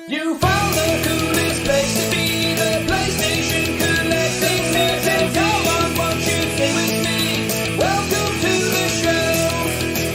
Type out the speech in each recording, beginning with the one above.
You found the coolest place to be, the PlayStation collecting system. Come on, won't you sing with me? Welcome to the show.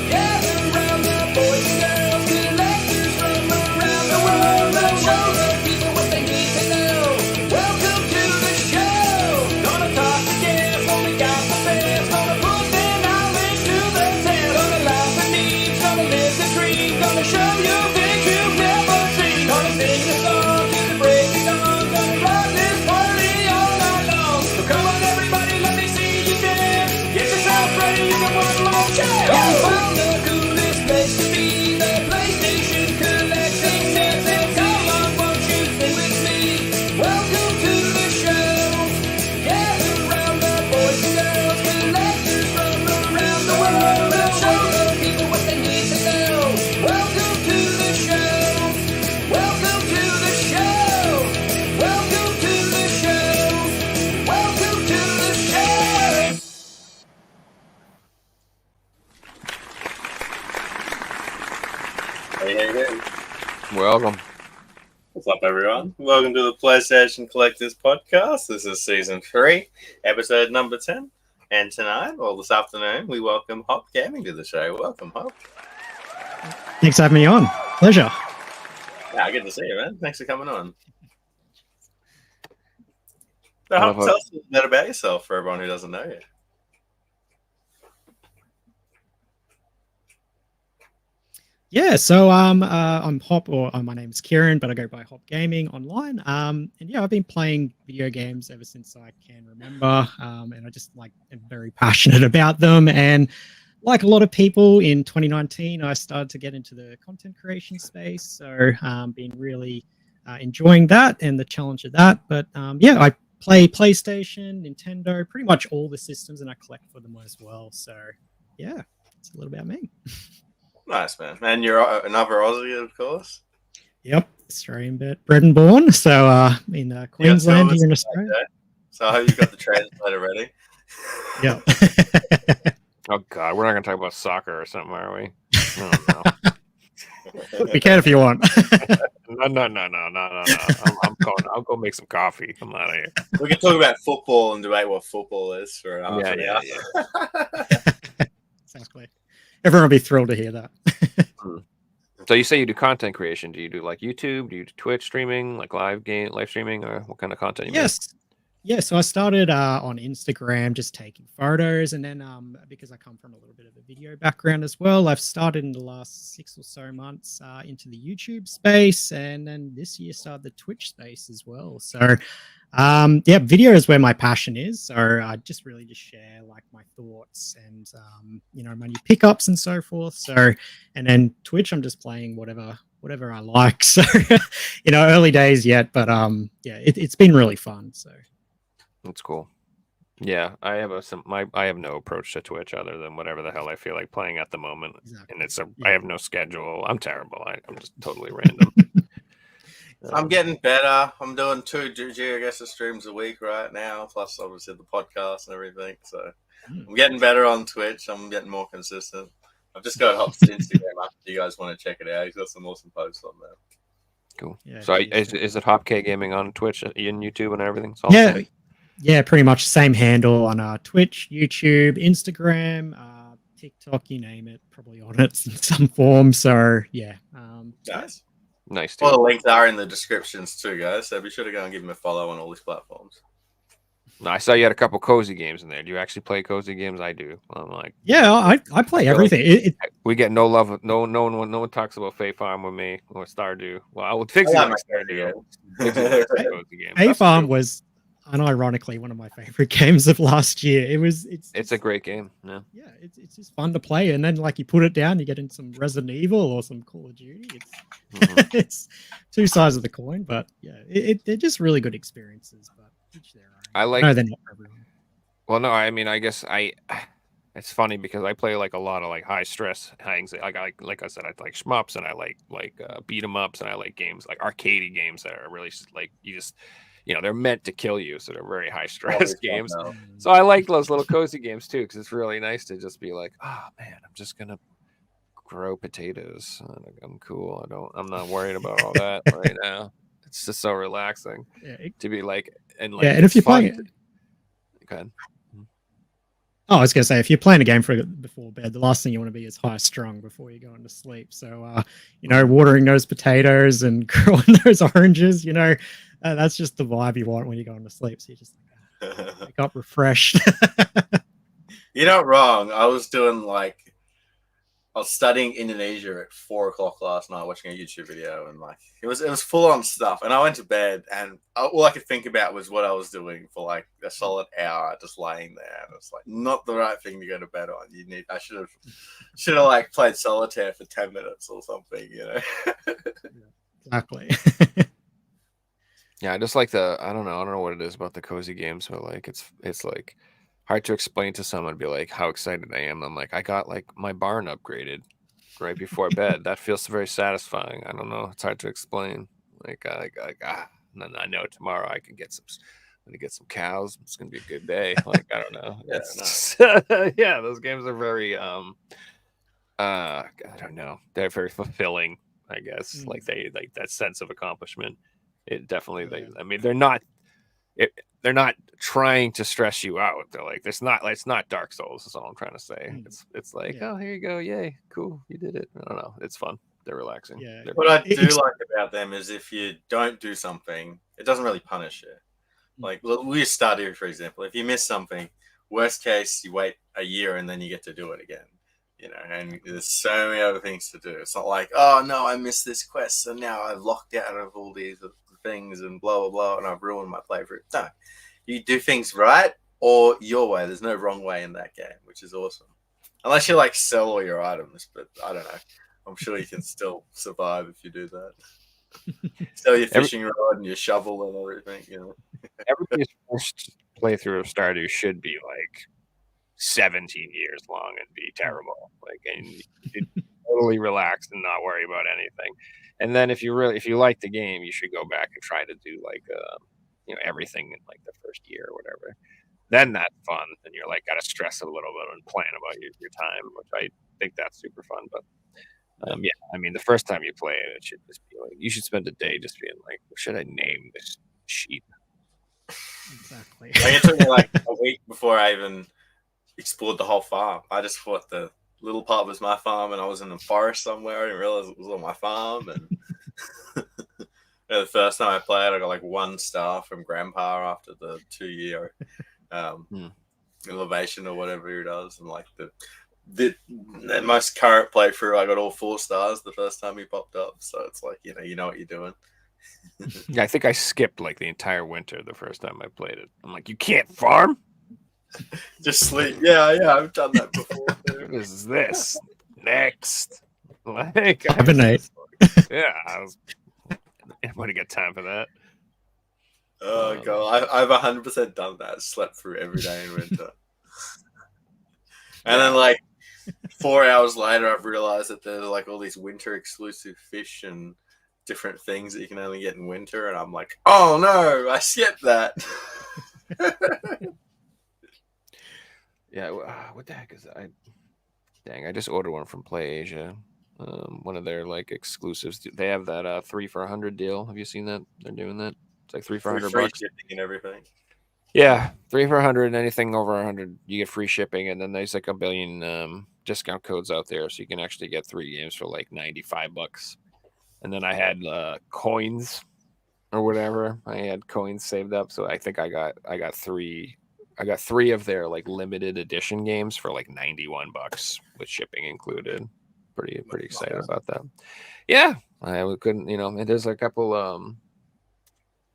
Gather round the boys and girls, collectors from around the world. Let's show the people what they need to know. Welcome to the show. Gonna talk to guests, only got the best. Gonna put their knowledge to the test. Gonna laugh and eat, gonna live the dream. Gonna show you things you've never seen. Gonna sing a song to the break of dawn. Gonna rock this party all night long. So come on everybody, let me see you dance. Get yourself ready, you got one more chance. You found the coolest place to be, the PlayStation collecting system. Come on, won't you sing with me? Welcome to the show. Gather round the boys and girls, collectors from around the world. Let's show the people what they need to know. Welcome to the show. Welcome to the show. Welcome to the show. Welcome to the show. Hey. Welcome. What's up, everyone? Welcome to the PlayStation Collectors Podcast. This is Season 3, Episode number 10. And tonight, or this afternoon, we welcome Hpok Gaming to the show. Welcome, Hpok. Thanks for having me on. Pleasure. Yeah, good to see you, man. Thanks for coming on. So, Hello, Hpok, Hpok. tell us a little bit about yourself for everyone who doesn't know you. Yeah, so I'm Hop, or my name's Kieran, but I go by Hop Gaming online. And yeah, I've been playing video games ever since I can remember, and I just am very passionate about them. And like a lot of people in 2019, I started to get into the content creation space. So been really enjoying that and the challenge of that. But yeah, I play PlayStation, Nintendo, pretty much all the systems, and I collect for them as well. So yeah, it's a little about me. Nice, man. And you're another Aussie, of course. Yep, Australian bred and born. So in Queensland here in Australia. Okay. So I hope you got the translator ready. Yeah. Oh God, we're not gonna talk about soccer or something, are we? Oh, no. We can if you want. No. I'll go make some coffee. I'm out of here. We can talk about football and debate what football is for an half an Yeah. hour. Exactly. Everyone will be thrilled to hear that. So you say you do content creation? Do you do like YouTube? Do you do Twitch streaming, like live streaming, or what kind of content you make? Yes. Yeah, so I started on Instagram just taking photos, and then because I come from a little bit of a video background as well, I've started in the last 6 or so months into the YouTube space, and then this year started the Twitch space as well. So yeah, video is where my passion is. So I just really just share like my thoughts and my new pickups and so forth. So, and then Twitch, I'm just playing whatever I like. So early days yet, but yeah, it's been really fun. So. That's cool. Yeah, I have I have no approach to Twitch other than whatever the hell I feel like playing at the moment, Exactly. and I have no schedule. I'm terrible. I'm just totally random. I'm getting better. I'm doing 2 GeoGuessr streams a week right now, plus obviously the podcast and everything. So I'm getting better on Twitch. I'm getting more consistent. I've just got Hop's Instagram up if you guys want to check it out. He's got some awesome posts on there. Cool. Yeah, So is it Hpok Gaming on Twitch and YouTube and everything? It's all Yeah. the same? Yeah, pretty much same handle on Twitch, YouTube, Instagram, TikTok, you name it, probably on it in some form. So yeah. Nice. Nice. All the Dude. links are in the descriptions too, guys. So be sure to go and give him a follow on all these platforms. No, I saw you had a couple cozy games in there. Do you actually play cozy games? I do. I'm like, Yeah, I play everything. we get no love. No one talks about Fae Farm with me or Stardew. Well, Fixie I likes like Stardew. Stardew. Fixie likes the cozy games. Fae That's Farm true. was unironically one of my favorite games of last year. It's a great game. Yeah. Yeah, it's just fun to play, and then like you put it down, you get in some Resident Evil or some Call of Duty. It's it's two sides of the coin, but yeah, they're just really good experiences. But each their own. I like. No, they're not for everyone. Well, no, I mean, I guess it's funny because I play like a lot of like high stress, high anxiety. Like I said, I like shmups and I like beat 'em ups, and I like games like arcadey games that are really just like you just they're meant to kill you, so they're very high stress games. So I like those little cozy games too because it's really nice to just be like, oh man, I'm just gonna grow potatoes. I'm cool. I'm not worried about all that right now. It's just so relaxing Yeah, to be like, and yeah, like and if it's you're fun. playing, Go ahead. oh, I was gonna say, if you're playing a game before bed, the last thing you want to be is high strung before you're going to sleep. So, watering those potatoes and growing those oranges, that's just the vibe you want when you're going to sleep. So you're just like, wake up refreshed. You're not wrong. I was studying Indonesia at 4 o'clock last night, watching a YouTube video, and like it was full on stuff. And I went to bed, and all I could think about was what I was doing for like a solid hour, just laying there. And it's like not the right thing to go to bed on. I should have like played solitaire for 10 minutes or something, Exactly. Yeah, I just like I don't know what it is about the cozy games, but like it's like hard to explain to someone, be like how excited I am. I'm like, I got like my barn upgraded right before bed. That feels very satisfying. I don't know. It's hard to explain. And then I know tomorrow I'm gonna get some cows. It's gonna be a good day. Like, I don't know. Yeah, It's yeah, those games are very I don't know. They're very fulfilling, I guess. Like they like that sense of accomplishment. It definitely I mean they're not trying to stress you out. They're like, it's not Dark Souls, is all I'm trying to say. It's like, oh, here you go, yay, cool, you did it. I don't know, it's fun. They're relaxing. Yeah. What I do like about them is if you don't do something, it doesn't really punish you. Like we Stardew, for example, if you miss something, worst case you wait a year and then you get to do it again. And there's so many other things to do. It's not like, oh no, I missed this quest, so now I've locked out of all these things and blah blah blah, and I've ruined my playthrough. No, you do things right or your way. There's no wrong way in that game, which is awesome. Unless you like sell all your items, but I don't know. I'm sure you can still survive if you do that. Sell your fishing rod and your shovel and everything. Everybody's first playthrough of Stardew should be like 17 years long and be terrible. Like, and you totally relax and not worry about anything. And then if you like the game, you should go back and try to do like everything in like the first year or whatever. Then that's fun, and you're like got to stress a little bit and plan about your time, which I think that's super fun. But yeah, I mean, the first time you play it, it should just be like you should spend a day just being like, what should I name this sheep? Exactly. Like, it took me like a week before I even explored the whole farm. I just thought the little part was my farm, and I was in the forest somewhere. I didn't realize it was on my farm. And the first time I played, I got like 1 star from Grandpa after the 2-year elevation or whatever he does, and like the most current playthrough, I got all 4 stars the first time he popped up. So it's like you know what you're doing. Yeah, I think I skipped like the entire winter the first time I played it. I'm like, you can't farm. Just sleep. Yeah, I've done that before too. What is this? Next. Like, Hibernate. Yeah, anybody got time for that? Oh god, I've 100% done that. Slept through every day in winter, and then like 4 hours later, I've realized that there's like all these winter exclusive fish and different things that you can only get in winter, and I'm like, oh no, I skipped that. Yeah, what the heck is that? Dang, I just ordered one from PlayAsia. One of their like exclusives. They have that 3 for $100 deal. Have you seen that? They're doing that. It's like 3 for $100 free shipping and everything. Yeah, 3 for $100. Anything over 100, you get free shipping, and then there's like a billion discount codes out there, so you can actually get 3 games for like $95. And then I had coins or whatever. I had coins saved up, so I think I got 3. I got 3 of their like limited edition games for like $91 with shipping included. Pretty excited about that. Yeah, I couldn't, and there's a couple.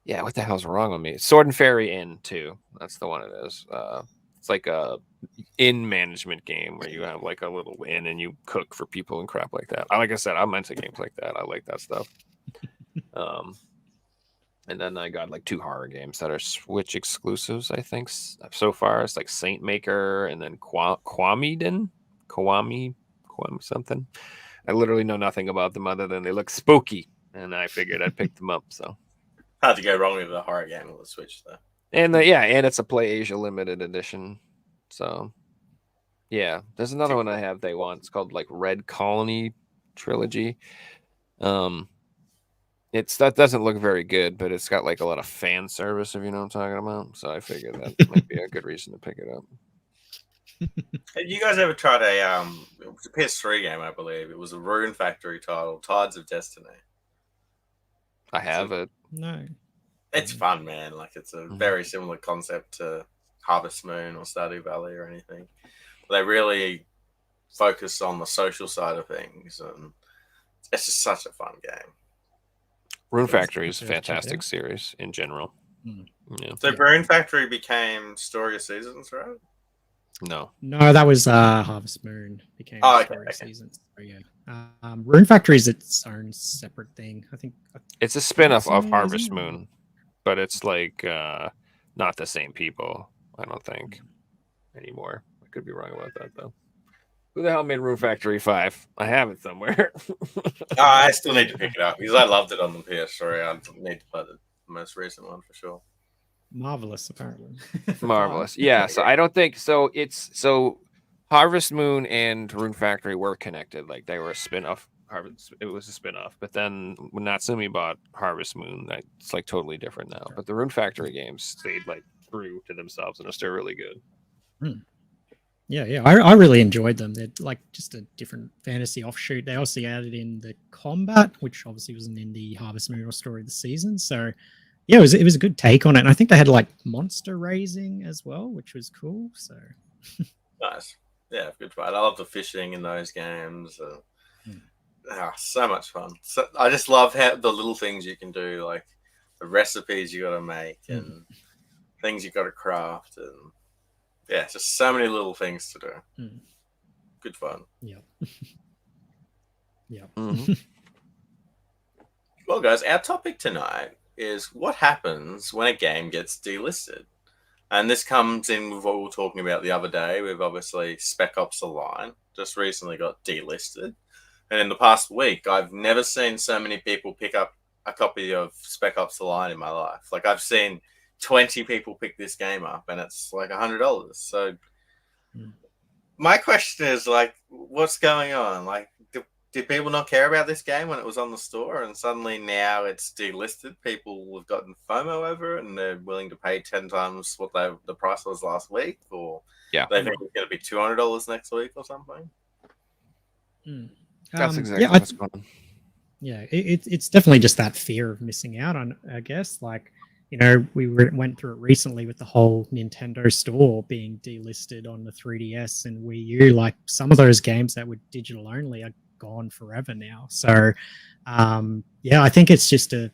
Yeah, what the hell's wrong with me? Sword and Fairy Inn 2. That's the one it is. It's like a inn management game where you have like a little inn and you cook for people and crap like that. Like I said, I'm into games like that. I like that stuff. And then I got like 2 horror games that are Switch exclusives, I think, so far. It's like Saint Maker and then Kwami something. I literally know nothing about them other than they look spooky, and I figured I'd pick them up. So hard to go wrong with a horror game on the Switch, though. And and it's a PlayAsia limited edition. So Yeah, there's another one I have they want. It's called like Red Colony Trilogy. Um, that doesn't look very good, but it's got like a lot of fan service, if you know what I'm talking about. So I figured that might be a good reason to pick it up. Have you guys ever tried it was a PS3 game, I believe. It was a Rune Factory title, Tides of Destiny. I have it. No. It's fun, man. Like it's a very similar concept to Harvest Moon or Stardew Valley or anything. They really focus on the social side of things, and it's just such a fun game. Rune Factory is a Check it out. fantastic series in general. Yeah. So Rune Factory became Story of Seasons, right? No. No, that was Harvest Moon became Oh, okay, Story okay. Seasons. So, yeah. Rune Factory is its own separate thing. I think It's a spin-off So, of isn't Harvest it? Moon, but it's like not the same people, I don't think, anymore. I could be wrong about that though. Who the hell made Rune Factory 5? I have it somewhere. I still need to pick it up because I loved it on the PS3. I need to play the most recent one for sure. Marvelous, apparently. Marvelous. Yeah, so I don't think so. Harvest Moon and Rune Factory were connected. Like they were a spin-off. It was a spin-off. But then when Natsumi bought Harvest Moon, it's like totally different now. But the Rune Factory games stayed like true to themselves and are still really good. Yeah. I really enjoyed them. They're like just a different fantasy offshoot. They also added in the combat, which obviously wasn't in the Harvest Moon or Story of the Season. So yeah, it was a good take on it. And I think they had like monster raising as well, which was cool. So Nice. Yeah, good fun. I love the fishing in those games. So much fun. So, I just love how the little things you can do, like the recipes you got to make and things you got to craft, and yeah, just so many little things to do. Good fun. Yeah. Yeah. Well, guys, our topic tonight is what happens when a game gets delisted. And this comes in with what we were talking about the other day. We've obviously Spec Ops: The Line just recently got delisted. And in the past week, I've never seen so many people pick up a copy of Spec Ops: The Line in my life. Like I've seen 20 people pick this game up, and it's like $100. So my question is, like, what's going on? Like, did people not care about this game when it was on the store, and suddenly now it's delisted? People have gotten FOMO over it, and they're willing to pay 10 times what the price was last week, or they think it's going to be $200 next week or something. That's exactly what's going on. Yeah, it's definitely just that fear of missing out on, I guess. Like, you know, we went through it recently with the whole Nintendo store being delisted on the 3DS and Wii U. Like, some of those games that were digital only are gone forever now. So, yeah, I think it's just a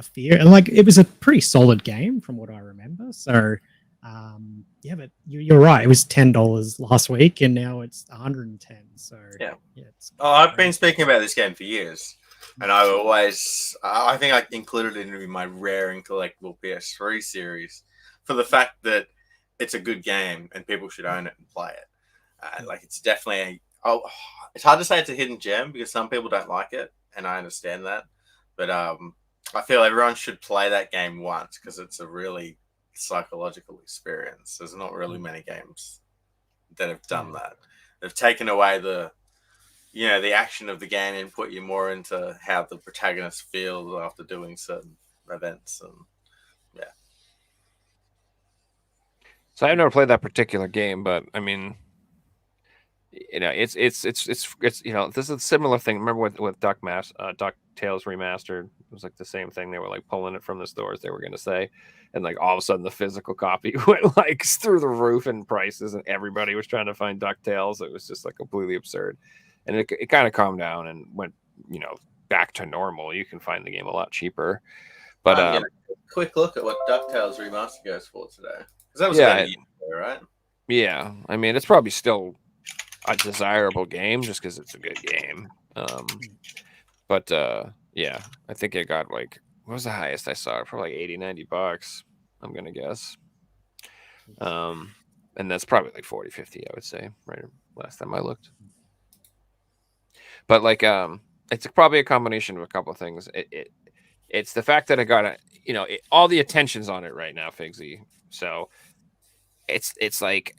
fear. And, like, it was a pretty solid game from what I remember. So, yeah, but you're right. It was $10 last week, and now it's $110. So, yeah it's I've been speaking about this game for years. And I think I included it in my rare and collectible PS3 series for the fact that it's a good game and people should own it and play it. Like, it's definitely it's hard to say it's a hidden gem because some people don't like it, and I understand that. But I feel everyone should play that game once because it's a really psychological experience. There's not really many games that have done that. They've taken away the action of the game and put you more into how the protagonist feels after doing certain events. And yeah. So I've never played that particular game, but I mean, you know, it's you know, this is a similar thing. Remember with DuckTales Remastered? It was like the same thing. They were like pulling it from the stores. They were going to say, and like all of a sudden the physical copy went like through the roof in prices, and everybody was trying to find DuckTales. It was just like completely absurd. And it kind of calmed down and went, you know, back to normal. You can find the game a lot cheaper. But a quick look at what DuckTales Remastered goes for today. Because that was about a year ago, right? Yeah, I mean, it's probably still a desirable game just because it's a good game. But yeah, I think it got like, what was the highest I saw? Probably like $80-$90, I'm gonna guess. And that's probably like 40-50, I would say, right? Last time I looked. But like, it's probably a combination of a couple of things. It's the fact that it got all the attention's on it right now, Figsy. So it's like,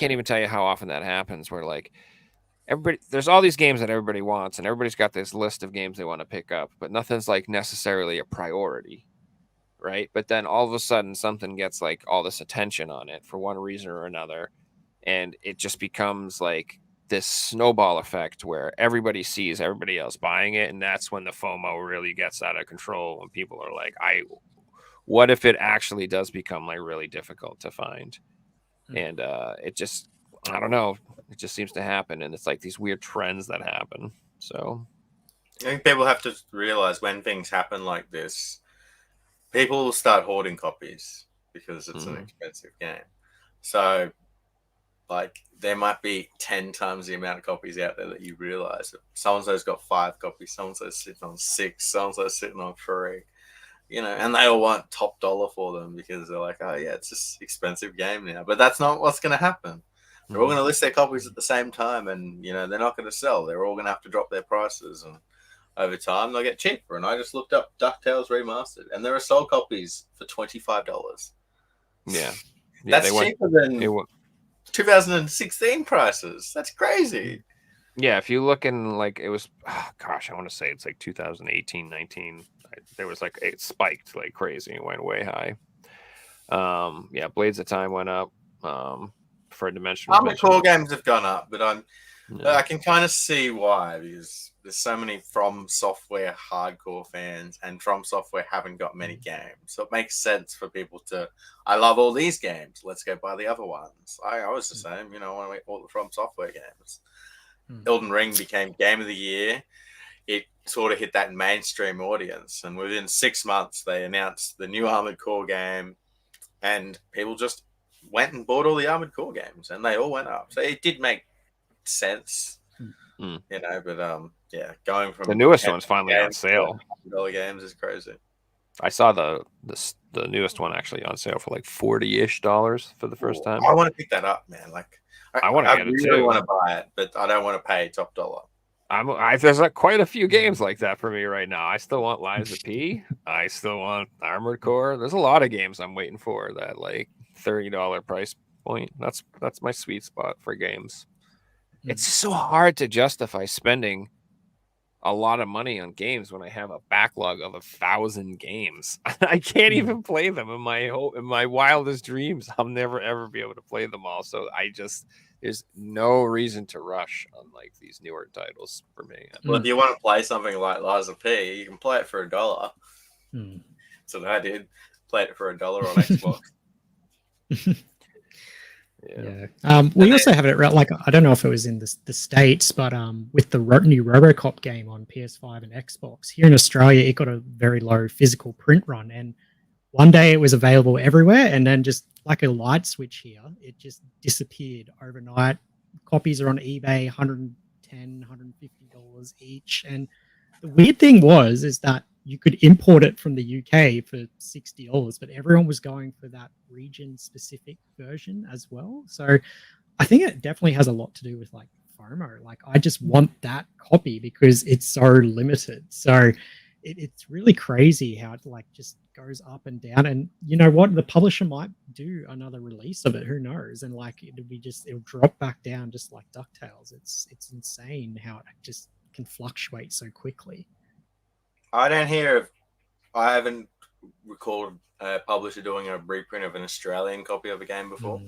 can't even tell you how often that happens. Where like everybody, there's all these games that everybody wants, and everybody's got this list of games they want to pick up, but nothing's like necessarily a priority, right? But then all of a sudden, something gets like all this attention on it for one reason or another, and it just becomes like this snowball effect where everybody sees everybody else buying it, and that's when the FOMO really gets out of control. When people are like, what if it actually does become like really difficult to find? And it just, I don't know, it just seems to happen, and it's like these weird trends that happen. So I think people have to realize when things happen like this, people will start hoarding copies because it's an expensive game. So like there might be 10 times the amount of copies out there that you realize. So-and-so's got 5 copies, so-and-so's sitting on 6, so-and-so's sitting on 3. You know, and they all want top dollar for them because they're like, oh yeah, it's just an expensive game now. But that's not what's going to happen. They're all going to list their copies at the same time, and you know they're not going to sell. They're all going to have to drop their prices, and over time they'll get cheaper. And I just looked up DuckTales Remastered, and there are sold copies for $25. yeah, That's cheaper than 2016 prices. That's crazy. Yeah, if you look in like it was, gosh, I want to say it's like 2018, 19. There was like it spiked like crazy and went way high. Yeah, Blades of Time went up. For Dimension. Armored Core games have gone up, but I can kind of see why, because there's so many From Software hardcore fans, and From Software haven't got many games, so it makes sense for people to. I love all these games. Let's go buy the other ones. I was the same. You know, I want to make all the From Software games. Elden Ring became Game of the Year. It sort of hit that mainstream audience, and within 6 months, they announced the new Armored Core game, and people just went and bought all the Armored Core games, and they all went up. So it did make sense, you know. But yeah, going from the newest one's finally on sale. $100 games is crazy. I saw the newest one actually on sale for like $40-ish for the first time. I want to pick that up, man. Like I want to get it too. I want to buy it, but I don't want to pay top dollar. There's like quite a few games like that for me right now. I still want Lives of P. I still want Armored Core. There's a lot of games I'm waiting for that like $30 price point. That's my sweet spot for games. It's so hard to justify spending a lot of money on games when I have a backlog of 1,000 games. I can't even play them in my wildest dreams. I'll never ever be able to play them all. So there's no reason to rush on like these newer titles for me. Well, if you want to play something like Lies of P, you can play it for $1. So I did. Played it for $1 on Xbox. Yeah. We also have it like I don't know if it was in the States, but with the new RoboCop game on PS5 and Xbox here in Australia, it got a very low physical print run, and one day it was available everywhere, and then just like a light switch here, it just disappeared overnight. Copies are on eBay, $110, $150 each, and the weird thing is that you could import it from the UK for $60, but everyone was going for that region-specific version as well. So I think it definitely has a lot to do with like FOMO. Like I just want that copy because it's so limited. So it's really crazy how it like just goes up and down. And you know what? The publisher might do another release of it. Who knows? And like it'll drop back down just like DuckTales. It's insane how it just can fluctuate so quickly. I haven't recalled a publisher doing a reprint of an Australian copy of a game before.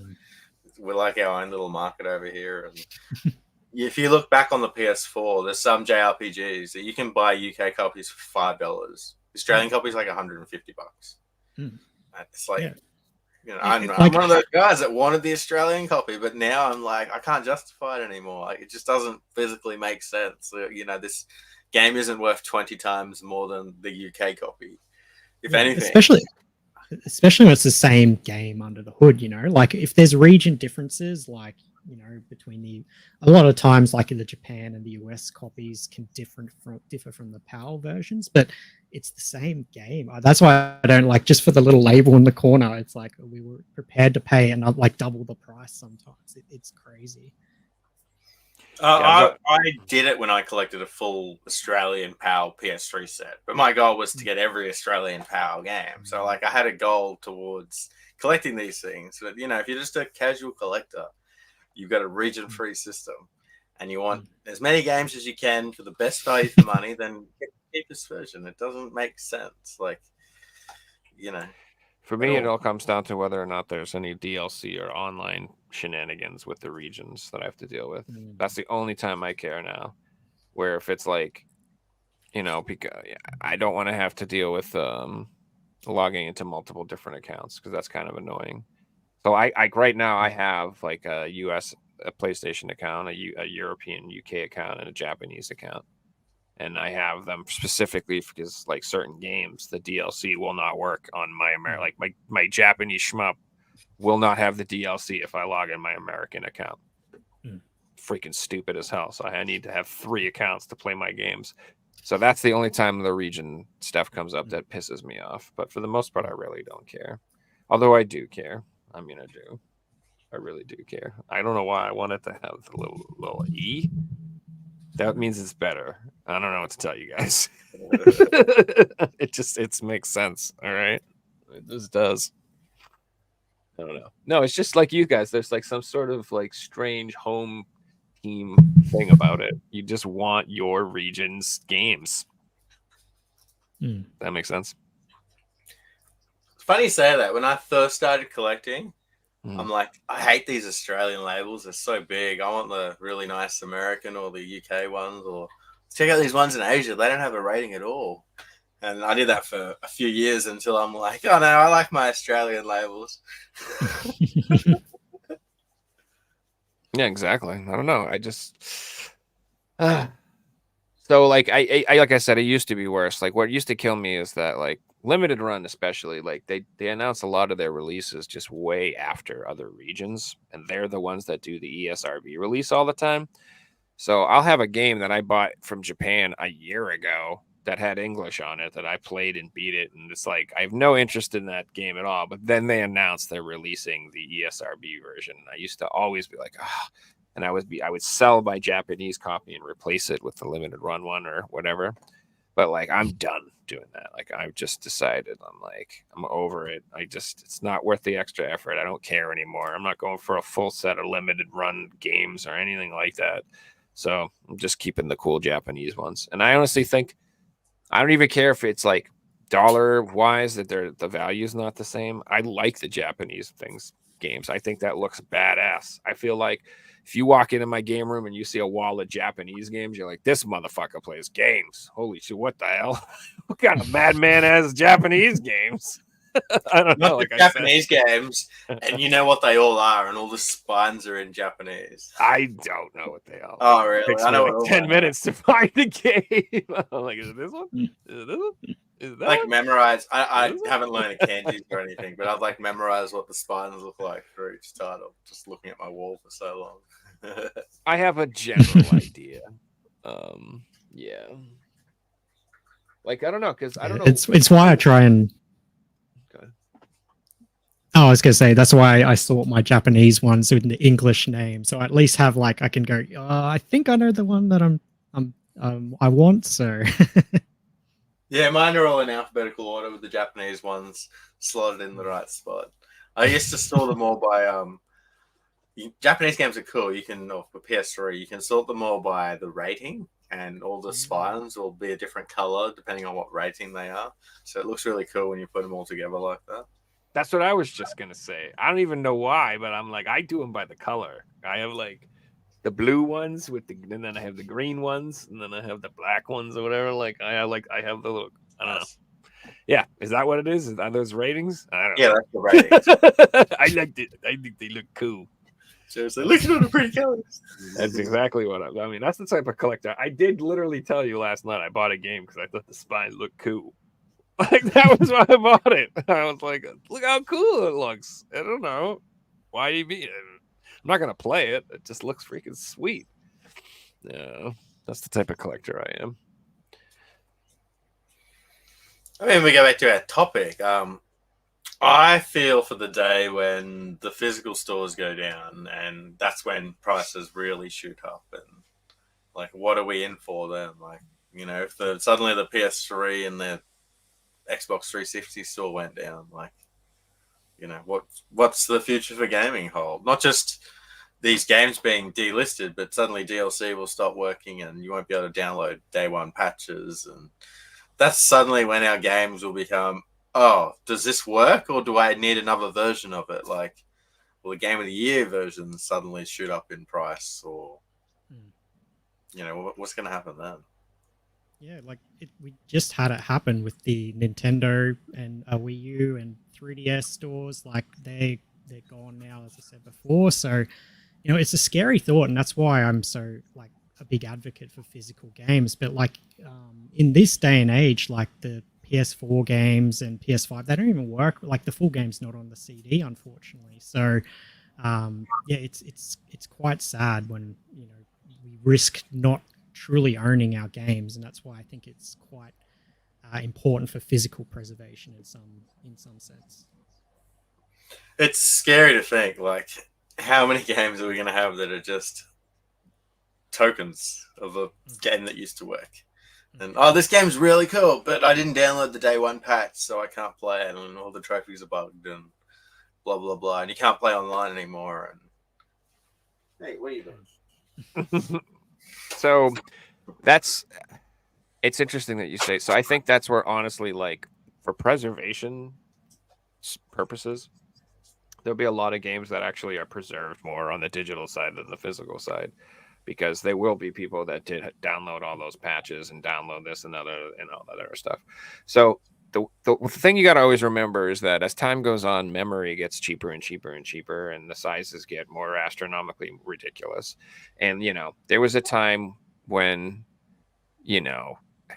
We're like our own little market over here. And if you look back on the PS4, there's some JRPGs that you can buy UK copies for $5. Australian copies like $150. It's like, you know, I'm one of those guys that wanted the Australian copy, but now I'm like, I can't justify it anymore. Like, it just doesn't physically make sense. You know, this game isn't worth 20 times more than the UK copy, if anything. Especially when it's the same game under the hood, you know, like if there's region differences, like, you know, between a lot of times, like in the Japan and the US copies can differ from the PAL versions, but it's the same game. That's why I don't like, just for the little label in the corner, it's like we were prepared to pay and not like double the price sometimes. It's crazy. I did it when I collected a full Australian PAL PS3 set, but my goal was to get every Australian PAL game. So like I had a goal towards collecting these things. But you know, if you're just a casual collector, you've got a region-free system, and you want as many games as you can for the best value for money, then get the cheapest version. It doesn't make sense. Like, For me, it all comes down to whether or not there's any DLC or online shenanigans with the regions that I have to deal with. That's the only time I care now. Where if it's like, because I don't want to have to deal with logging into multiple different accounts because that's kind of annoying. So I right now I have like a PlayStation account, a European UK account, and a Japanese account. And I have them specifically because, like, certain games, the DLC will not work on my like my Japanese shmup will not have the DLC if I log in my American account. Freaking stupid as hell. So I need to have 3 accounts to play my games. So that's the only time the region stuff comes up that pisses me off. But for the most part, I really don't care. Although I do care. I mean, I do. I really do care. I don't know why I want it to have the little E. That means it's better. I don't know what to tell you guys. It makes sense. All right. It just does. I don't know. No, it's just like you guys. There's like some sort of like strange home team thing about it. You just want your region's games. That makes sense. It's funny you say that. When I first started collecting, I'm like, I hate these Australian labels. They're so big. I want the really nice American or the UK ones. Or check out these ones in Asia. They don't have a rating at all. And I did that for a few years until I'm like, oh no, I like my Australian labels. Yeah, exactly. I don't know. I just so like I like I said, it used to be worse. Like what used to kill me is that like limited run, especially, like they announce a lot of their releases just way after other regions, and they're the ones that do the ESRB release all the time. So I'll have a game that I bought from Japan a year ago that had English on it that I played and beat it, and it's like I have no interest in that game at all. But then they announced they're releasing the ESRB version. I used to always be like, ah, and I would sell my Japanese copy and replace it with the limited run one or whatever. But like I'm done doing that. Like I've just decided I'm over it. It's not worth the extra effort. I don't care anymore. I'm not going for a full set of limited run games or anything like that. So I'm just keeping the cool Japanese ones. And I honestly think I don't even care if it's like dollar wise that the value is not the same. I like the Japanese games. I think that looks badass. I feel like if you walk into my game room and you see a wall of Japanese games, you're like, this motherfucker plays games. Holy shit, what the hell? What kind of madman has Japanese games? I don't know. Like Japanese games, and you know what they all are, and all the spines are in Japanese. I don't know what they are. Oh, really? I know like 10 minutes to find the game. I'm like, is it this one? Is it this one? Is that like memorize? I haven't learned a kanji or anything, but I've like memorized what the spines look like for each title, just looking at my wall for so long. I have a general idea. Yeah. Like I don't know, because I don't know. It's why I try and. Oh, I was gonna say that's why I sort my Japanese ones with the English name, so I at least have like I can go. I think I know the one that I want. So yeah, mine are all in alphabetical order with the Japanese ones slotted in the right spot. I used to store them all by Japanese games are cool. You can for PS3 you can sort them all by the rating, and all the spines will be a different color depending on what rating they are. So it looks really cool when you put them all together like that. That's what I was just gonna say. I don't even know why, but I'm like, I do them by the color. I have like the blue ones and then I have the green ones, and then I have the black ones or whatever. Like I have the little. I don't know. Yeah, is that what it is? Are those ratings? I don't know. Yeah, that's the ratings. I liked it. I think they look cool. Seriously, look at all the pretty colors. That's exactly what I mean. That's the type of collector. I did literally tell you last night I bought a game because I thought the spines looked cool. Like that was why I bought it. I was like, look how cool it looks. I don't know why you mean it. I'm not gonna play it. It just looks freaking sweet. Yeah, that's the type of collector I am. I mean, we go back to our topic. I feel for the day when the physical stores go down, and that's when prices really shoot up. And like, what are we in for then? Like, if suddenly the PS3 and the Xbox 360 store went down, like, what's the future for gaming hold? Not just these games being delisted, but suddenly DLC will stop working and you won't be able to download day one patches. And that's suddenly when our games will become, oh, does this work or do I need another version of it? Like, will the Game of the Year version suddenly shoot up in price, or, what's going to happen then? Yeah, like we just had it happen with the Nintendo and Wii U and 3DS stores. Like they're gone now, as I said before. So, it's a scary thought, and that's why I'm so like a big advocate for physical games. But like in this day and age, like the PS4 games and PS5, they don't even work. Like the full game's not on the CD, unfortunately. So, yeah, it's quite sad when we risk not truly owning our games, and that's why I think it's quite important for physical preservation in some sense. It's scary to think, like, how many games are we going to have that are just tokens of a game that used to work? And, oh, this game's really cool, but I didn't download the day one patch, so I can't play it, and all the trophies are bugged, and blah, blah, blah, and you can't play online anymore. And hey, what are you doing? So it's interesting that you say. So I think that's where, honestly, like for preservation purposes, there'll be a lot of games that actually are preserved more on the digital side than the physical side, because there will be people that did download all those patches and download this and other and all that other stuff. So the thing you got to always remember is that as time goes on, memory gets cheaper and cheaper and cheaper, and the sizes get more astronomically ridiculous. And there was a time when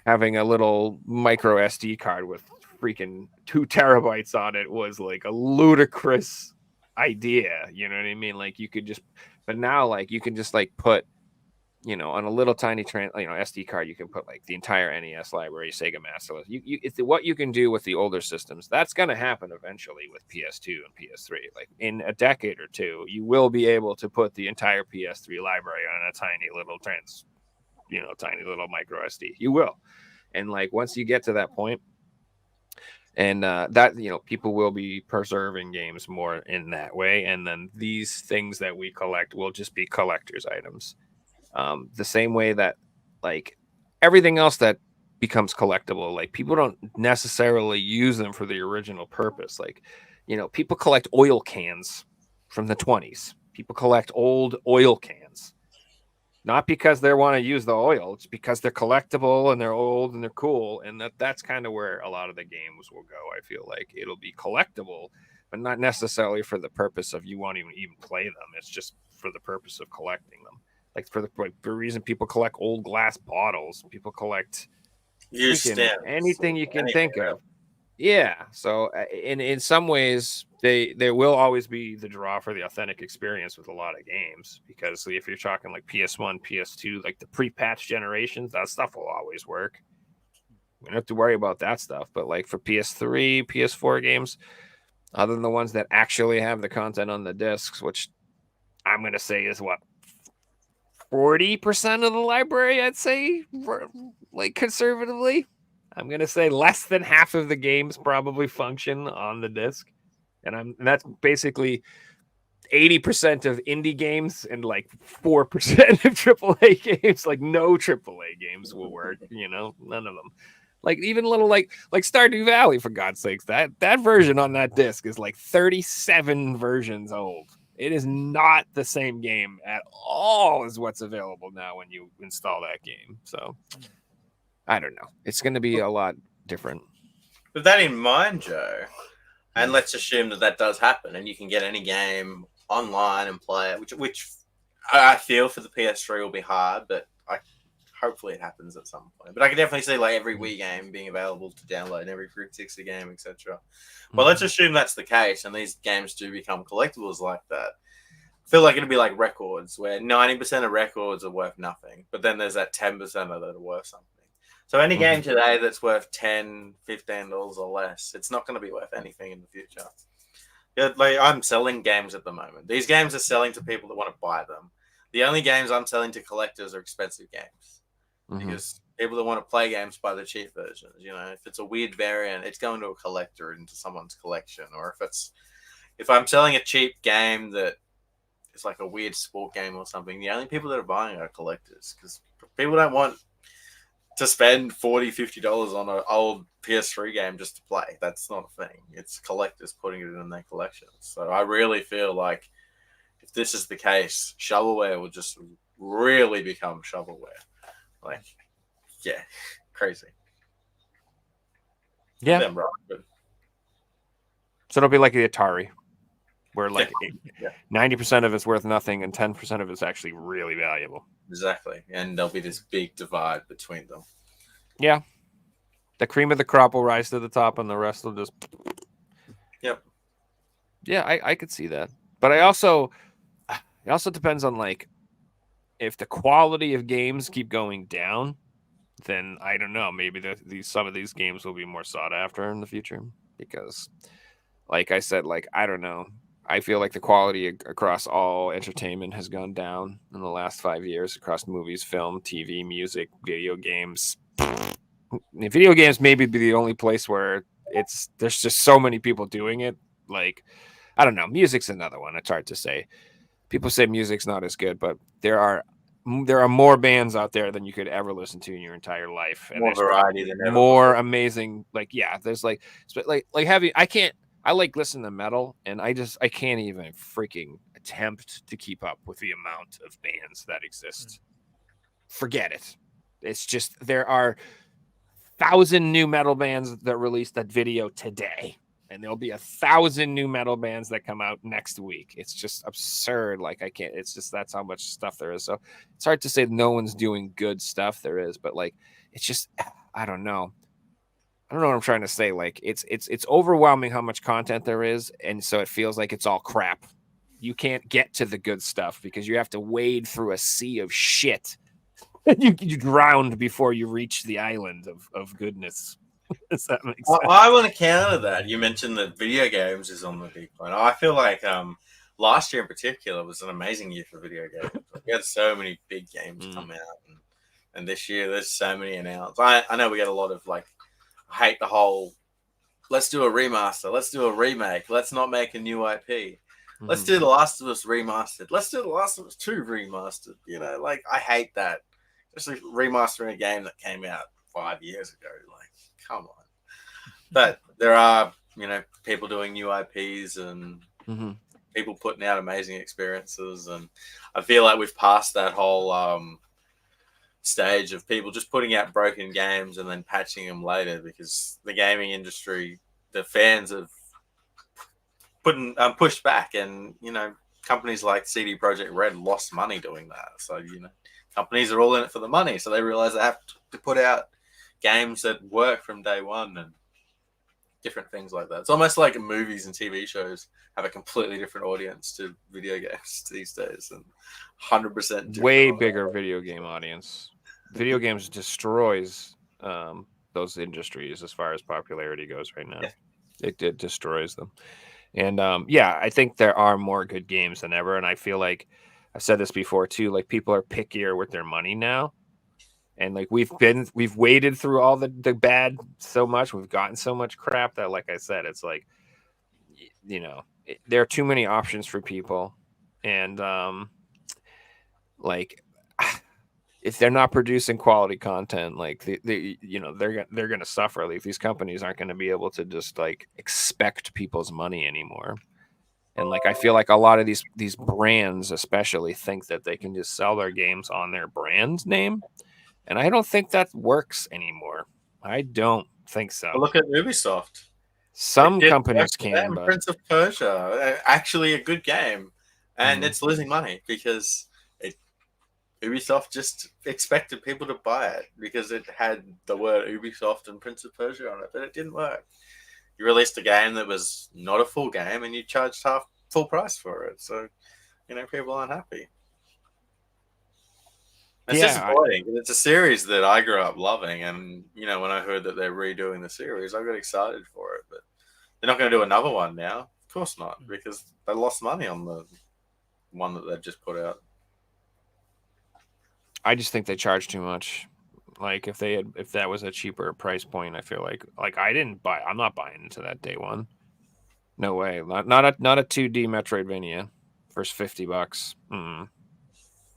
having a little micro SD card with freaking 2 terabytes on it was like a ludicrous idea. You know what I mean? Like you could just, but now like you can just like put, on a little tiny SD card, you can put like the entire NES library, Sega Master. It's what you can do with the older systems. That's going to happen eventually with PS2 and PS3. Like in a decade or two, you will be able to put the entire PS3 library on a tiny little tiny little micro SD. You will. And like once you get to that point, and that people will be preserving games more in that way, and then these things that we collect will just be collector's items, the same way that like everything else that becomes collectible, like people don't necessarily use them for the original purpose. Like people collect oil cans from the 20s. People collect old oil cans, not because they want to use the oil. It's because they're collectible and they're old and they're cool. And that's kind of where a lot of the games will go. I feel like it'll be collectible, but not necessarily for the purpose of you won't even play them. It's just for the purpose of collecting them. Like for the reason people collect old glass bottles, people collect anything you can think of. Yeah. So in some ways, there will always be the draw for the authentic experience with a lot of games, because if you're talking like PS1, PS2, like the pre-patch generations, that stuff will always work. We don't have to worry about that stuff. But like for PS3, PS4 games, other than the ones that actually have the content on the discs, which I'm going to say is what, 40% of the library, I'd say, like conservatively. I'm going to say less than half of the games probably function on the disc. And that's basically 80% of indie games and like 4% of AAA games. Like no AAA games will work, none of them. Like even little like Stardew Valley, for God's sakes, that version on that disc is like 37 versions old. It is not the same game at all as what's available now when you install that game. So I don't know. It's going to be a lot different. With that in mind, Joe, and let's assume that does happen, and you can get any game online and play it, which I feel for the PS3 will be hard, but hopefully it happens at some point. But I can definitely see like every Wii game being available to download, and every 360 game, etc. But let's assume that's the case, and these games do become collectibles like that. I feel like it'll be like records, where 90% of records are worth nothing, but then there's that 10% of that are worth something. So any game today that's worth $10, $15 or less, it's not going to be worth anything in the future. Yeah, like I'm selling games at the moment. These games are selling to people that want to buy them. The only games I'm selling to collectors are expensive games, because people that want to play games buy the cheap versions. If it's a weird variant, it's going to a collector into someone's collection. Or if I'm selling a cheap game that it's like a weird sport game or something, the only people that are buying are collectors, because people don't want to spend $40-$50 on an old PS3 game just to play. That's not a thing. It's collectors putting it in their collections. So I really feel like if this is the case, shovelware will just really become shovelware. Like, yeah, crazy. Yeah. Them, right? But So it'll be like the Atari, where like Yeah. 90% of it's worth nothing and 10% of it's actually really valuable. exactly. And there'll be this big divide between them. Yeah. The cream of the crop will rise to the top and the rest will just. Yep. Yeah, I could see that. But it also depends on like if the quality of games keep going down, then I don't know. Maybe some of these games will be more sought after in the future because, like I said, like I don't know. I feel like the quality across all entertainment has gone down in the last 5 years across movies, film, TV, music, video games. Video games maybe be the only place where there's just so many people doing it. Like I don't know. Music's another one. It's hard to say. People say music's not as good, but there are more bands out there than you could ever listen to in your entire life, and More there's variety than ever more before. amazing. Like yeah, there's like having I like listening to metal, and I can't even freaking attempt to keep up with the amount of bands that exist. Forget it. It's just there are 1,000 new metal bands that released that video today. And there'll be 1,000 new metal bands that come out next week. It's just absurd. Like I can't. It's just that's how much stuff there is. So it's hard to say no one's doing good stuff. There is, but like it's just I don't know. I don't know what I'm trying to say. Like it's overwhelming how much content there is, and so it feels like it's all crap. You can't get to the good stuff because you have to wade through a sea of shit. you drown before you reach the island of goodness. Does that make sense? I want to counter that. You mentioned that video games is on the decline. I feel like last year in particular was an amazing year for video games. We had so many big games come out, and this year there's so many announced. I know we get a lot of like, I hate the whole, let's do a remaster, let's do a remake, let's not make a new IP. Let's do The Last of Us remastered. Let's do The Last of Us 2 remastered. You know, like I hate that. Especially remastering a game that came out 5 years ago. Like, come on. But there are, people doing new IPs and people putting out amazing experiences. And I feel like we've passed that whole stage of people just putting out broken games and then patching them later, because the gaming industry, the fans have pushed back, and companies like CD Projekt Red lost money doing that. So companies are all in it for the money, so they realize they have to put out games that work from day one and different things like that. It's almost like movies and TV shows have a completely different audience to video games these days, and 100% way bigger video game audience. Video games destroys those industries as far as popularity goes right now. Yeah. It destroys them. And I think there are more good games than ever. And I feel like I've said this before too, like people are pickier with their money now. And like we've waded through all the bad so much. We've gotten so much crap that, like I said, it's like, there are too many options for people. And like if they're not producing quality content, like they're going to suffer. Like these companies aren't going to be able to just like expect people's money anymore. And like I feel like a lot of these brands especially think that they can just sell their games on their brand name, and I don't think that works anymore. I don't think so. Well, look at Ubisoft. Some companies can, but Prince of Persia, actually a good game, and it's losing money because Ubisoft just expected people to buy it because it had the word Ubisoft and Prince of Persia on it, but it didn't work. You released a game that was not a full game, and you charged full price for it. So, people aren't happy. It's disappointing. It's a series that I grew up loving, and when I heard that they're redoing the series, I got excited for it. But they're not going to do another one now. Of course not, because they lost money on the one that they've just put out. I just think they charge too much. Like if that was a cheaper price point, I feel like I'm not buying into that day one. No way. Not a 2D Metroidvania versus $50.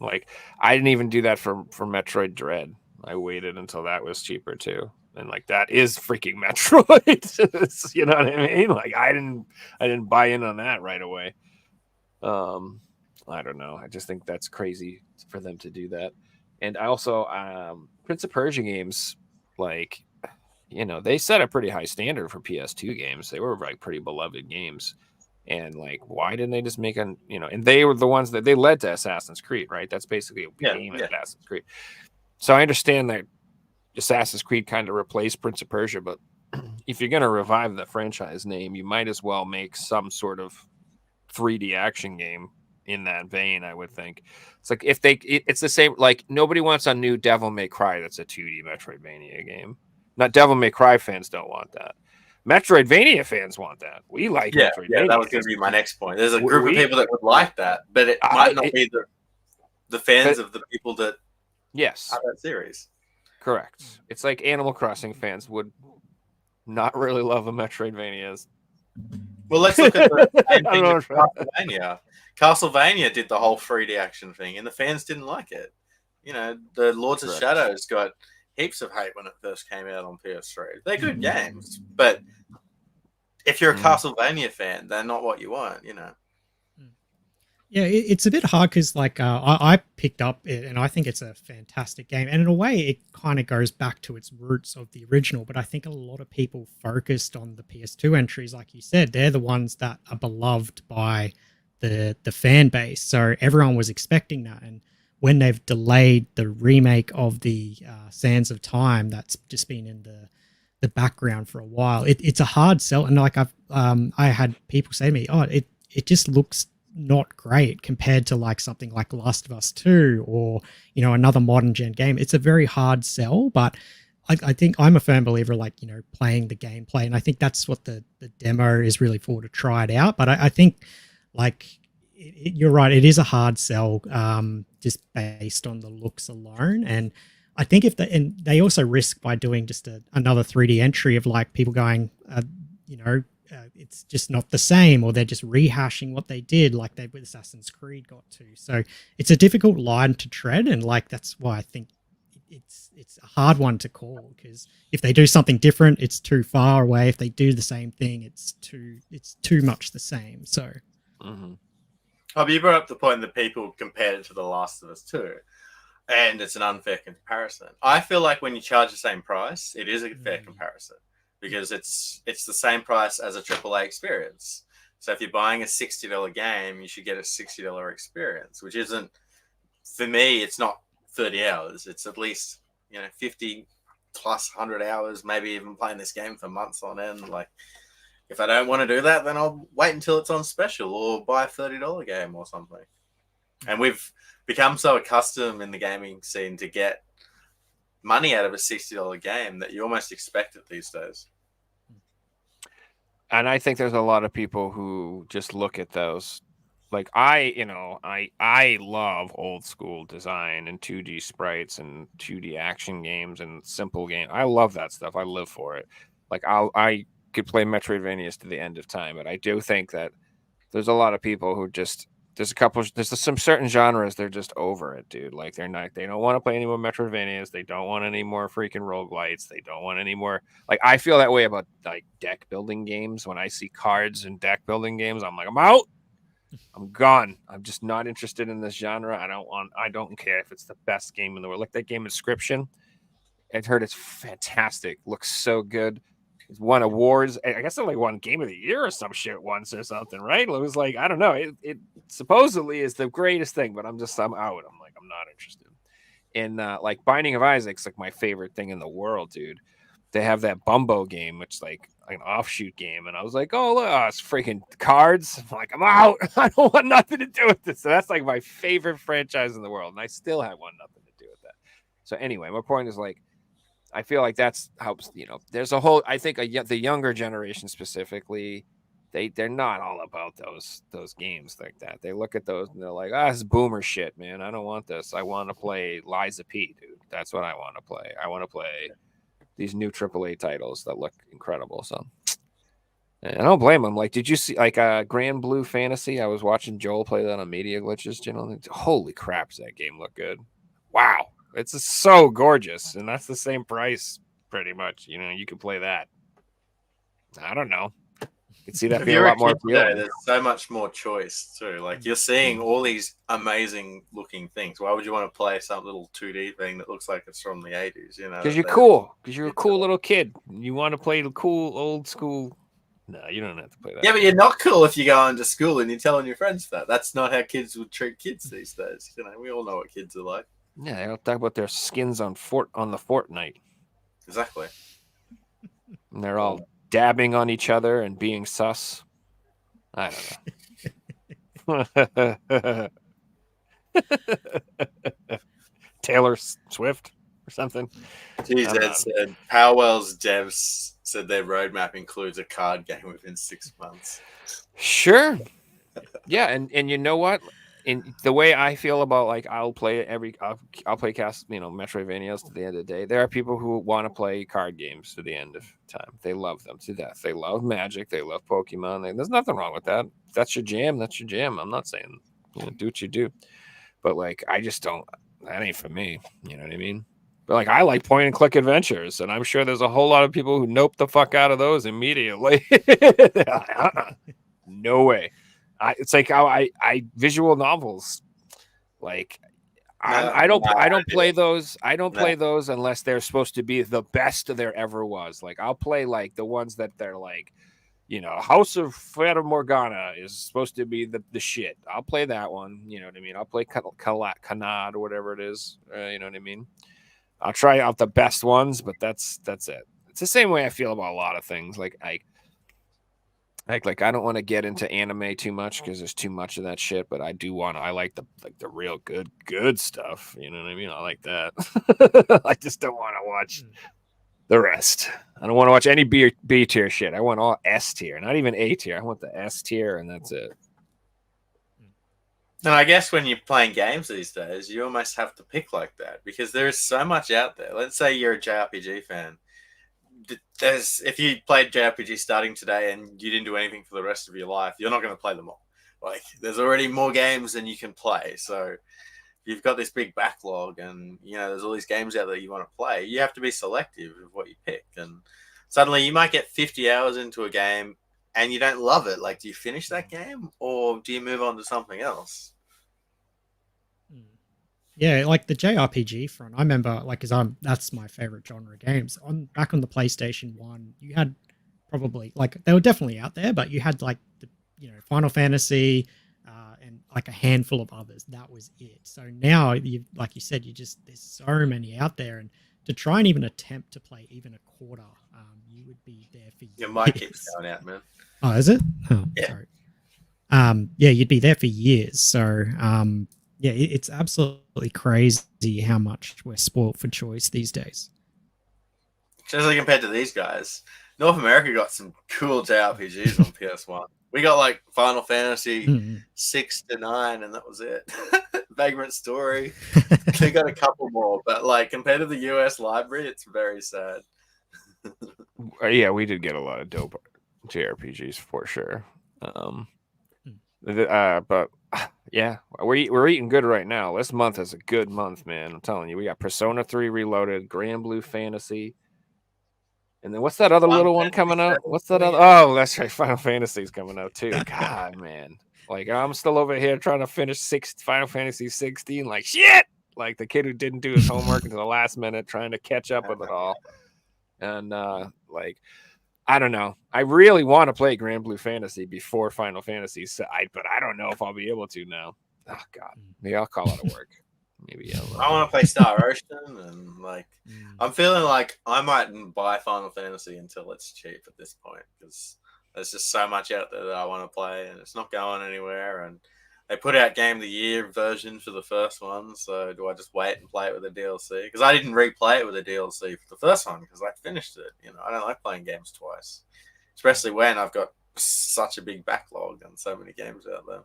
Like, I didn't even do that for Metroid Dread. I waited until that was cheaper too. And like, that is freaking Metroid. You know what I mean? Like, I didn't buy in on that right away. I don't know. I just think that's crazy for them to do that. And I also, Prince of Persia games, like, you know, they set a pretty high standard for PS2 games. They were like pretty beloved games. And like, why didn't they just make an, you know, and they were the ones that they led to Assassin's Creed, right? That's basically a game in Assassin's Creed. So I understand that Assassin's Creed kind of replaced Prince of Persia, but if you're going to revive the franchise name, you might as well make some sort of 3D action game in that vein, I would think. It's like, if it's the same, like, nobody wants a new Devil May Cry that's a 2D Metroidvania game. Not Devil May Cry fans don't want that. Metroidvania fans want that. We like Metroidvania. Yeah, that was going to be my next point. There's a group of people that would like that, but it might not be the fans of the people that have that series. Correct. It's like Animal Crossing fans would not really love a Metroidvania. Well, let's look at the same thing with Castlevania. Castlevania did the whole 3D action thing, and the fans didn't like it. You know, the Lords of Shadows got heaps of hate when it first came out on PS3. They're good games, but if you're a Castlevania fan, they're not what you want, you know. Yeah, it's a bit hard because, like, I picked up it and I think it's a fantastic game. And in a way, it kind of goes back to its roots of the original. But I think a lot of people focused on the PS2 entries, like you said. They're the ones that are beloved by the fan base. So everyone was expecting that. And when they've delayed the remake of the Sands of Time, that's just been in the background for a while. It's a hard sell. And like I had people say to me, oh, it just looks not great compared to like something like Last of Us 2 or, you know, another modern gen game. It's a very hard sell, but I think I'm a firm believer, like, you know, playing the gameplay. And I think that's what the demo is really for, to try it out. But I think, like, you're right, it is a hard sell just based on the looks alone. And I think and they also risk by doing just another 3D entry of like people going, you know, it's just not the same, or they're just rehashing what they did, like they with Assassin's Creed got to. So it's a difficult line to tread, and like that's why I think it's a hard one to call, because if they do something different, it's too far away. If they do the same thing, it's too much the same. So, Oh, but you brought up the point that people compared it to The Last of Us 2, and it's an unfair comparison. I feel like when you charge the same price, it is a fair comparison, because it's the same price as a AAA experience. So if you're buying a $60 game, you should get a $60 experience, which isn't, for me, it's not 30 hours. It's at least, you know, 50 plus 100 hours, maybe even playing this game for months on end. Like, if I don't want to do that, then I'll wait until it's on special or buy a $30 game or something. And we've become so accustomed in the gaming scene to get money out of a $60 game that you almost expect it these days. And I think there's a lot of people who just look at those. Like, I love old school design and 2D sprites and 2D action games and simple games. I love that stuff. I live for it. Like, I could play Metroidvanias to the end of time, but I do think that there's a lot of people who just, there's some certain genres, they're just over it, dude. Like, they don't want to play any more Metroidvanias. They don't want any more freaking roguelites. They don't want any more, like, I feel that way about like deck building games. When I see cards and deck building games, I'm like, I'm out. I'm gone. I'm just not interested in this genre. I don't care if it's the best game in the world. Like that game Inscription. I've heard it's fantastic. Looks so good. It's won awards. I guess it like won Game of the Year or some shit once or something, right? It was like, I don't know. It supposedly is the greatest thing, but I'm out. I'm like, I'm not interested. And like Binding of Isaac's like my favorite thing in the world, dude. They have that Bumbo game, which is like an offshoot game. And I was like, oh, look, it's freaking cards. I'm like, I'm out. I don't want nothing to do with this. So that's like my favorite franchise in the world. And I still have nothing to do with that. So anyway, my point is like, I feel like that's how, you know, there's a whole, I think the younger generation specifically, they're not all about those games like that. They look at those and they're like, this is boomer shit, man. I don't want this. I want to play Liza P, dude. That's what I want to play. I want to play these new AAA titles that look incredible. So And I don't blame him. Like, did you see like Grand Blue Fantasy? I was watching Joel play that on Media Glitches. You know, holy crap, does that game look good? Wow, it's just so gorgeous, and that's the same price pretty much. You know, you can play that. I don't know. You can see that If being a you're a lot more kid today, appealing. there's so much more choice too. Like you're seeing all these amazing looking things. Why would you want to play some little 2D thing that looks like it's from the 80s? You know, Because you're There's- cool. Because you're a cool little kid. You want to play the cool old school. No, you don't have to play that. Yeah, but you're not cool if you go into school and you're telling your friends that. That's not how kids would treat kids these days. You know, we all know what kids are like. Yeah, they don't talk about their skins on the Fortnite. Exactly. And they're all dabbing on each other and being sus. I don't know. Taylor Swift or something. GZ said Powell's devs said their roadmap includes a card game within 6 months. Sure. Yeah, and you know what? In the way I feel about like I'll play Metroidvanias to the end of the day. There are people who want to play card games to the end of time. They love them to death. They love Magic. They love Pokemon. There's nothing wrong with that. If that's your jam. That's your jam. I'm not saying do what you do, but like I just don't. That ain't for me. You know what I mean? But like I like point and click adventures, and I'm sure there's a whole lot of people who nope the fuck out of those immediately. No way. It's like how I visual novels. Like I don't play those. I don't play those unless they're supposed to be the best there ever was. Like I'll play like the ones that they're like, House of Fata Morgana is supposed to be the shit. I'll play that one. You know what I mean? I'll play Kanad or whatever it is. You know what I mean? I'll try out the best ones, but that's it. It's the same way I feel about a lot of things. Like I don't want to get into anime too much because there's too much of that shit, but I do want to. I like the real good stuff. You know what I mean? I like that. I just don't want to watch the rest. I don't want to watch any B tier shit. I want all S tier, not even A tier. I want the S tier, and that's it. And I guess when you're playing games these days, you almost have to pick like that because there is so much out there. Let's say you're a JRPG fan. If you played JRPG starting today and you didn't do anything for the rest of your life, you're not going to play them all. Like there's already more games than you can play. So you've got this big backlog and there's all these games out there you want to play. You have to be selective of what you pick. And suddenly you might get 50 hours into a game and you don't love it. Like, do you finish that game or do you move on to something else? Yeah, like the JRPG front, I remember, like, that's my favorite genre of games. Back on the PlayStation 1, you had probably, like, they were definitely out there, but you had, like, Final Fantasy and, like, a handful of others. That was it. So now, like you said, there's so many out there, and to try and even attempt to play even a quarter, you would be there for years. Your mic keeps going out, man. Oh, is it? Oh, yeah. Sorry. Yeah, you'd be there for years. So, yeah, it's absolutely crazy how much we're spoiled for choice these days. Especially compared to these guys. North America got some cool JRPGs on PS1. We got like Final Fantasy 6 to 9, and that was it. Vagrant Story. They got a couple more, but like compared to the US library, it's very sad. Yeah, we did get a lot of dope JRPGs for sure. But yeah, we're eating good right now. This month is a good month, man. I'm telling you, we got Persona 3 Reloaded, Grand Blue Fantasy, and then what's that other little one coming out? What's that other? Oh, that's right, Final Fantasy's coming out too. God, man, like I'm still over here trying to finish Final Fantasy 16. Like shit, like the kid who didn't do his homework until the last minute, trying to catch up with it all, and like. I don't know. I really want to play Grand Blue Fantasy before Final Fantasy, but I don't know if I'll be able to now. Oh God, maybe I'll call out of work. Maybe I want to play Star Ocean, and like I'm feeling like I mightn't buy Final Fantasy until it's cheap at this point because there's just so much out there that I want to play, and it's not going anywhere. And they put out Game of the Year version for the first one, so do I just wait and play it with the DLC? Because I didn't replay it with the DLC for the first one because I finished it. I don't like playing games twice, especially when I've got such a big backlog and so many games out there.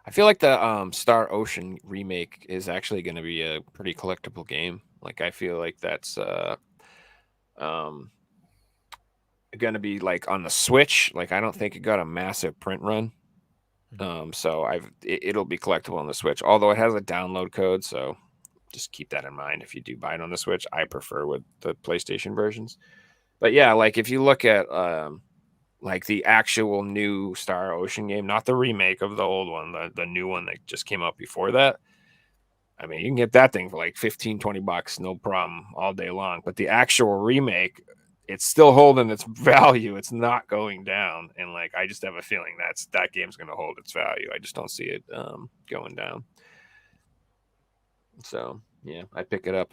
I feel like the Star Ocean remake is actually going to be a pretty collectible game. Like I feel like that's going to be like on the Switch. Like, I don't think it got a massive print run. So it'll be collectible on the Switch, although it has a download code. So just keep that in mind if you do buy it on the Switch. I prefer with the PlayStation versions. But yeah, like if you look at like the actual new Star Ocean game, not the remake of the old one, the new one that just came out before that. I mean, you can get that thing for like $15-20, no problem, all day long. But the actual remake, it's still holding its value. It's not going down. And like, I just have a feeling that game's going to hold its value. I just don't see it going down. So yeah, I pick it up.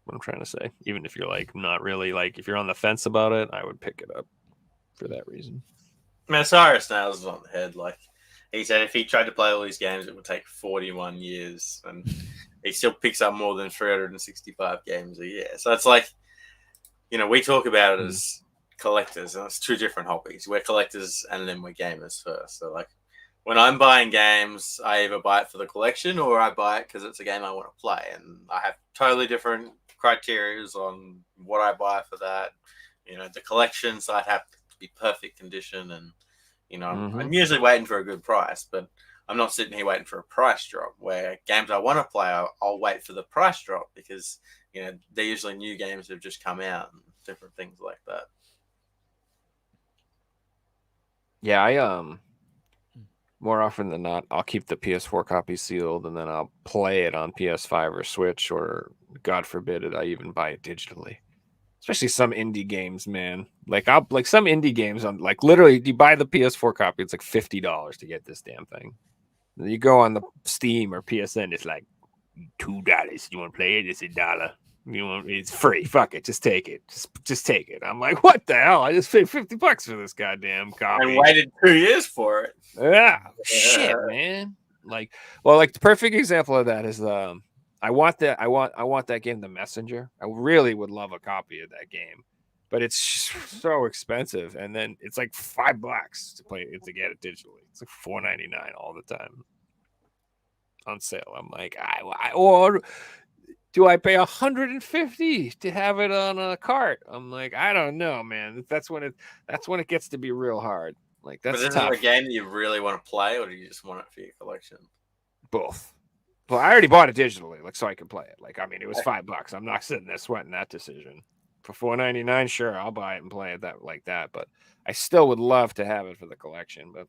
What I'm trying to say, even if you're like not really like, if you're on the fence about it, I would pick it up for that reason. Man, Cyrus nails it on the head. Like he said, if he tried to play all these games, it would take 41 years, and he still picks up more than 365 games a year. So it's like, you know, we talk about it as collectors, and it's two different hobbies. We're collectors, and then we're gamers first. So like, when I'm buying games, I either buy it for the collection or I buy it because it's a game I want to play, and I have totally different criteria on what I buy for that. You know, the collections I'd have to be perfect condition, and you know, I'm usually waiting for a good price, but I'm not sitting here waiting for a price drop. Where games I want to play, I'll wait for the price drop because you know they're usually new games that have just come out and different things like that. Yeah, I more often than not, I'll keep the PS4 copy sealed, and then I'll play it on PS5 or Switch, or God forbid it, I even buy it digitally. Especially some indie games, man. Like some indie games on like literally, you buy the PS4 copy, it's like $50 to get this damn thing. Then you go on the Steam or PSN, it's like $2. You want to play it? It's $1. You want it's free. Fuck it, just take it. Just take it. I'm like, what the hell? I just paid $50 for this goddamn copy and waited 2 years for it. Yeah, shit, man. Like, well, like the perfect example of that is I want that game, The Messenger. I really would love a copy of that game, but it's so expensive, and then it's like $5 to play it to get it digitally. It's like $4.99 all the time on sale. I'm like, or do I pay $150 to have it on a cart? I'm like, I don't know, man. That's when it gets to be real hard. Like that's but is tough. it a game that you really want to play, or do you just want it for your collection? Both. Well, I already bought it digitally, like so I could play it. Like, I mean, it was $5. I'm not sitting there sweating that decision. For $4.99, sure, I'll buy it and play it that. But I still would love to have it for the collection. But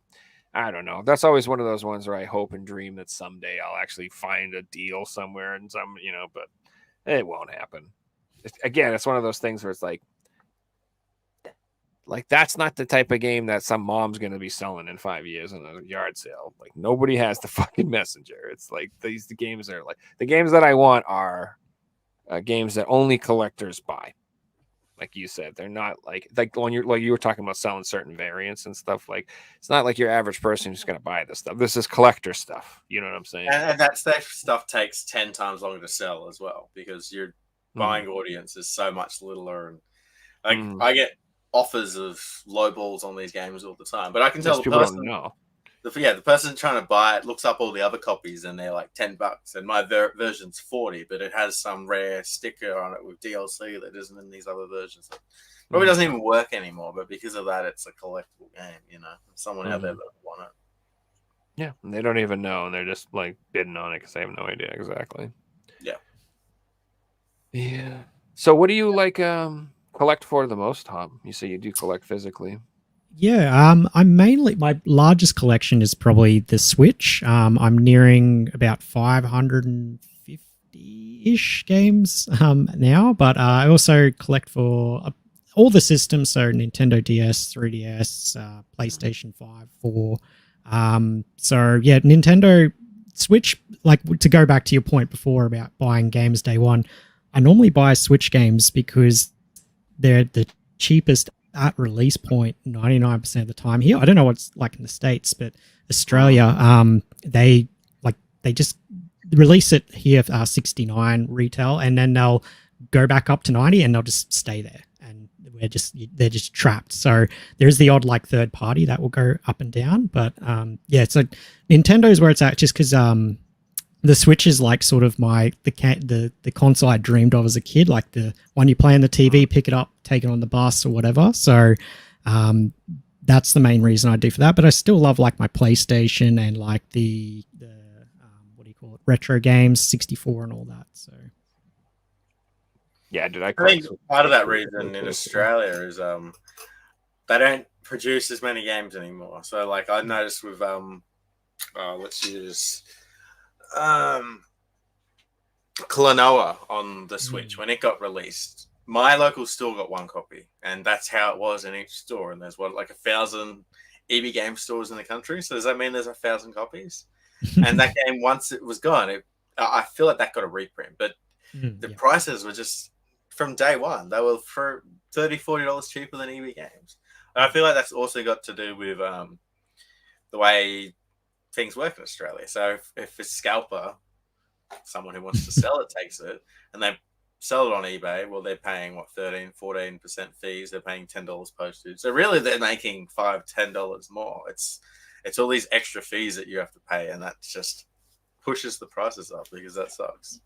I don't know. That's always one of those ones where I hope and dream that someday I'll actually find a deal somewhere and but it won't happen. It's one of those things where it's like that's not the type of game that some mom's going to be selling in 5 years in a yard sale. Like nobody has the fucking Messenger. It's like the games are like the games that I want are games that only collectors buy. Like you said, they're not like when you were talking about selling certain variants and stuff. Like it's not like your average person who's going to buy this stuff. This is collector stuff. You know what I'm saying? And that stuff takes 10 times longer to sell as well because your buying audience is so much littler. And like I get offers of low balls on these games all the time, but I can tell the person the person trying to buy it looks up all the other copies and they're like $10, and my version's $40, but it has some rare sticker on it with DLC that isn't in these other versions. It probably doesn't even work anymore, but because of that, it's a collectible game. You know, someone out there that want it. Yeah, and they don't even know, and they're just like bidding on it because they have no idea exactly. Yeah. So, what do you like? Collect for the most, Tom? You say you do collect physically. Yeah, I'm mainly, my largest collection is probably the Switch. I'm nearing about 550-ish games now, but I also collect for all the systems, so Nintendo DS, 3DS, PlayStation 5, 4. So yeah, Nintendo Switch, like to go back to your point before about buying games day one, I normally buy Switch games because they're the cheapest at release point 99% of the time here. I don't know what's like in the States, but Australia, they just release it here 69 retail, and then they'll go back up to 90 and they'll just stay there, and they're just trapped. So there's the odd like third party that will go up and down, but so Nintendo's where it's at, just because the Switch is like sort of the console I dreamed of as a kid, like the one you play on the TV, pick it up, take it on the bus or whatever. So that's the main reason I do for that. But I still love like my PlayStation and like the what do you call it, retro games, 64 and all that. So Yeah, dude, I think part of that reason in Australia is they don't produce as many games anymore. So like I noticed with let's use Klonoa on the Switch when it got released. My local store got one copy, and that's how it was in each store. And there's like 1,000 EB game stores in the country. So does that mean there's 1,000 copies? And that game, once it was gone, I feel like that got a reprint. But the prices were just from day one. They were for $30-$40 cheaper than EB games. And I feel like that's also got to do with the way things work in Australia. So if a scalper, someone who wants to sell it, takes it and they sell it on eBay, well, they're paying 13-14% fees. They're paying $10 postage. So really they're making $5-10 more. It's all these extra fees that you have to pay, and that just pushes the prices up because that sucks.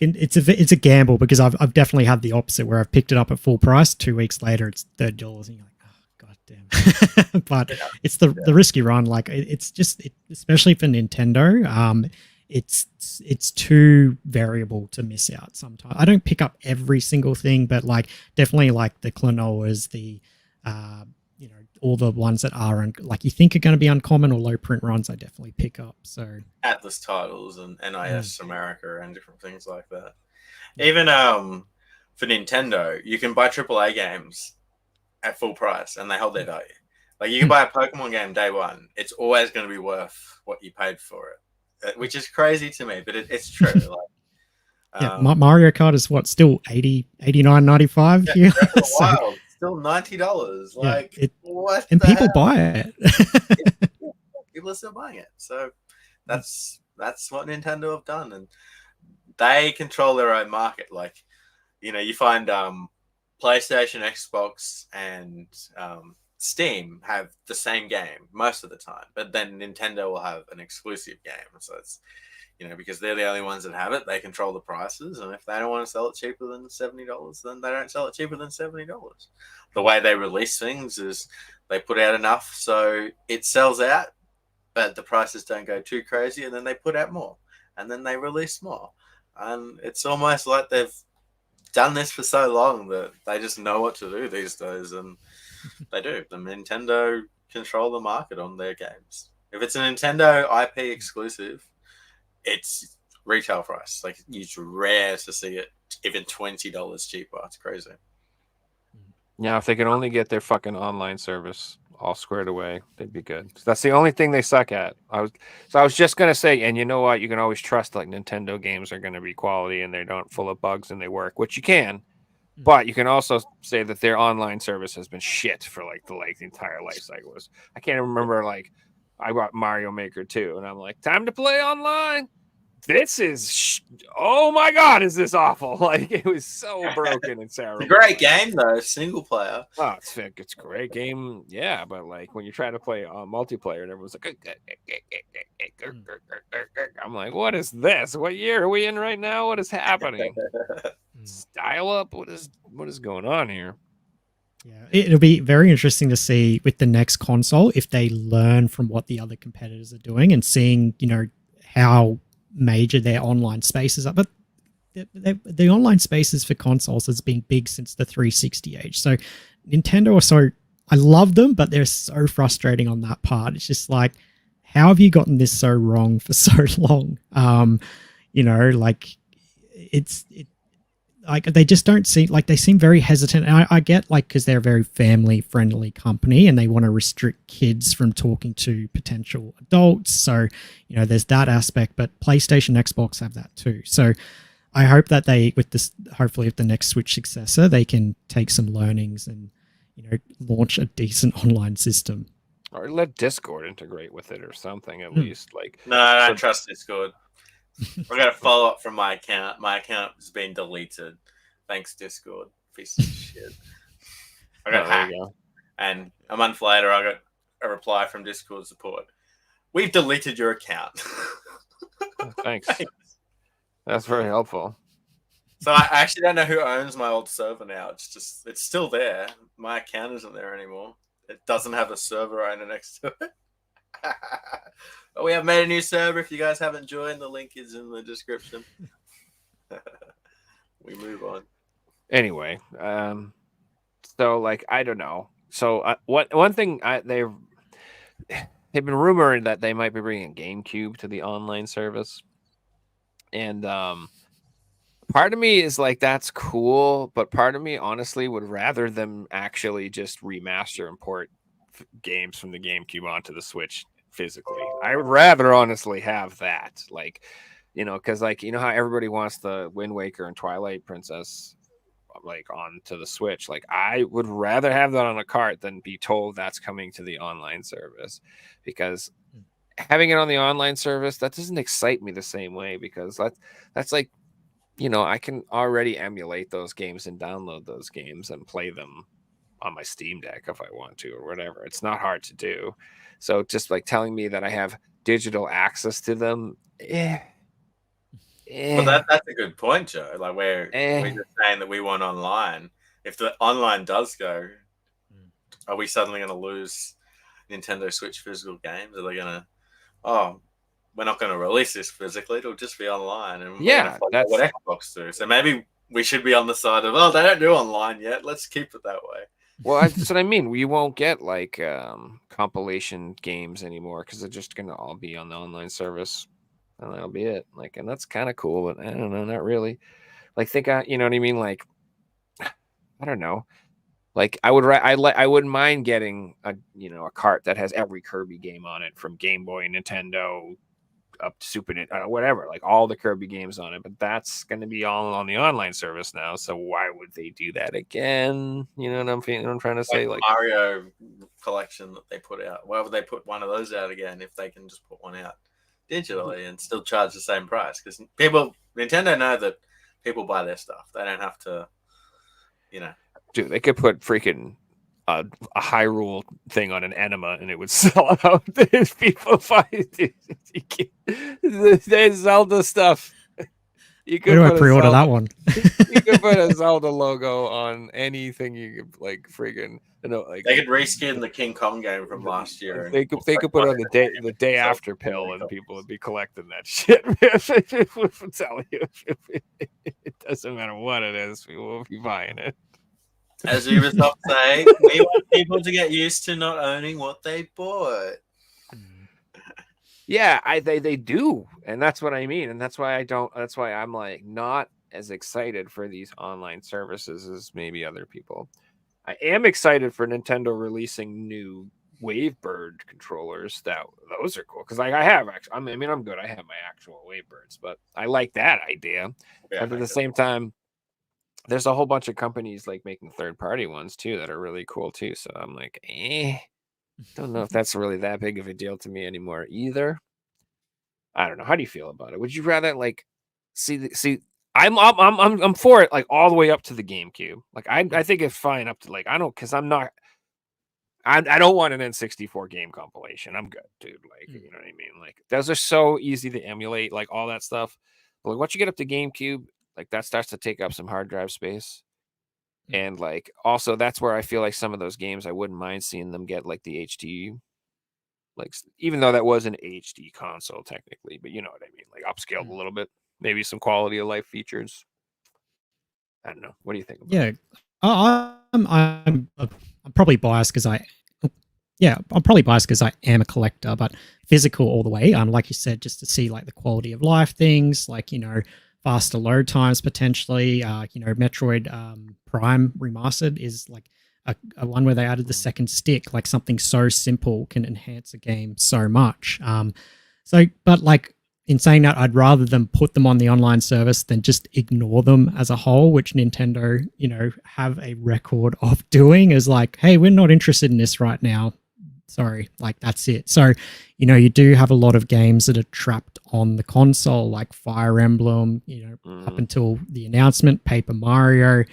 It's a gamble because I've definitely had the opposite where I've picked it up at full price. 2 weeks later, it's $30, and you're like, oh god damn. But it's the risky run. Like it's just especially for Nintendo, it's too variable to miss out sometimes. I don't pick up every single thing, but like definitely like the Klonoas, the all the ones that are like you think are going to be uncommon or low print runs, I definitely pick up. So Atlas titles and NIS America and different things like that. Even for Nintendo, you can buy AAA games at full price and they hold their value. Like you can buy a Pokemon game day one, it's always going to be worth what you paid for it, which is crazy to me, but it's true. Like, Mario Kart is still 80, 89, 95 here. Wild. Still $90. Like what? And people buy it. People are still buying it. So that's what Nintendo have done, and they control their own market. Like, you find PlayStation, Xbox, and Steam have the same game most of the time, but then Nintendo will have an exclusive game. So it's because they're the only ones that have it, they control the prices. And if they don't want to sell it cheaper than $70, then they don't sell it cheaper than $70. The way they release things is they put out enough so it sells out, but the prices don't go too crazy. And then they put out more, and then they release more. And it's almost like they've done this for so long that they just know what to do these days. And they do. The Nintendo control the market on their games. If it's a Nintendo IP exclusive, it's retail price. Like it's rare to see it even $20 cheaper. It's crazy. Yeah, if they could only get their fucking online service all squared away, they'd be good. That's the only thing they suck at. I was just gonna say, and you know what? You can always trust like Nintendo games are gonna be quality and they're not full of bugs and they work, which you can. But you can also say that their online service has been shit for the entire life cycle. I can't remember I got Mario Maker 2, and I'm like, time to play online. This is, oh my god, is this awful? Like it was so broken and terrible. It's a great game though, single player. Oh, it's a great game, yeah. But like when you try to play multiplayer, and everyone's like, I'm like, what is this? What year are we in right now? What is happening? Dial up. What is going on here? Yeah, it'll be very interesting to see with the next console if they learn from what the other competitors are doing and seeing, how major their online spaces are. But the online spaces for consoles has been big since the 360 age. So Nintendo I love them, but they're so frustrating on that part. It's just like, how have you gotten this so wrong for so long? They just don't seem like they seem very hesitant. And I get because they're a very family friendly company and they want to restrict kids from talking to potential adults. So, there's that aspect, but PlayStation, Xbox have that too. So I hope that hopefully with the next Switch successor, they can take some learnings and, launch a decent online system. Or let Discord integrate with it or something at least. No, I don't trust Discord. I got a follow up from my account. My account has been deleted. Thanks, Discord. Piece of shit. I got hacked. And a month later, I got a reply from Discord support. We've deleted your account. Oh, thanks. That's very helpful. So I actually don't know who owns my old server now. It's still there. My account isn't there anymore. It doesn't have a server owner next to it. But we have made a new server. If you guys haven't joined, the link is in the description. We move on. Anyway, so like I don't know. So one thing they've been rumoring that they might be bringing GameCube to the online service, and part of me is like that's cool, but part of me honestly would rather them actually just remaster and port games from the GameCube onto the Switch physically. I would rather honestly have that, like, you know, because like you know how everybody wants the Wind Waker and Twilight Princess like onto the Switch. Like I would rather have that on a cart than be told that's coming to the online service, because having it on the online service, that doesn't excite me the same way, because that's like, you know, I can already emulate those games and download those games and play them on my Steam Deck if I want to or whatever. It's not hard to do. So just like telling me that I have digital access to them, But that's a good point, Joe. Like we're just saying that we want online. If the online does go, are we suddenly going to lose Nintendo Switch physical games? Are they going to? We're not going to release this physically. It'll just be online, and that's what Xbox do. So maybe we should be on the side of they don't do online yet. Let's keep it that way. Well, that's what I mean. We won't get like compilation games anymore because they're just going to all be on the online service. And that'll be it. Like, and that's kind of cool, but I don't know, not really. Like, you know what I mean? Like, I don't know. Like, I wouldn't mind getting a cart that has every Kirby game on it, from Game Boy, Nintendo, up to Super Nintendo, whatever. Like all the Kirby games on it. But that's going to be all on the online service now. So why would they do that again? You know what I'm feeling? I'm trying to say, like Mario collection that they put out. Why would they put one of those out again if they can just put one out digitally and still charge the same price? Because Nintendo know that people buy their stuff. They don't have to, Dude, they could put freaking a Hyrule thing on an Enema and it would sell out. There's people buy it. There's Zelda stuff. You could pre-order that one. You could put a Zelda logo on anything. You could like freaking. Like they could reskin the King Kong game from last year. They could put on the day after pill, and people would be collecting that shit. I'm telling you, it doesn't matter what it is, people will be buying it. As Ubisoft say, we want people to get used to not owning what they bought. Yeah, they do, and that's what I mean, and that's why I'm like not as excited for these online services as maybe other people. I am excited for Nintendo releasing new Wavebird controllers. Those are cool because like I have actually. I'm good. I have my actual Wavebirds, but I like that idea. Yeah, but at the same time, there's a whole bunch of companies like making third-party ones too that are really cool too. So I'm like, don't know if that's really that big of a deal to me anymore either. I don't know. How do you feel about it? Would you rather like see? I'm for it, like all the way up to the GameCube. Like I think it's fine up to like I don't want an N64 game compilation. I'm good, dude. Like you know what I mean. Like those are so easy to emulate, like all that stuff. But like once you get up to GameCube, like that starts to take up some hard drive space. And like also that's where I feel like some of those games I wouldn't mind seeing them get like the HD. Like even though that was an HD console technically, but you know what I mean, like upscaled a little bit, maybe some quality of life features. I don't know. What do you think about it? I'm probably biased because I'm probably biased because I am a collector, but physical all the way. Like you said, just to see like the quality of life things, like faster load times potentially. Metroid Prime Remastered is like a one where they added the second stick, like something so simple can enhance a game so much. But like in saying that, I'd rather them put them on the online service than just ignore them as a whole, which Nintendo, have a record of doing, is like, hey, we're not interested in this right now. Sorry, like that's it. So, you do have a lot of games that are trapped on the console, like Fire Emblem, up until the announcement, Paper Mario,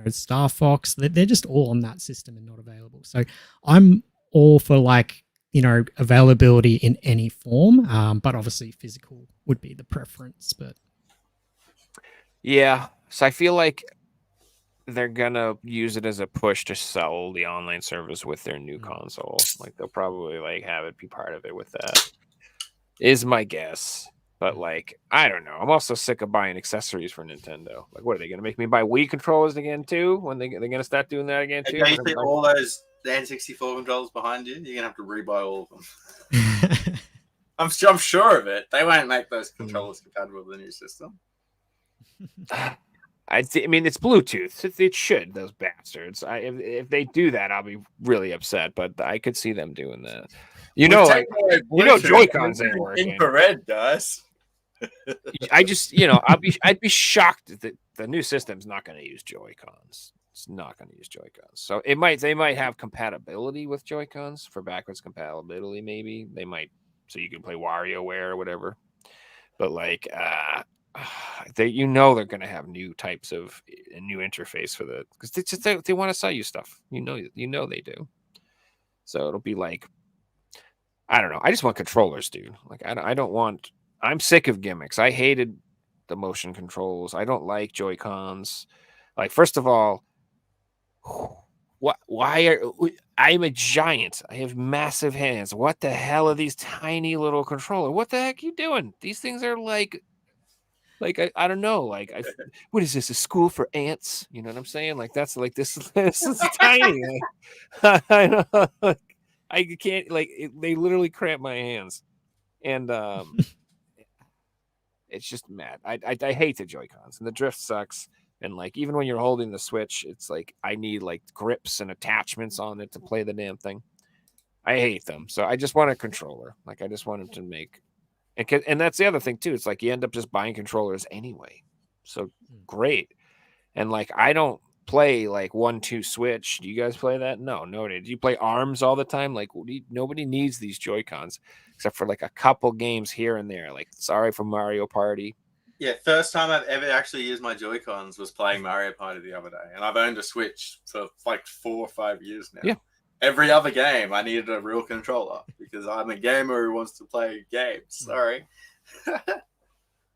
Star Fox. They're just all on that system and not available. So I'm all for like availability in any form. But obviously physical would be the preference. But yeah, so I feel like they're gonna use it as a push to sell the online service with their new console. Like they'll probably like have it be part of it with that. Is my guess. But like, I don't know. I'm also sick of buying accessories for Nintendo. Like, what are they gonna make me buy Wii controllers again too? When they're gonna start doing that again too? Yeah, you see all those N64 controllers behind you. You're gonna have to rebuy all of them. I'm sure of it. They won't make those controllers compatible with the new system. I mean, it's Bluetooth. It should, those bastards. If they do that, I'll be really upset. But I could see them doing that. Joy-Cons ain't working. Infrared, guys. I'd be shocked that the new system's not going to use Joy-Cons. It's not going to use Joy-Cons. So they might have compatibility with Joy-Cons for backwards compatibility. Maybe they might, so you can play WarioWare or whatever. But like, they're going to have new types of a new interface for the, because they want to sell you stuff. You know they do. So it'll be like, I don't know. I just want controllers, dude. Like I don't want. I'm sick of gimmicks. I hated the motion controls. I don't like Joy-Cons. Like, first of all, I'm a giant. I have massive hands. What the hell are these tiny little controllers? What the heck are you doing? These things are like I don't know. What is this? A school for ants? You know what I'm saying? Like that's like this is tiny. I know. I can't they literally cramp my hands, and it's just mad. I hate the Joy-Cons, and the drift sucks. And like even when you're holding the Switch, it's like I need like grips and attachments on it to play the damn thing. I hate them. So I just want a controller. Like I just wanted to make, and that's the other thing too. It's like you end up just buying controllers anyway. So great. And like I don't play like 1-2 Switch. Do you guys play that? No. Do you play ARMS all the time? Like nobody needs these Joy-Cons except for like a couple games here and there. Like sorry for Mario Party. Yeah, first time I've ever actually used my Joy-Cons was playing Mario Party the other day, and I've owned a Switch for like 4 or 5 years now. Yeah. Every other game, I needed a real controller because I'm a gamer who wants to play games. Sorry.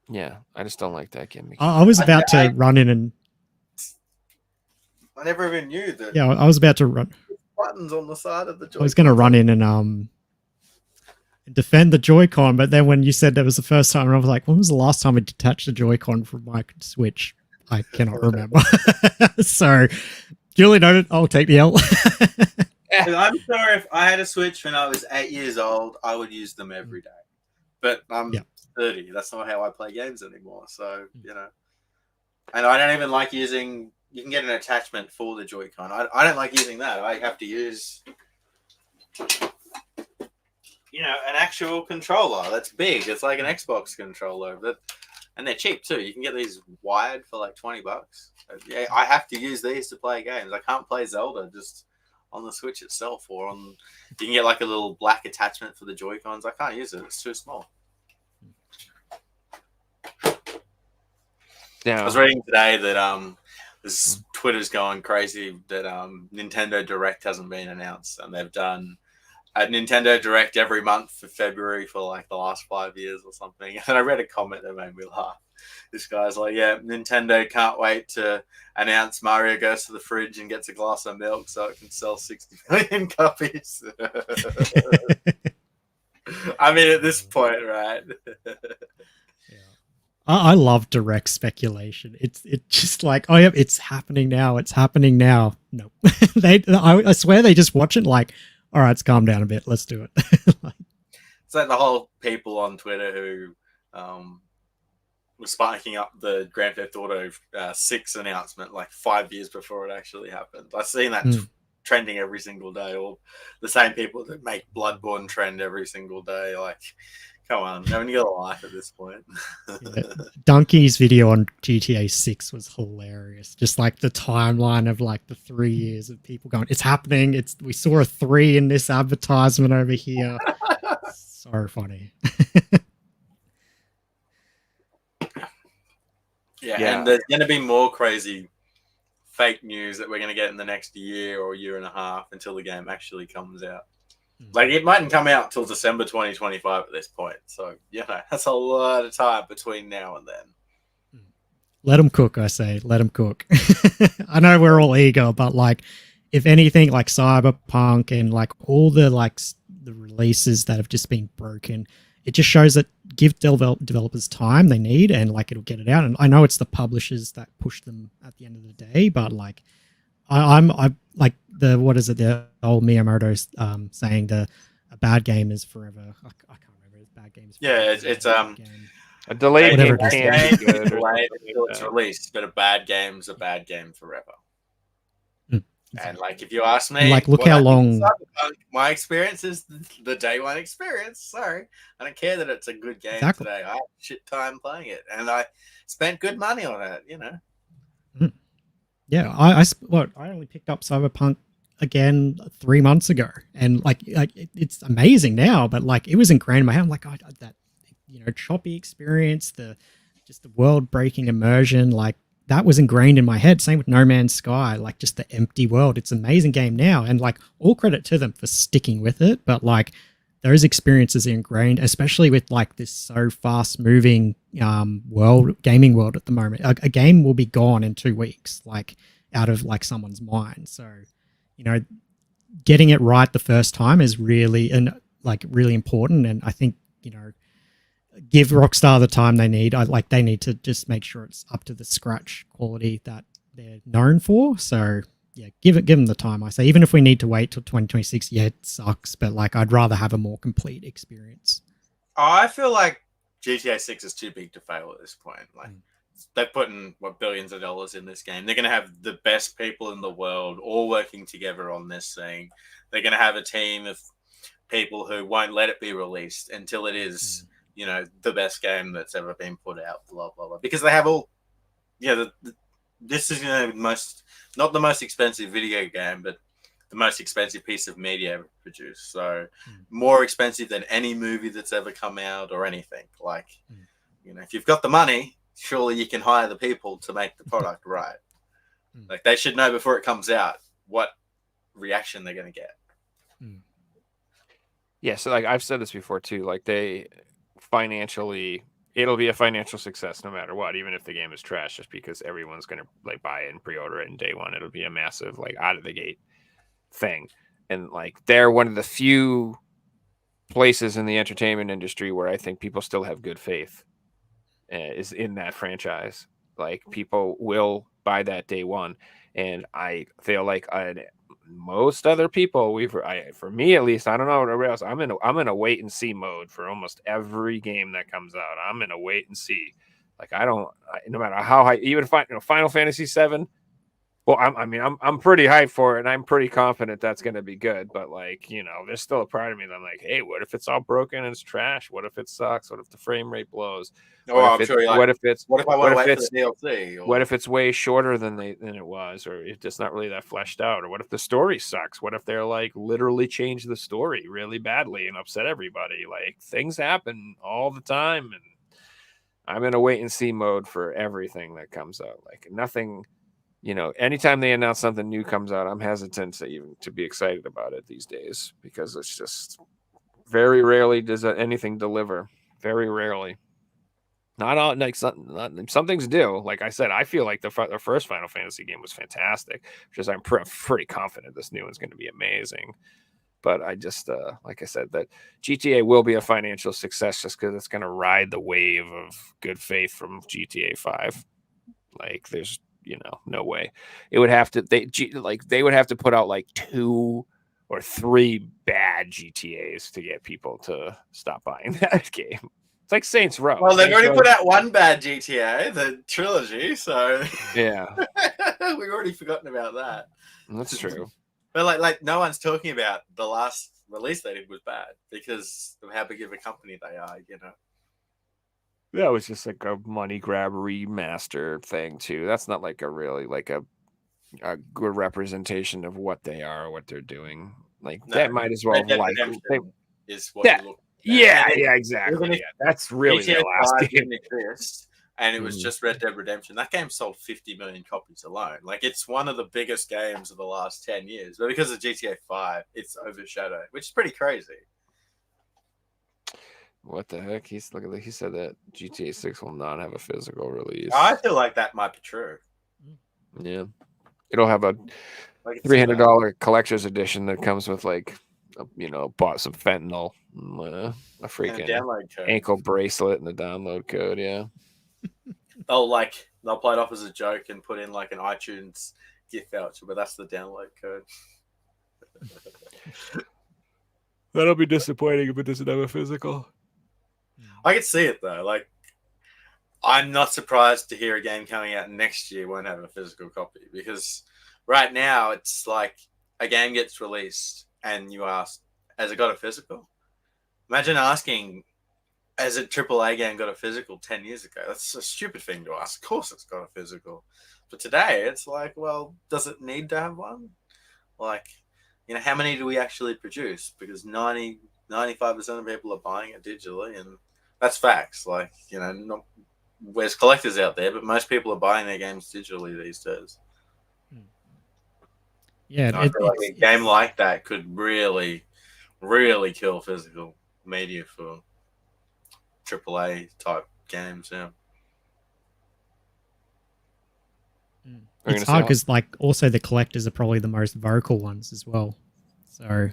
Yeah, I just don't like that gimmick. I was about to run in and. I never even knew that. Yeah, I was about to run. Buttons on the side of the Joy-Con. I was going to run in and defend the Joy-Con, but then when you said that was the first time, I was like, when was the last time I detached the Joy-Con from my Switch? I cannot remember. So, duly noted, I'll take the L. I'm sure if I had a Switch when I was 8 years old, I would use them every day. But I'm 30. That's not how I play games anymore. So, and I don't even like using... You can get an attachment for the Joy-Con. I don't like using that. I have to use, an actual controller that's big. It's like an Xbox controller, and they're cheap too. You can get these wired for like $20. Yeah, I have to use these to play games. I can't play Zelda just on the Switch itself, or on. You can get like a little black attachment for the Joy-Cons. I can't use it. It's too small. Yeah. I was reading today that Twitter's going crazy that Nintendo Direct hasn't been announced, and they've done a Nintendo Direct every month for February for like the last 5 years or something. And I read a comment that made me laugh. This guy's like, yeah, Nintendo can't wait to announce Mario goes to the fridge and gets a glass of milk so it can sell 60 million copies. I mean, at this point, right? I love direct speculation. It's just like, oh yeah, it's happening now. It's happening now. No, I swear they just watch it like, all right, let's calm down a bit. Let's do it. It's like the whole people on Twitter who were spiking up the Grand Theft Auto 6 announcement like 5 years before it actually happened. I've seen that trending every single day, or the same people that make Bloodborne trend every single day. Like, come on, no one got a life at this point. Donkey's video on GTA 6 was hilarious. Just like the timeline of like the 3 years of people going, it's happening. We saw a 3 in this advertisement over here. So funny. Yeah, and there's going to be more crazy fake news that we're going to get in the next year or year and a half until the game actually comes out. Like, it mightn't come out till December 2025 at this point. So, that's a lot of time between now and then. Let them cook, I say. Let them cook. I know we're all eager, but like, if anything, like Cyberpunk and like all the the releases that have just been broken, it just shows that give developers time they need, and like it'll get it out. And I know it's the publishers that push them at the end of the day, but like, I like the old Miyamoto's saying a bad game is forever. I can't remember. Bad games. Yeah, it's a delayed game Whatever it is. can be good. delayed until it's released, but a bad game's a bad game forever. And like, if you ask me, and like, look how long. My experience is the day one experience. Sorry, I don't care that it's a good game today. I had shit time playing it, and I spent good money on it. Yeah, I only picked up Cyberpunk again 3 months ago, and like it's amazing now, but like it was ingrained in my head. I'm like, that choppy experience, the world breaking immersion, like that was ingrained in my head. Same with No Man's Sky, like just the empty world. It's an amazing game now, and like all credit to them for sticking with it. But like those experiences are ingrained, especially with like this so fast moving gaming world at the moment. A game will be gone in 2 weeks, like out of like someone's mind. So, getting it right the first time is really really important. And I think, give Rockstar the time they need. They need to just make sure it's up to the scratch quality that they're known for. So yeah, give them the time. I say, even if we need to wait till 2026, yeah, it sucks, but like I'd rather have a more complete experience. I feel like GTA 6 is too big to fail at this point. Like they're putting billions of dollars in this game. They're going to have the best people in the world all working together on this thing. They're going to have a team of people who won't let it be released until it is the best game that's ever been put out, blah blah blah, because they have all this is not the most expensive video game, but the most expensive piece of media ever produced. So more expensive than any movie that's ever come out or anything. Like if you've got the money, surely you can hire the people to make the product right. Like they should know before it comes out what reaction they're going to get. Yeah, so like I've said this before too, like it'll be a financial success no matter what, even if the game is trash, just because everyone's going to like buy it and pre-order it in day one. It'll be a massive like out of the gate thing. And like they're one of the few places in the entertainment industry where I think people still have good faith is in that franchise. Like people will buy that day one. And I feel like most other people, for me at least, I don't know what everybody else, I'm in a wait and see mode for almost every game that comes out. I'm in a wait and see. Like no matter how high, even Final Fantasy VII. Well, I'm pretty hyped for it, and I'm pretty confident that's going to be good. But like, there's still a part of me that I'm like, hey, what if it's all broken and it's trash? What if it sucks? What if the frame rate blows? What if I want to wait for the DLC? What if it's way shorter than it was, or it's just not really that fleshed out? Or what if the story sucks? What if they're like literally change the story really badly and upset everybody? Like things happen all the time, and I'm in a wait and see mode for everything that comes out. Like nothing. Anytime they announce something new comes out, I'm hesitant to be excited about it these days, because it's just very rarely does anything deliver. Very rarely. Not all, like some things do. Like I said, I feel like the first Final Fantasy game was fantastic. I'm pretty confident this new one's going to be amazing. But I just, like I said, that GTA will be a financial success just because it's going to ride the wave of good faith from GTA 5. Like there's no way. It would have to they would have to put out like 2 or 3 bad GTAs to get people to stop buying that game. It's like Saints Row. Well, they've already put out one bad GTA, the trilogy, so yeah. We've already forgotten about that. That's true. But like no one's talking about the last release they did was bad because of how big of a company they are, That was just like a money grab remaster thing too. That's not like a really like a good representation of what they are or what they're doing. Like that might as well is what you look at. Yeah, exactly. Yeah, that's really the last game. and it was just Red Dead Redemption. That game sold 50 million copies alone. Like, it's one of the biggest games of the last 10 years. But because of GTA 5, it's overshadowed, which is pretty crazy. What the heck? He said that GTA 6 will not have a physical release. I feel like that might be true. Yeah. It'll have a $300 collector's edition that comes with, like, bought some fentanyl, a freaking ankle bracelet, and the download code. Yeah. They'll play it off as a joke and put in like an iTunes gift voucher, but that's the download code. That'll be disappointing if it doesn't have a physical. I could see it though. Like, I'm not surprised to hear a game coming out next year won't have a physical copy, because right now it's like a game gets released and you ask, has it got a physical? Imagine asking, has a AAA game got a physical 10 years ago? That's a stupid thing to ask. Of course it's got a physical. But today it's like, well, does it need to have one? Like, how many do we actually produce? Because 95% of people are buying it digitally, and that's facts. Like, there's collectors out there, but most people are buying their games digitally these days. Yeah, I feel like a game like that could really, really kill physical media for AAA type games. Yeah. It's hard because, like, also the collectors are probably the most vocal ones as well. So,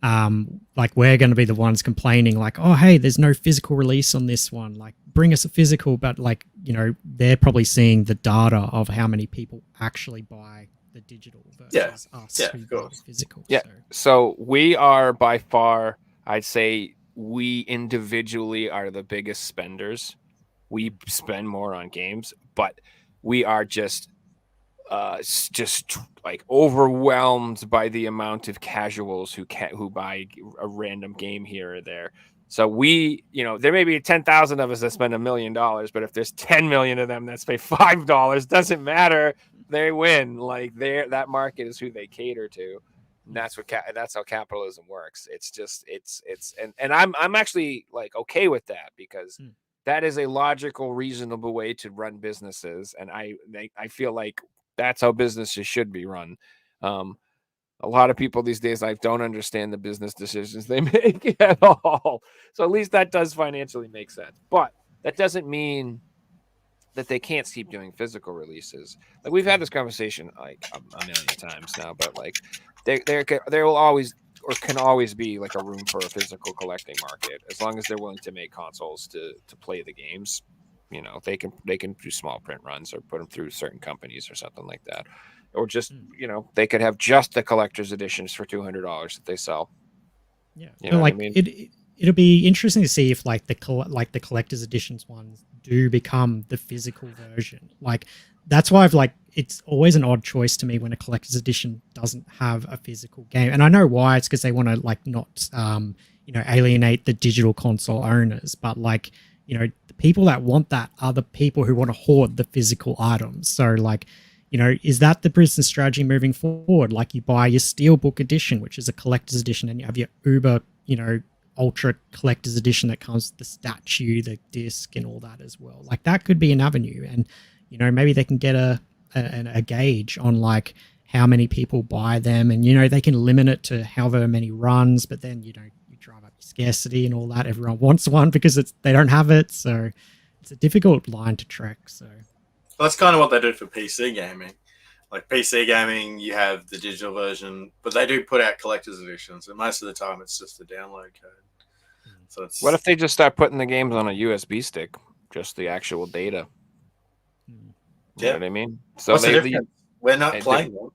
like, we're going to be the ones complaining, like, oh, hey, there's no physical release on this one. Like, bring us a physical. But, like, they're probably seeing the data of how many people actually buy the digital versus us who buy the physical. Yeah. So we are by far, I'd say, we individually are the biggest spenders. We spend more on games, but we are just like overwhelmed by the amount of casuals who buy a random game here or there. So we, there may be 10,000 of us that spend $1 million, but if there's 10 million of them that pay $5, doesn't matter. They win. Like, that market is who they cater to. And that's how capitalism works. It's just and I'm actually like okay with that, because that is a logical, reasonable way to run businesses, and I feel like that's how businesses should be run. A lot of people these days, I don't understand the business decisions they make at all. So at least that does financially make sense. But that doesn't mean that they can't keep doing physical releases. Like, we've had this conversation like a million times now, but like there will always or can always be like a room for a physical collecting market, as long as they're willing to make consoles to play the games. They can do small print runs or put them through certain companies or something like that. Or just, they could have just the collector's editions for $200 that they sell. Yeah. What I mean? It'll be interesting to see if like the collector's editions ones do become the physical version. Like, that's why it's always an odd choice to me when a collector's edition doesn't have a physical game. And I know why. It's because they want to like not alienate the digital console owners, but like, the people that want that are the people who want to hoard the physical items. So like, is that the business strategy moving forward? Like, you buy your Steelbook edition, which is a collector's edition, and you have your Uber, ultra collector's edition that comes with the statue, the disc, and all that as well. Like, that could be an avenue, and maybe they can get a gauge on like how many people buy them, and they can limit it to however many runs. But then you drive up scarcity and all that. Everyone wants one because they don't have it, so it's a difficult line to track. So. That's kind of what they do for PC gaming. Like, PC gaming, you have the digital version, but they do put out collector's editions, and most of the time it's just the download code. So it's... What if they just start putting the games on a USB stick, just the actual data? You know what I mean? So what's the difference? We're not playing them.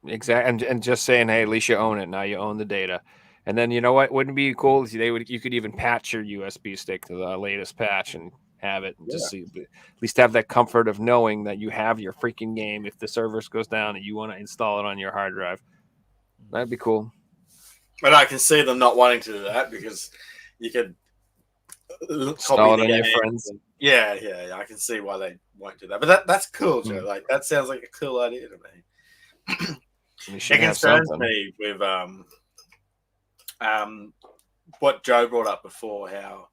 Exactly, and just saying, hey, at least you own it. Now you own the data. And then, you know what? Wouldn't it be cool if you could even patch your USB stick to the latest patch and have it, and just see, at least have that comfort of knowing that you have your freaking game if the service goes down and you want to install it on your hard drive. That'd be cool. But I can see them not wanting to do that, because you could install it on your friends. Yeah, I can see why they won't do that. But that's cool, Joe. Like, that sounds like a cool idea to me. It concerns me with what Joe brought up before, how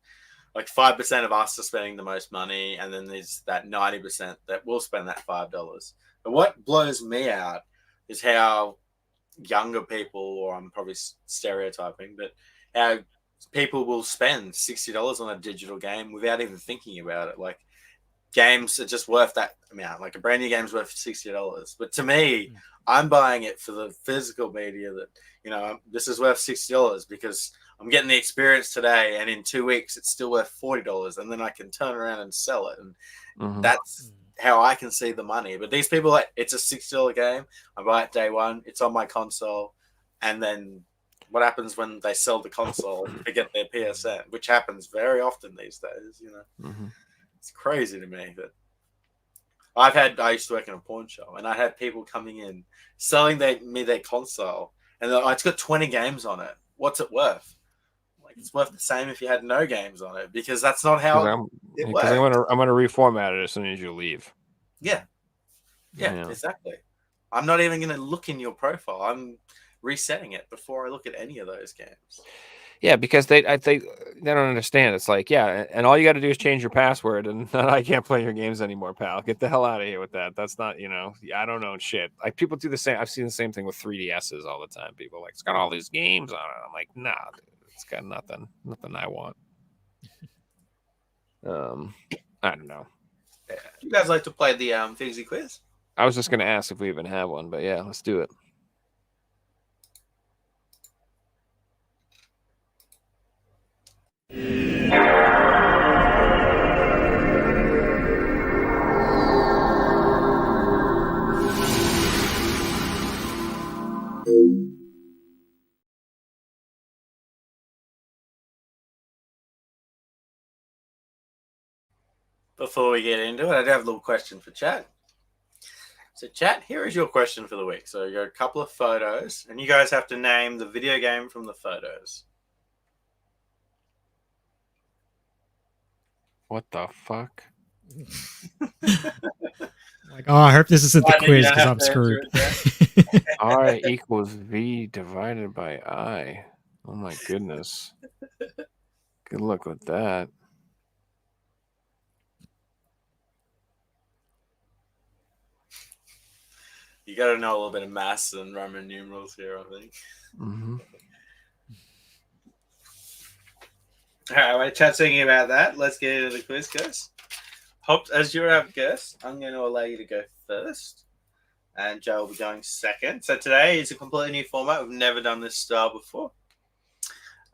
like 5% of us are spending the most money, and then there's that 90% that will spend that $5. But what blows me out is how younger people, or I'm probably stereotyping, but how people will spend $60 on a digital game without even thinking about it. Like, games are just worth that amount. Like, a brand new game's worth $60. But to me, I'm buying it for the physical media that, this is worth $60 because I'm getting the experience today, and in 2 weeks it's still worth $40, and then I can turn around and sell it. And that's how I can see the money. But these people, like, it's a $60 game. I buy it day one. It's on my console, and then what happens when they sell the console to get their PSN, which happens very often these days. It's crazy to me that I used to work in a pawn shop, and I had people coming in selling me their console, and they're like, it's got 20 games on it. What's it worth? Like, it's worth the same if you had no games on it, because that's not how it works. I'm gonna reformat it as soon as you leave. Yeah, exactly. I'm not even going to look in your profile. I'm resetting it before I look at any of those games. Yeah, because they don't understand. It's like, yeah, and all you got to do is change your password, and I can't play your games anymore, pal. Get the hell out of here with that. That's not, I don't know shit. Like, people do the same. I've seen the same thing with 3DSs all the time. People are like, it's got all these games on it. I'm like, nah, dude, it's got nothing I want. I don't know. Yeah. You guys like to play the Figsy quiz? I was just gonna ask if we even have one, but yeah, let's do it. Before we get into it, I do have a little question for chat. So, chat, here is your question for the week. So, you got a couple of photos, and you guys have to name the video game from the photos. What the fuck? Like, oh, I hope this isn't the quiz because I'm screwed. I equals V divided by I. Oh my goodness. Good luck with that. You got to know a little bit of maths and Roman numerals here, I think. All right, while chat's thinking about that, let's get into the quiz, guys. Hope, as you're our guest, I'm going to allow you to go first, and Joe will be going second. So today is a completely new format. We've never done this style before.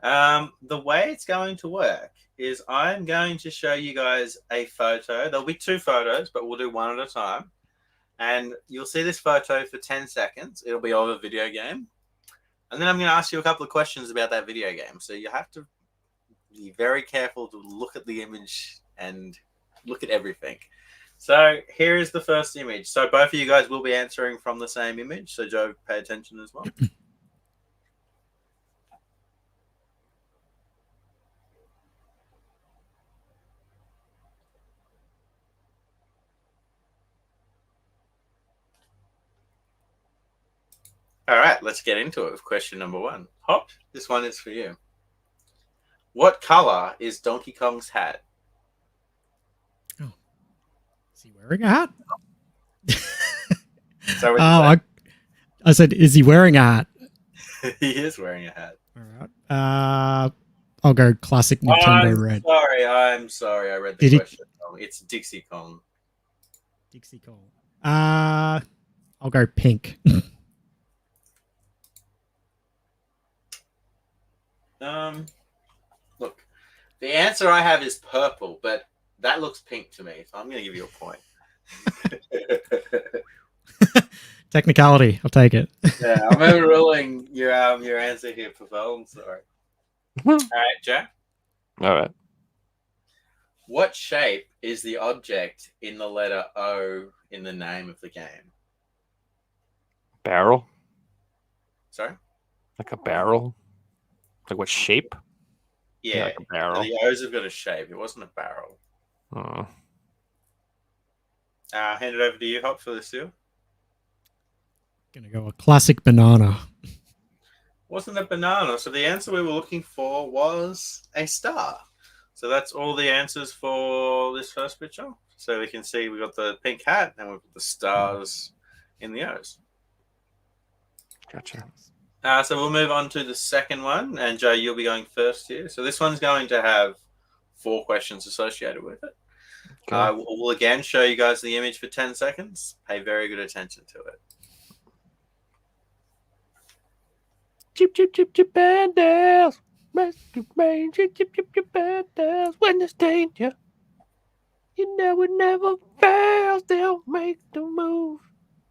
The way it's going to work is I'm going to show you guys a photo. There'll be 2 photos, but we'll do one at a time. And you'll see this photo for 10 seconds. It'll be of a video game. And then I'm going to ask you a couple of questions about that video game. So you have to be very careful to look at the image and look at everything. So here is the first image. So both of you guys will be answering from the same image. So Joe, pay attention as well. All right, let's get into it with question number 1. Hop, this one is for you. What color is Donkey Kong's hat? Oh, is he wearing a hat? So I said, is he wearing a hat? He is wearing a hat. All right. I'll go classic Nintendo red. I'm sorry. I read the question wrong. It's Dixie Kong. Dixie Kong. I'll go pink. Look, the answer I have is purple, but that looks pink to me, so I'm going to give you a point. Technicality, I'll take it. Yeah, I'm overruling your answer here, Pavel. I'm sorry. All right, Jack. All right. What shape is the object in the letter O in the name of the game? Barrel? Sorry? Like a barrel? Like what shape? Yeah, like a barrel. The O's have got a shape. It wasn't a barrel. Oh. Hand it over to you, Hop, for this too. Gonna go a classic banana. Wasn't a banana. So the answer we were looking for was a star. So that's all the answers for this first picture. So we can see we've got the pink hat and we've got the stars in the O's. Gotcha. So we'll move on to the second one. And Joe, you'll be going first here. So this one's going to have 4 questions associated with it. Okay. We'll again show you guys the image for 10 seconds. Pay very good attention to it. Chip, chip, chip, chip, bandels. Rescue rain, chip, chip, chip, chip, bandels. When there's danger, you know it never fails. They'll make the move.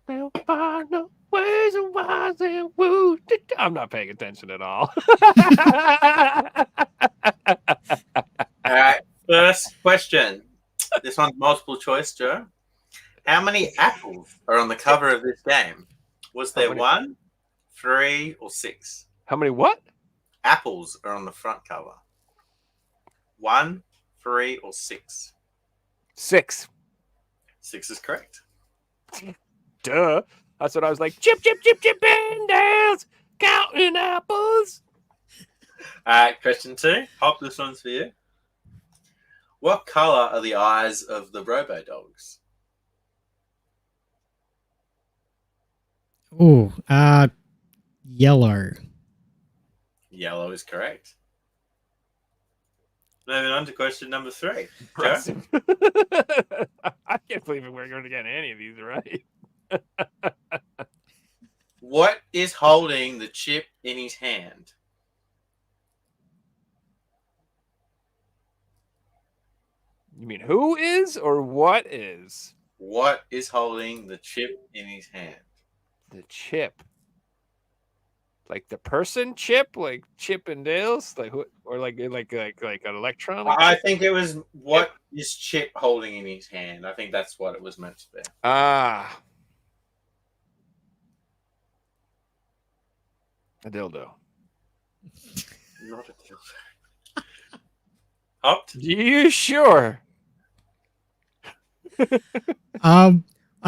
They'll find the ways and whys and woos. I'm not paying attention at all. All right, first question. This one's multiple choice, Joe. How many apples are on the cover of this game? Was there 1, 3, or 6? How many what? Apples are on the front cover. 1, 3, or 6? 6. 6 is correct. Duh. That's what I was like. Chip, chip, chip, chip, bandels. Counting apples. All right, question 2. Hop, this one's for you. What color are the eyes of the Robo Dogs? Oh, yellow. Yellow is correct. Moving on to question number 3. Joe? Impressive. I can't believe we're going to get any of these right. What is holding the chip in his hand? You mean who is or what is? What is holding the chip in his hand? The chip. Like the person chip, like Chip and Dale's, like who, or like an electronic. I think it was what is Chip holding in his hand. I think that's what it was meant to be. Ah, a dildo. Not a dildo. Hopped? You sure? I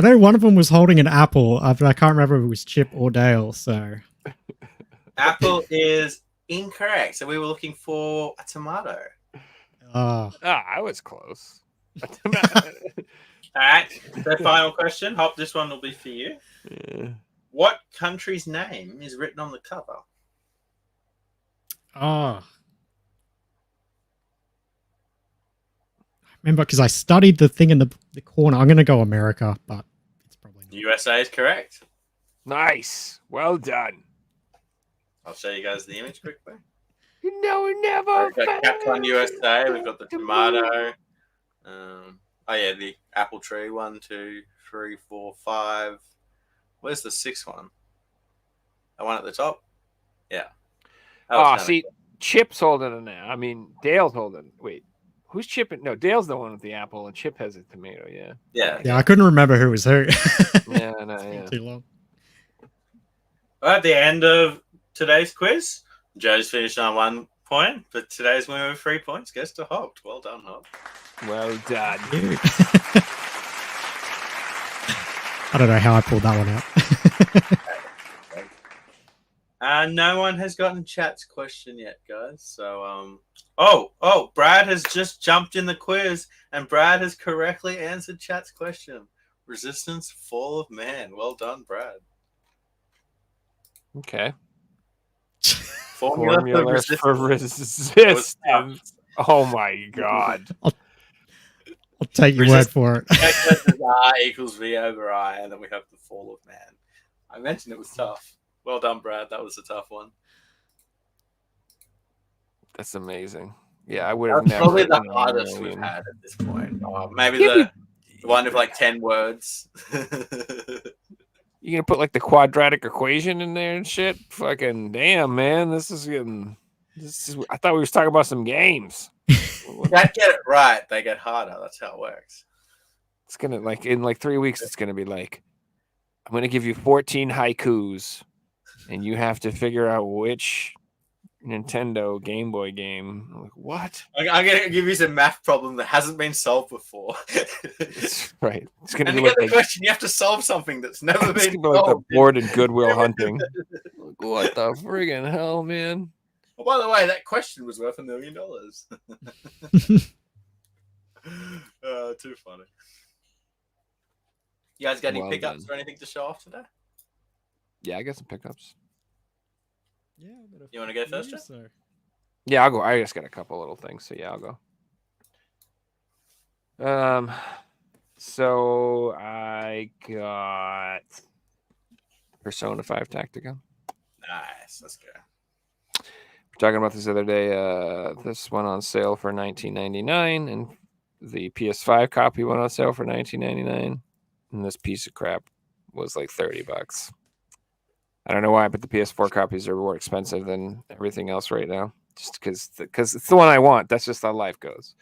know one of them was holding an apple, but I can't remember if it was Chip or Dale. So Apple is incorrect. So we were looking for a tomato. I was close. All right. The final question. Hop, this one will be for you. Yeah. What country's name is written on the cover? Remember, because I studied the thing in the corner. I'm going to go America, but it's probably not. USA is correct. Nice. Well done. I'll show you guys the image quickly. You know it never. We've got Capcom USA. We've got the tomato. The apple tree. 1, 2, 3, 4, 5. Where's the 6th one? The one at the top? Yeah. See, Chip's holding it now. I mean, Dale's holding it. Wait, who's Chip? No, Dale's the one with the apple, and Chip has a tomato. Yeah. Yeah. I couldn't remember who was who. Yeah, no, yeah. Too long. At the end of today's quiz, Joe's finished on 1 point, but today's winner with 3 points goes to Hop. Well done, Hop. Well done. I don't know how I pulled that one out. No one has gotten chat's question yet, guys. So, Brad has just jumped in the quiz, and Brad has correctly answered chat's question. Resistance, fall of man. Well done, Brad. Okay. Formula for resistance. Oh my god. I'll take your word for it. R equals V over I, and then we have the fall of man. I mentioned it was tough. Well done, Brad. That was a tough one. That's amazing. Yeah, I would have never. Probably the hardest we've had at this point. Maybe the one of like 10 words. You gonna put like the quadratic equation in there and shit? Fucking damn, man. This is. I thought we was talking about some games. That get it right, they get harder. That's how it works. It's gonna in 3 weeks. It's gonna be like, I'm gonna give you 14 haikus, and you have to figure out which Nintendo Game Boy game. I'm like, what? I'm gonna give you some math problem that hasn't been solved before. That's right. It's gonna and be to like get the question, you have to solve something that's never it's been gonna be like solved. the board in Goodwill Hunting. Like, what the friggin' hell, man? Oh, by the way, that question was worth $1 million. Too funny. You guys got any Well pickups done. or anything to show off today? Yeah, I got some pickups. Yeah. I've got a You wanna go few, first, Jeff? so- Yeah, I'll go. I just got a couple little things, so yeah, I'll go. So I got Persona 5 Tactica. Nice. Let's go. We're talking about this the other day. This went on sale for $19.99, and the PS5 copy went on sale for $19.99, and this piece of crap was like $30. I don't know why, but the PS4 copies are more expensive than everything else right now. Just because it's the one I want. That's just how life goes.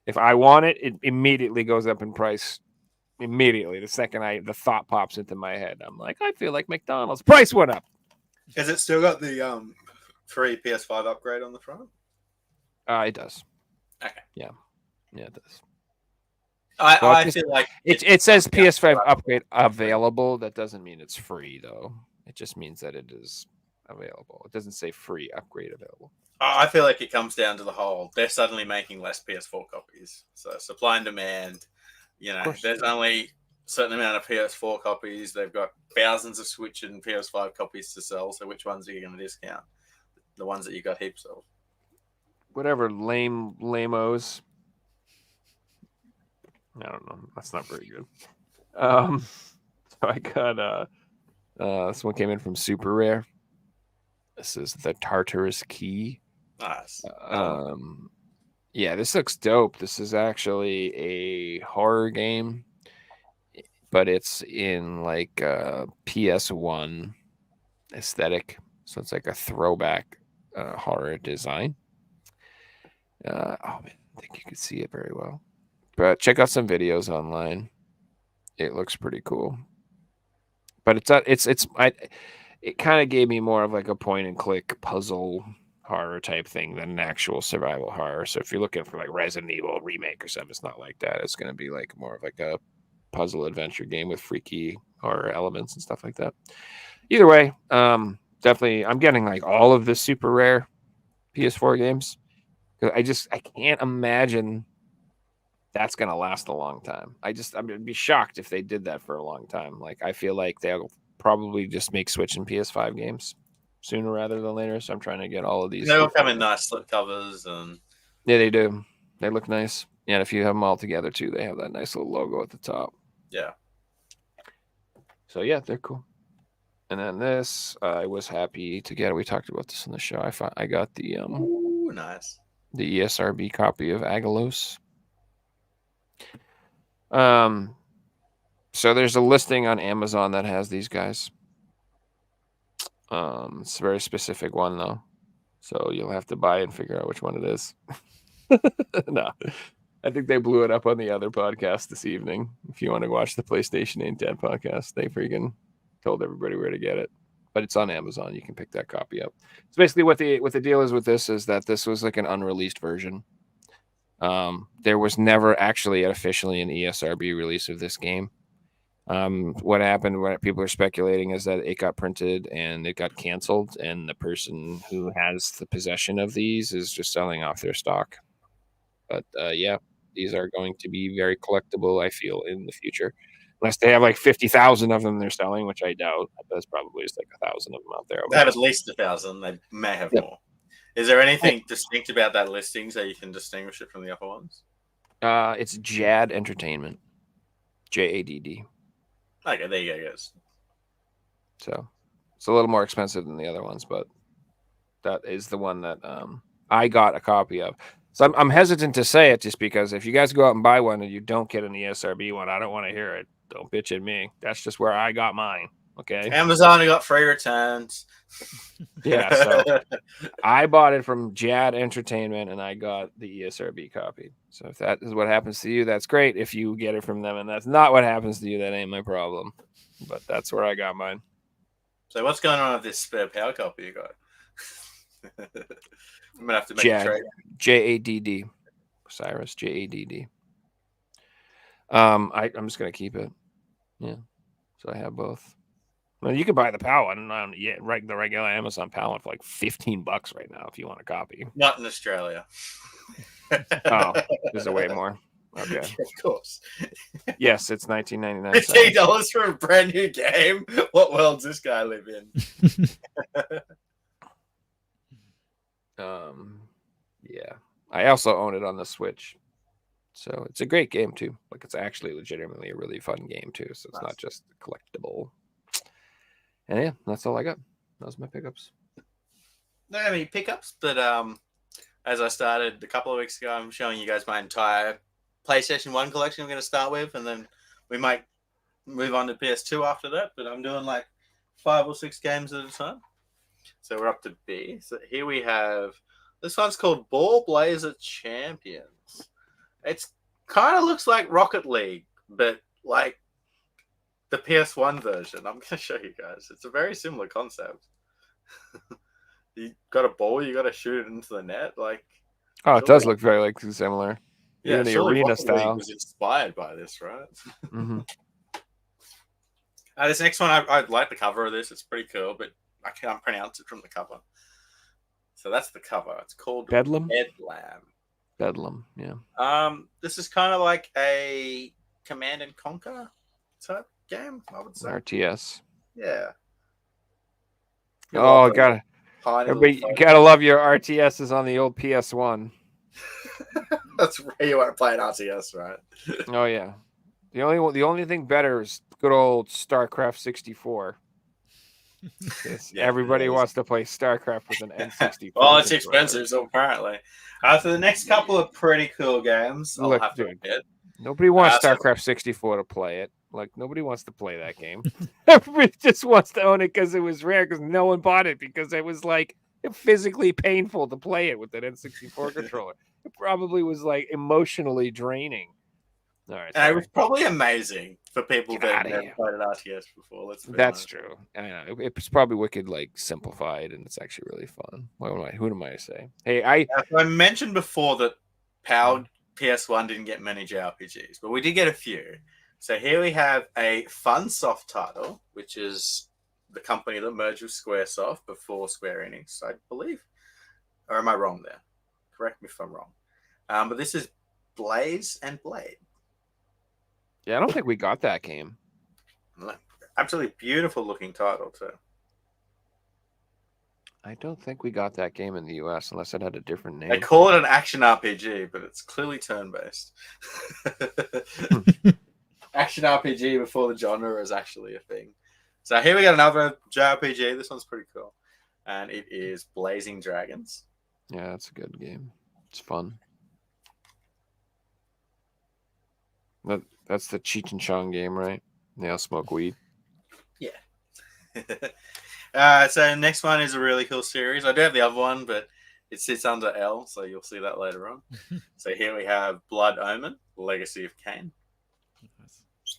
If I want it, it immediately goes up in price. Immediately, the second the thought pops into my head, I'm like, I feel like McDonald's. Price went up. Has it still got the free PS5 upgrade on the front? It does. Okay. Yeah, it does. I feel like it says PS5 upgrade available. That doesn't mean it's free though. It just means that it is available. It doesn't say free upgrade available. I feel like it comes down to the whole. They're suddenly making less PS4 copies, so supply and demand. You know, there's only a certain amount of PS4 copies. They've got thousands of Switch and PS5 copies to sell. So which ones are you going to discount? The ones that you got heaps of. Whatever, lame-os. I don't know. That's not very good. So I got this one came in from Super Rare. This is the Tartarus Key. Nice. Yeah, this looks dope. This is actually a horror game, but it's in like PS1 aesthetic. So it's like a throwback horror design. Oh man, I think you can see it very well. But check out some videos online. It looks pretty cool. But it kind of gave me more of like a point and click puzzle horror type thing than an actual survival horror. So if you're looking for like Resident Evil remake or something, it's not like that. It's going to be like more of like a puzzle adventure game with freaky horror elements and stuff like that. Either way, definitely I'm getting like all of the super rare PS4 games. I can't imagine that's going to last a long time. I'm going to be shocked if they did that for a long time. Like, I feel like they'll probably just make Switch and PS5 games sooner rather than later. So I'm trying to get all of these. They all come in nice slip covers. And yeah, they do. They look nice. And if you have them all together too, they have that nice little logo at the top. Yeah. So yeah, they're cool. And then this, I was happy to get. We talked about this in the show. I got the Ooh, nice. The ESRB copy of Agalos. So there's a listing on Amazon that has these guys. It's a very specific one though, so you'll have to buy and figure out which one it is. No, I think they blew it up on the other podcast this evening. If you want to watch the PlayStation Ain't Dead podcast, they freaking told everybody where to get it. But it's on Amazon. You can pick that copy up. So basically, what the deal is with this is that this was like an unreleased version. There was never actually officially an ESRB release of this game. What happened, what people are speculating, is that it got printed and it got canceled, and the person who has the possession of these is just selling off their stock. But yeah, these are going to be very collectible, I feel, in the future. Unless they have like 50,000 of them they're selling, which I doubt. There's probably just like 1,000 of them out there. They have at least 1,000. They may have more. Is there anything distinct about that listing so you can distinguish it from the other ones? It's JAD Entertainment. JADD. Okay, there you go, guys. So it's a little more expensive than the other ones, but that is the one that I got a copy of. So I'm hesitant to say it just because if you guys go out and buy one and you don't get an ESRB one, I don't want to hear it. Don't bitch at me. That's just where I got mine. Okay. Amazon got free returns. Yeah, so I bought it from JAD Entertainment and I got the ESRB copy. So if that is what happens to you, that's great. If you get it from them and that's not what happens to you, that ain't my problem. But that's where I got mine. So what's going on with this spare power copy you got? I'm gonna have to make a trade. JADD. Cyrus JADD. I'm just gonna keep it. Yeah. So I have both. Well, you can buy the PAL one on the regular Amazon PAL one for like $15 right now if you want a copy. Not in Australia. Oh, there's a way more. Okay. Of course. Yes, it's $19.99. $15 for a brand new game. What world does this guy live in? Yeah. I also own it on the Switch. So it's a great game too. Like it's actually legitimately a really fun game too. So it's not just collectible. And yeah, that's all I got. Those are my pickups. Not any pickups, but as I started a couple of weeks ago, I'm showing you guys my entire PlayStation 1 collection I'm going to start with, and then we might move on to PS2 after that, but I'm doing like 5 or 6 games at a time. So we're up to B. So here we have, this one's called Ball Blazer Champions. It's kind of looks like Rocket League, but like the PS1 version. I'm going to show you guys. It's a very similar concept. You got a ball, you got to shoot it into the net. Like, oh, it does look very like similar. Yeah, the arena Rocket style League was inspired by this, right? Mm-hmm. This next one, I like the cover of this. It's pretty cool, but I can't pronounce it from the cover. So that's the cover. It's called Bedlam. Bedlam. Yeah. This is kind of like a Command and Conquer type game, I would say. RTS. Yeah. Oh, everybody, you gotta love your RTSs on the old PS1. That's where you want to play an RTS, right? Oh yeah. The only thing better is good old StarCraft 64. Everybody wants to play StarCraft with an N64. Well, it's expensive, so apparently. So the next couple of pretty cool games, I'll have to admit. Nobody wants StarCraft 64 to play it. Like, nobody wants to play that game. Everybody just wants to own it because it was rare, because no one bought it, because it was, like, physically painful to play it with an N64 controller. It probably was, like, emotionally draining. All right, and it was probably amazing for people that have never played an RTS before. That's true. I know. It's probably wicked, like, simplified, and it's actually really fun. Who am I to say? Hey, I mentioned before that PAL PS1 didn't get many JRPGs, but we did get a few. So here we have a Funsoft title, which is the company that merged with Squaresoft before Square Enix, I believe. Or am I wrong there? Correct me if I'm wrong. But this is Blaze and Blade. Yeah, I don't think we got that game. Absolutely beautiful looking title too. I don't think we got that game in the US unless it had a different name. They call it an action RPG, but it's clearly turn-based. Action RPG before the genre is actually a thing. So here we got another JRPG. This one's pretty cool. And it is Blazing Dragons. Yeah, that's a good game. It's fun. That's the Cheech and Chong game, right? They all smoke weed. Yeah. So next one is a really cool series. I do have the other one, but it sits under L, so you'll see that later on. So here we have Blood Omen, Legacy of Kain.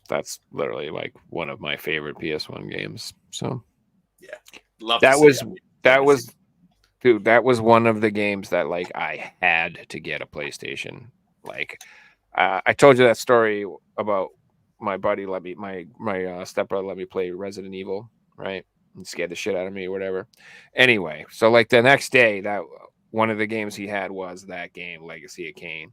That's literally like one of my favorite PS1 games. So yeah, love that was one of the games that like I had to get a PlayStation. Like I told you that story about my buddy let me my stepbrother let me play Resident Evil, right? And scared the shit out of me or whatever. Anyway, so like the next day, that one of the games he had was that game, Legacy of Kain.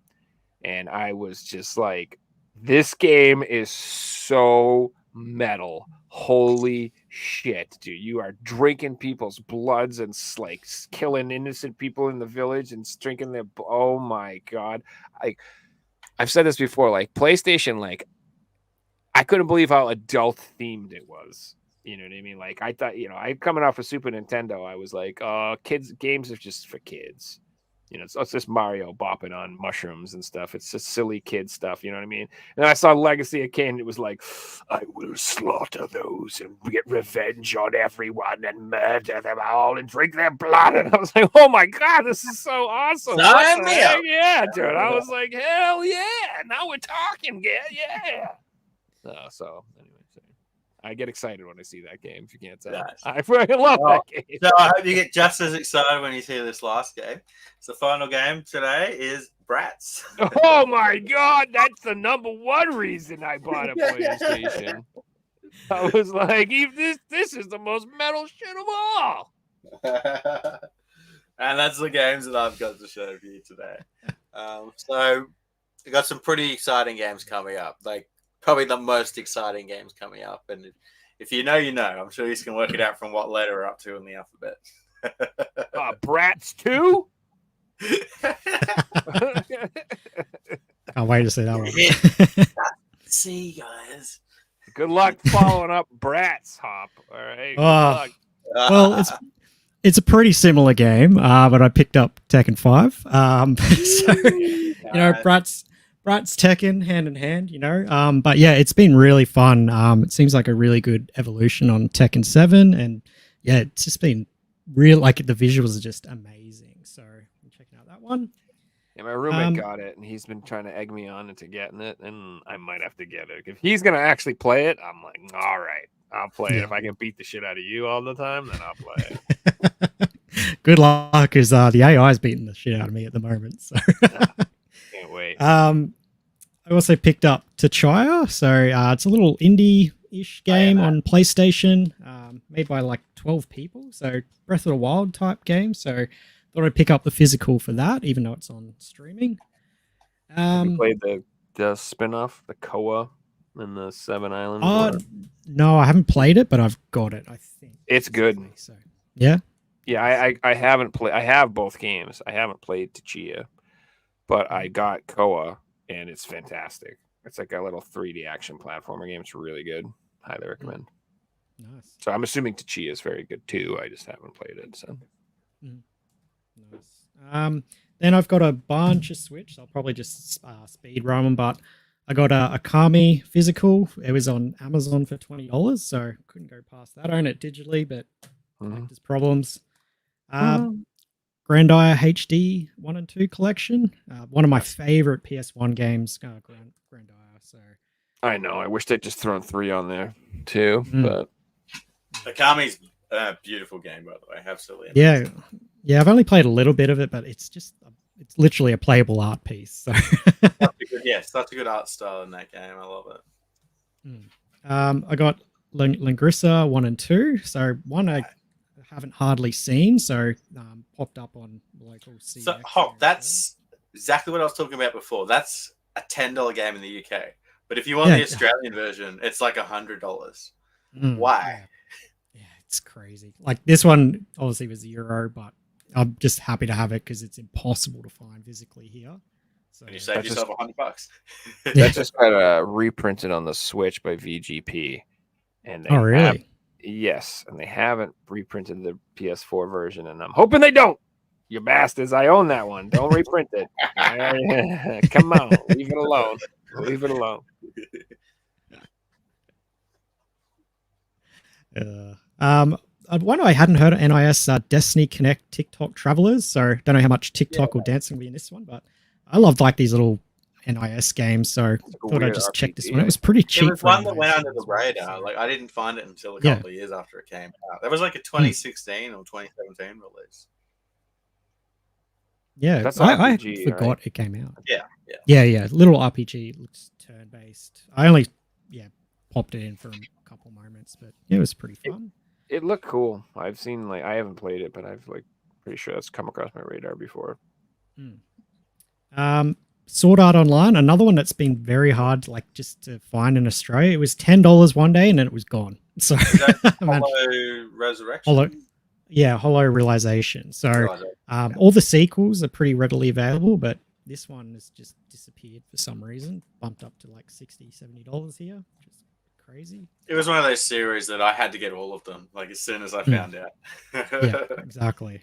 And I was just like, this game is so metal. Holy shit, dude. You are drinking people's bloods and like killing innocent people in the village and drinking their... Oh my God. I've said this before, like PlayStation, like I couldn't believe how adult themed it was. You know what I mean? Like I thought, I coming off of Super Nintendo, I was like, kids games are just for kids. It's just Mario bopping on mushrooms and stuff. It's just silly kid stuff. You know what I mean? And then I saw Legacy of Kain. It was like, I will slaughter those and get revenge on everyone and murder them all and drink their blood. And I was like, oh my God, this is so awesome. Yeah, dude. I was like, hell yeah. Now we're talking. Yeah. So anyway. I get excited when I see that game, if you can't tell. Nice. I fucking love that game. So I hope you get just as excited when you see this last game. So the final game today is Bratz. Oh my God, that's the number one reason I bought a PlayStation. I was like, this is the most metal shit of all. And that's the games that I've got to show for you today. So we got some pretty exciting games coming up. Like probably the most exciting games coming up. And if you know, you know. I'm sure you can work it out from what letter we're up to in the alphabet. Bratz 2? Can't wait to see that one. See, guys. Good luck following up Bratz, Hop. All right. Good Oh. luck. Well, it's a pretty similar game, but I picked up Tekken 5. So, you know, Bratz Tekken hand in hand, you know. But yeah, it's been really fun. It seems like a really good evolution on Tekken 7, and yeah, it's just been real. Like the visuals are just amazing. So I'm checking out that one. Yeah, my roommate got it, and he's been trying to egg me on into getting it, and I might have to get it. If he's gonna actually play it, I'm like, all right, I'll play it. If I can beat the shit out of you all the time, then I'll play it. Good luck, because the AI is beating the shit out of me at the moment. So can't wait. I also picked up Tachaya. So it's a little indie-ish game on PlayStation, made by like 12 people. So Breath of the Wild type game. So thought I'd pick up the physical for that, even though it's on streaming. Have you played the spin-off, the Koa and the Seven Islands? No, I haven't played it, but I've got it, I think. It's good. So yeah. Yeah, I haven't played. I have both games. I haven't played Tachia, but I got Koa, and it's fantastic. It's like a little 3D action platformer game. It's really good. Highly recommend. Nice. So I'm assuming Tachia is very good too. I just haven't played it. So. Nice. Then I've got a bunch of Switch. I'll probably just speed run them, but I got a Akami physical. It was on Amazon for $20, so couldn't go past that. I own it digitally, but there's problems. Grandia HD 1 and 2 collection. One of my favorite PS1 games, Grandia. So I know. I wish they'd just thrown 3 on there too, but Akami's a beautiful game, by the way. Absolutely. Yeah. I've only played a little bit of it, but it's it's literally a playable art piece. So such a good art style in that game. I love it. I got Lingrissa 1 and 2. So 1 I haven't hardly seen, so popped up on local CX. So Hpok, that's exactly what I was talking about before. That's a $10 game in the UK, but if you want the Australian version, it's like $100. Why? Yeah, it's crazy. Like this one obviously was €1, but I'm just happy to have it because it's impossible to find physically here. So and you save yourself $100. That just got reprinted on the Switch by VGP, and they really? Yes, and they haven't reprinted the PS4 version, and I'm hoping they don't. You bastards! I own that one. Don't reprint it. Come on, leave it alone. Leave it alone. One I hadn't heard of NIS Destiny Connect TikTok Travelers. So don't know how much TikTok or dancing will be in this one, but I loved like these little NIS games. So thought I'd just check this one. It was pretty cheap. It was one that went under the radar. Like I didn't find it until a couple of years after it came out. That was like a 2016 or 2017 release. Yeah, that's I RPG, forgot right? it came out. Yeah. Little RPG, looks turn based. I only popped it in for a couple moments, but it was pretty fun. It looked cool. I've seen I haven't played it, but I've pretty sure that's come across my radar before. Sword Art Online, another one that's been very hard just to find in Australia. It was $10 one day and then it was gone. So Hollow Resurrection. Hollow Realization. So all the sequels are pretty readily available, but this one has just disappeared for some reason. Bumped up to like $60, $70 here, which is crazy. It was one of those series that I had to get all of them, like as soon as I found out. Yeah, exactly.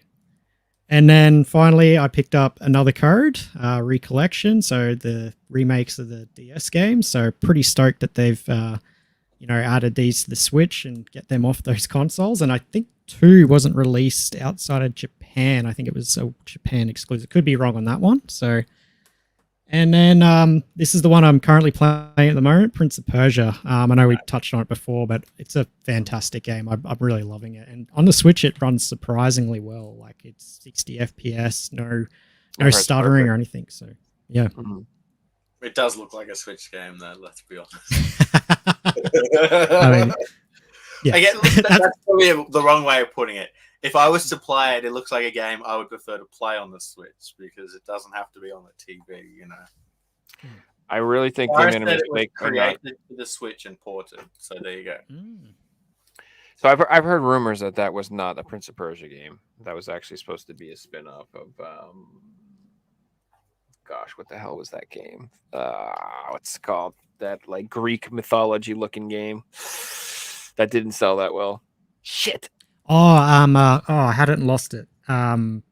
And then finally, I picked up another code, Recollection. So the remakes of the DS games. So pretty stoked that they've, added these to the Switch and get them off those consoles. And I think 2 wasn't released outside of Japan. I think it was a Japan exclusive. Could be wrong on that one. So, and then this is the one I'm currently playing at the moment, Prince of Persia. I know we touched on it before, but it's a fantastic game. I'm really loving it. And on the Switch, it runs surprisingly well. Like it's 60 FPS, no stuttering or anything. So yeah. It does look like a Switch game, though. Let's be honest. I mean, yeah. I get that's probably the wrong way of putting it. If I was to play it, it looks like a game I would prefer to play on the Switch because it doesn't have to be on the TV, you know. I really think they Cyrus made a said it was mistake by not. created for the Switch and ported. So there you go. So I've heard rumors that was not a Prince of Persia game. That was actually supposed to be a spin-off of gosh, what the hell was that game? What's it called? That like Greek mythology looking game that didn't sell that well. Shit. I hadn't lost it. The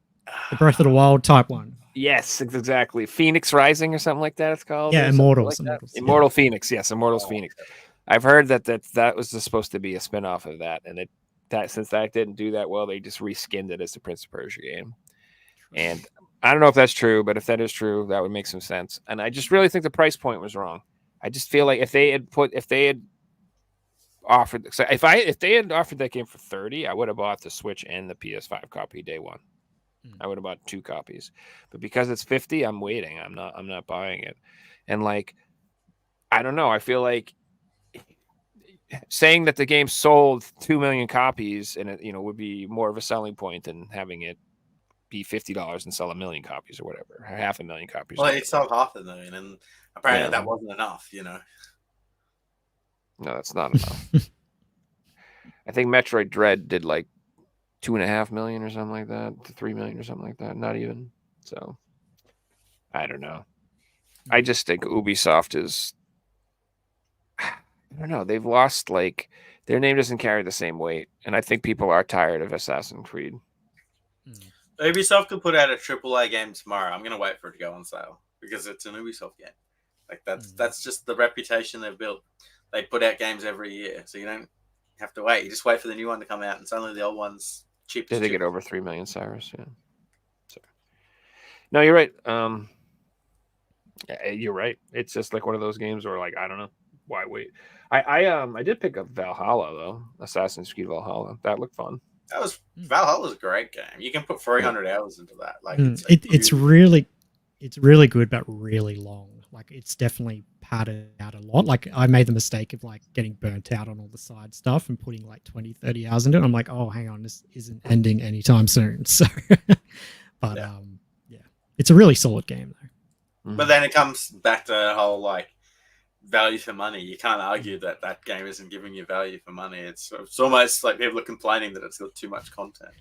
Breath of the Wild type one. Yes, exactly. Phoenix Rising or something like that. It's called. Yeah, Immortals. Like Immortal Phoenix. Yes, Immortals Phoenix. I've heard that was just supposed to be a spin-off of that, and since that didn't do that well, they just reskinned it as the Prince of Persia game. And I don't know if that's true, but if that is true, that would make some sense. And I just really think the price point was wrong. I just feel like if they had offered that game for $30, I would have bought the Switch and the PS5 copy day one. I would have bought 2 copies, but because it's $50, I'm waiting. I'm not buying it. And like, I don't know. I feel like saying that the game sold 2 million copies and it, would be more of a selling point than having it be $50 and sell 1 million copies or whatever, or 500,000 copies. Well, it sold 500,000, and apparently that wasn't enough. No, that's not enough. I think Metroid Dread did like 2.5 million or something like that, to 3 million or something like that. Not even. So I don't know. I just think Ubisoft is, I don't know. They've lost, like, their name doesn't carry the same weight. And I think people are tired of Assassin's Creed. Ubisoft could put out a AAA game tomorrow. I'm going to wait for it to go on sale because it's an Ubisoft game. Like, that's just the reputation they've built. They put out games every year, so you don't have to wait. You just wait for the new one to come out, and suddenly the old one's cheap. Did they get over 3 million, Cyrus? Yeah. So, no, you're right. You're right. It's just like one of those games where, like, I don't know why wait. I did pick up Valhalla though, Assassin's Creed Valhalla. That looked fun. Valhalla's a great game. You can put 300 hours into that. Like, it's really good, but really long. Like, it's definitely padded out a lot. Like, I made the mistake of like getting burnt out on all the side stuff and putting like 20, 30 hours into it. I'm like, oh, hang on, this isn't ending anytime soon. So, but yeah, it's a really solid game though. But then it comes back to the whole like value for money. You can't argue that game isn't giving you value for money. It's almost like people are complaining that it's got too much content.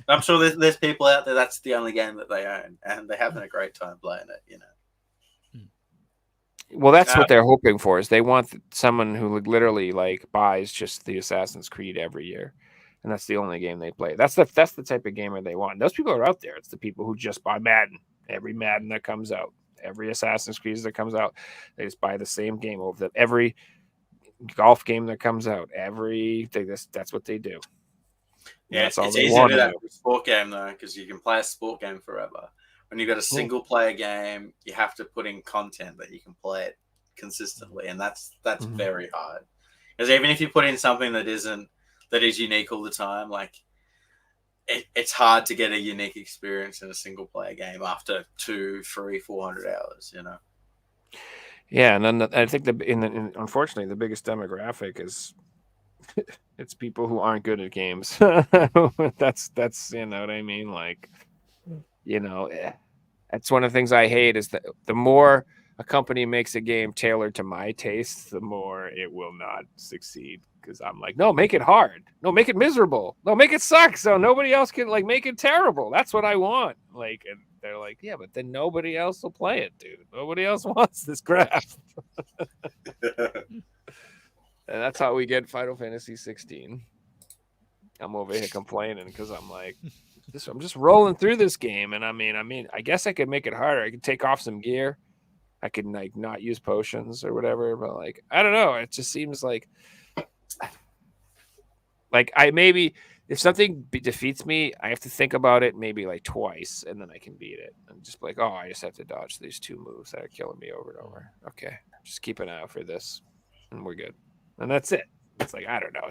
I'm sure there's people out there that's the only game that they own, and they're having a great time playing it. Well, that's what they're hoping for. Is they want someone who literally like buys just the Assassin's Creed every year, and that's the only game they play. That's the type of gamer they want. Those people are out there. It's the people who just buy Madden, every Madden that comes out, every Assassin's Creed that comes out. They just buy the same game over that. Every golf game that comes out, that's what they do. Yeah, it's easy to do that with a sport game though, because you can play a sport game forever. When you've got a single player game, you have to put in content that you can play it consistently, and that's very hard. Because even if you put in something that is unique all the time, like it's hard to get a unique experience in a single player game after 200, 300, 400 hours. Yeah, and then I think unfortunately the biggest demographic is it's people who aren't good at games. That's you know what I mean, like. That's one of the things I hate is that the more a company makes a game tailored to my taste, the more it will not succeed. Because I'm like, no, make it hard. No, make it miserable. No, make it suck. So nobody else can make it terrible. That's what I want. Like, and they're like, yeah, but then nobody else will play it, dude. Nobody else wants this crap. And that's how we get Final Fantasy 16. I'm over here complaining because I'm like, I'm just rolling through this game, and I mean, I guess I could make it harder. I could take off some gear. I could not use potions or whatever, but I don't know. It just seems like maybe if something defeats me, I have to think about it maybe twice, and then I can beat it. And just oh, I just have to dodge these 2 moves that are killing me over and over. Okay, just keep an eye out for this, and we're good. And that's it. It's I don't know.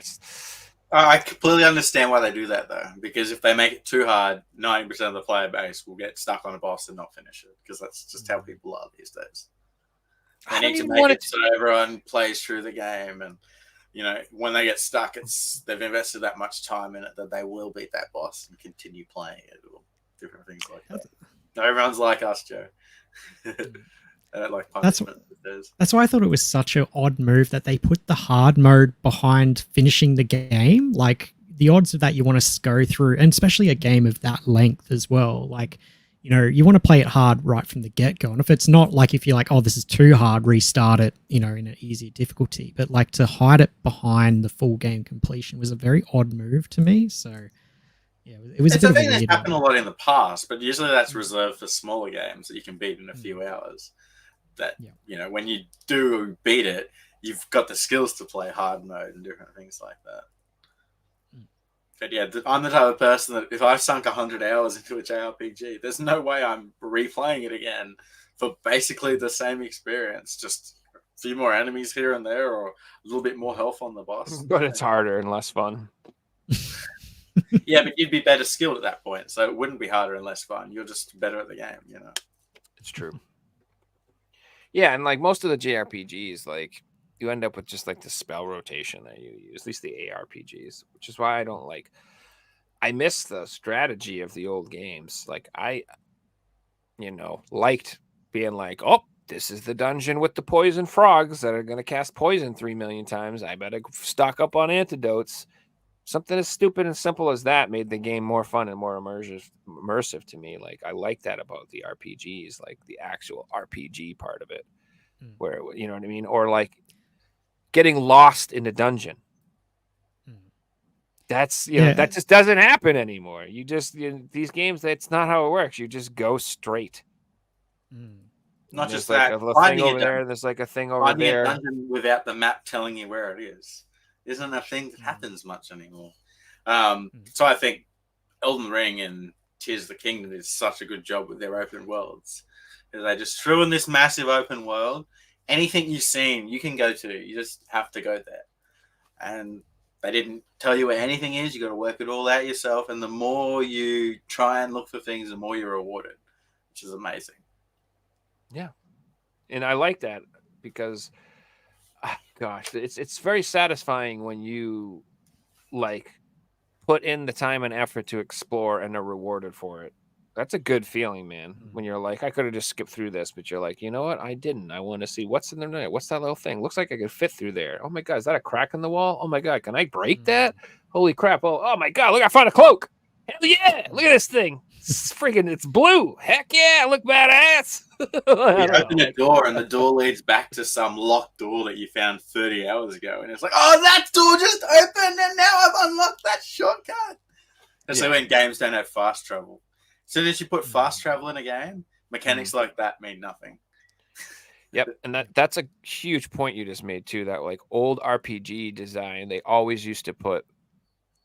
I completely understand why they do that, though, because if they make it too hard, 90% of the player base will get stuck on a boss and not finish it, because that's just how people are these days. They I don't need to even make want it so everyone plays through the game, and when they get stuck, they've invested that much time in it that they will beat that boss and continue playing it, or different things like that. No, everyone's like us, Joe. They don't like punishment. That's why I thought it was such an odd move that they put the hard mode behind finishing the game. Like the odds of that you want to go through, and especially a game of that length as well. Like, you want to play it hard right from the get-go. And if it's not like, if you're like, oh, this is too hard, restart it, in an easier difficulty. But like to hide it behind the full game completion was a very odd move to me. So yeah, it was It's a a bit of thing a that's weird happened a one. lot in the past, but usually that's reserved for smaller games that you can beat in a few hours. That, when you do beat it, you've got the skills to play hard mode and different things like that. But yeah, I'm the type of person that if I've sunk 100 hours into a JRPG, there's no way I'm replaying it again for basically the same experience. Just a few more enemies here and there, or a little bit more health on the boss. But it's harder and less fun. Yeah, but you'd be better skilled at that point, so it wouldn't be harder and less fun. You're just better at the game, It's true. Yeah, and like most of the JRPGs, like you end up with just like the spell rotation that you use, at least the ARPGs, which is why I miss the strategy of the old games. Like I liked being like, oh, this is the dungeon with the poison frogs that are going to cast poison 3 million times. I better stock up on antidotes. Something as stupid and simple as that made the game more fun and more immersive to me. Like I like that about the RPGs, like the actual RPG part of it, where, you know what I mean? Or like getting lost in a dungeon. That's, that just doesn't happen anymore. You just, these games, that's not how it works. You just go straight. Not just like that. a thing over there. There's like a thing over there. A dungeon without the map telling you where it is isn't a thing that happens much anymore. So I think Elden Ring and Tears of the Kingdom did such a good job with their open worlds. They just threw in this massive open world. Anything you've seen, you can go to. You just have to go there. And they didn't tell you where anything is. You got to work it all out yourself. And the more you try and look for things, the more you're rewarded, which is amazing. Yeah. And I like that because, gosh, it's very satisfying when you like put in the time and effort to explore and are rewarded for it. That's a good feeling, man. When you're like, I could have just skipped through this, but you're like, you know what? I didn't. I want to see what's in there. What's that little thing? Looks like I could fit through there. Oh my God, is that a crack in the wall? Oh my God, can I break that? Holy crap. Oh my God, look, I found a cloak. Hell yeah, look at this thing. It's blue. Heck yeah, look badass. You open a door and the door leads back to some locked door that you found 30 hours ago. And it's like, oh, that door just opened and now I've unlocked that shortcut. And so when games don't have fast travel. As soon as you put fast travel in a game, mechanics like that mean nothing. Yep, and that's a huge point you just made too. That like old RPG design, they always used to put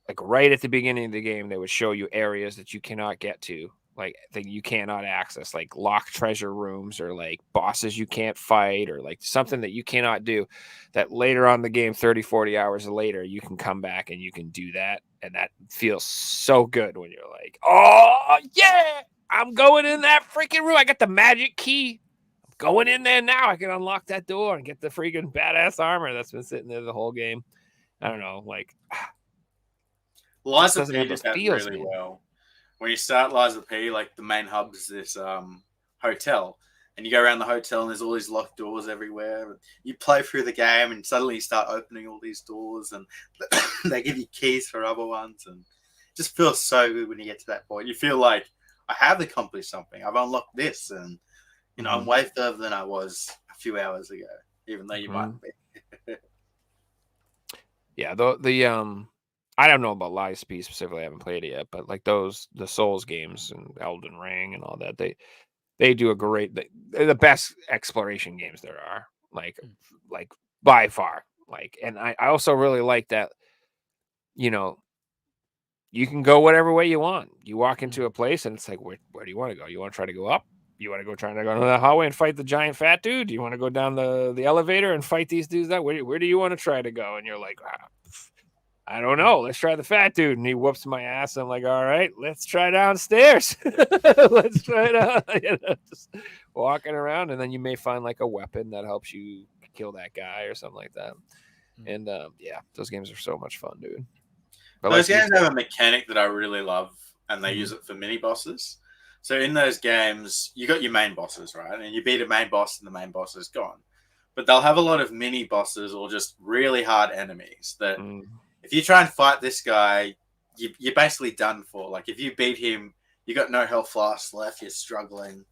like right at the beginning of the game, they would show you areas that you cannot get to, like that you cannot access, like locked treasure rooms or like bosses you can't fight or like something that you cannot do. That later on in the game, 30, 40 hours later, you can come back and you can do that. And that feels so good when you're like, oh, yeah, I'm going in that freaking room. I got the magic key. I'm going in there now. I can unlock that door and get the freaking badass armor that's been sitting there the whole game. I don't know, like... Lies of P did that really well. When you start Lies of P, like the main hub is this hotel. And you go around the hotel and there's all these locked doors everywhere. You play through the game and suddenly you start opening all these doors and they give you keys for other ones. And it just feels so good when you get to that point. You feel like, I have accomplished something. I've unlocked this. And, I'm way further than I was a few hours ago, even though you might be. Yeah, the I don't know about Lies of P specifically. I haven't played it yet. But like the Souls games and Elden Ring and all that, they do a great, they're the best exploration games there are, like by far. Like, and I also really like that, you can go whatever way you want. You walk into a place and it's like, where do you want to go? You want to try to go up? You want to go down the hallway and fight the giant fat dude? Do you want to go down the elevator and fight these dudes? Where do you want to try to go? And you're like, I don't know. Let's try the fat dude. And he whoops my ass. I'm like, all right, let's try downstairs. Let's try it out. Just walking around. And then you may find like a weapon that helps you kill that guy or something like that. And yeah, those games are so much fun, dude. But those games have a mechanic that I really love, and they use it for mini bosses. So in those games, you got your main bosses, right? And you beat a main boss, and the main boss is gone. But they'll have a lot of mini bosses or just really hard enemies that if you try and fight this guy, you're basically done for. Like if you beat him, you got no health flasks left, you're struggling.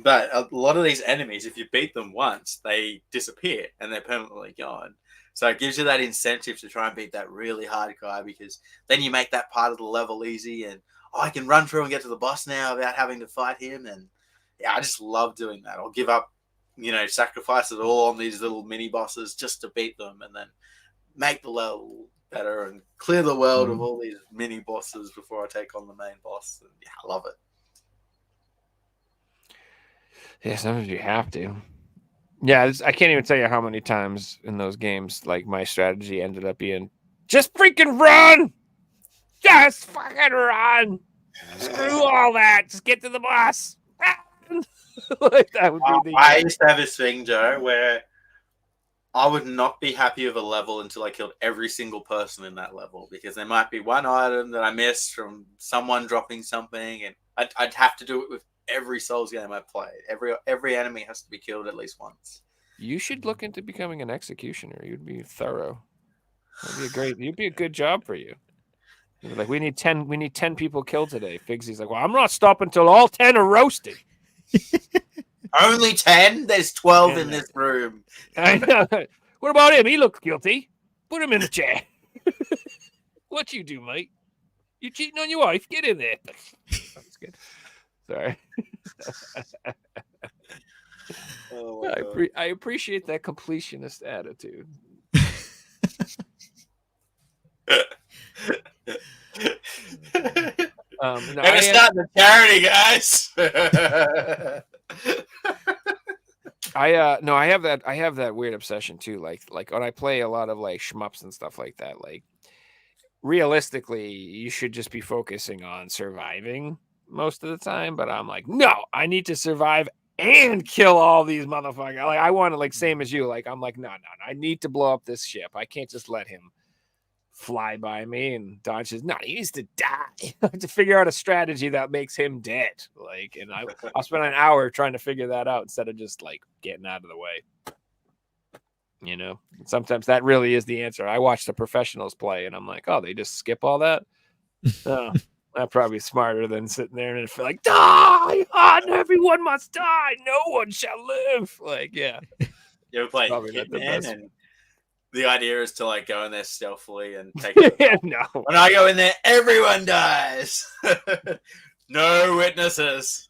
But a lot of these enemies, if you beat them once, they disappear and they're permanently gone. So it gives you that incentive to try and beat that really hard guy, because then you make that part of the level easy and I can run through and get to the boss now without having to fight him. And yeah, I just love doing that. I'll give up, sacrifice it all on these little mini bosses just to beat them, and then make the level better and clear the world of all these mini bosses before I take on the main boss. And yeah, I love it. Yeah, sometimes you have to. Yeah, I can't even tell you how many times in those games, like, my strategy ended up being, just freaking run! Just fucking run! Screw all that! Just get to the boss! Like, that would be I used to have this thing, Joe, where I would not be happy with a level until I killed every single person in that level, because there might be one item that I missed from someone dropping something, and I'd have to do it with every Souls game I played. Every enemy has to be killed at least once. You should look into becoming an executioner. You'd be thorough. You'd be a good job for you. Like, we need 10 people killed today. Figsy's like, well, I'm not stopping until all 10 are roasted. Only 10? There's 12 in this room. I know. What about him? He looks guilty. Put him in the chair. What you do, mate? You cheating on your wife? Get in there. That's good. Sorry. I appreciate that completionist attitude. Never start the charity, guys. I have that weird obsession too. Like when I play a lot of like shmups and stuff like that, like realistically, you should just be focusing on surviving most of the time. But I'm like, no, I need to survive and kill all these motherfuckers. Like, I want to, like, same as you. Like, I'm like, no, I need to blow up this ship. I can't just let him fly by me. And Don says, no, he needs to die. I have to figure out a strategy that makes him dead. Like, and I'll spend an hour trying to figure that out instead of just like getting out of the way. Sometimes that really is the answer. I watch the professionals play and I'm like, oh, they just skip all that. Oh, I'm probably smarter than sitting there and feel like, die! Everyone must die. No one shall live. Like, yeah. You ever play Hitman? And the idea is to like go in there stealthily and take it. No. When I go in there, everyone dies. No witnesses.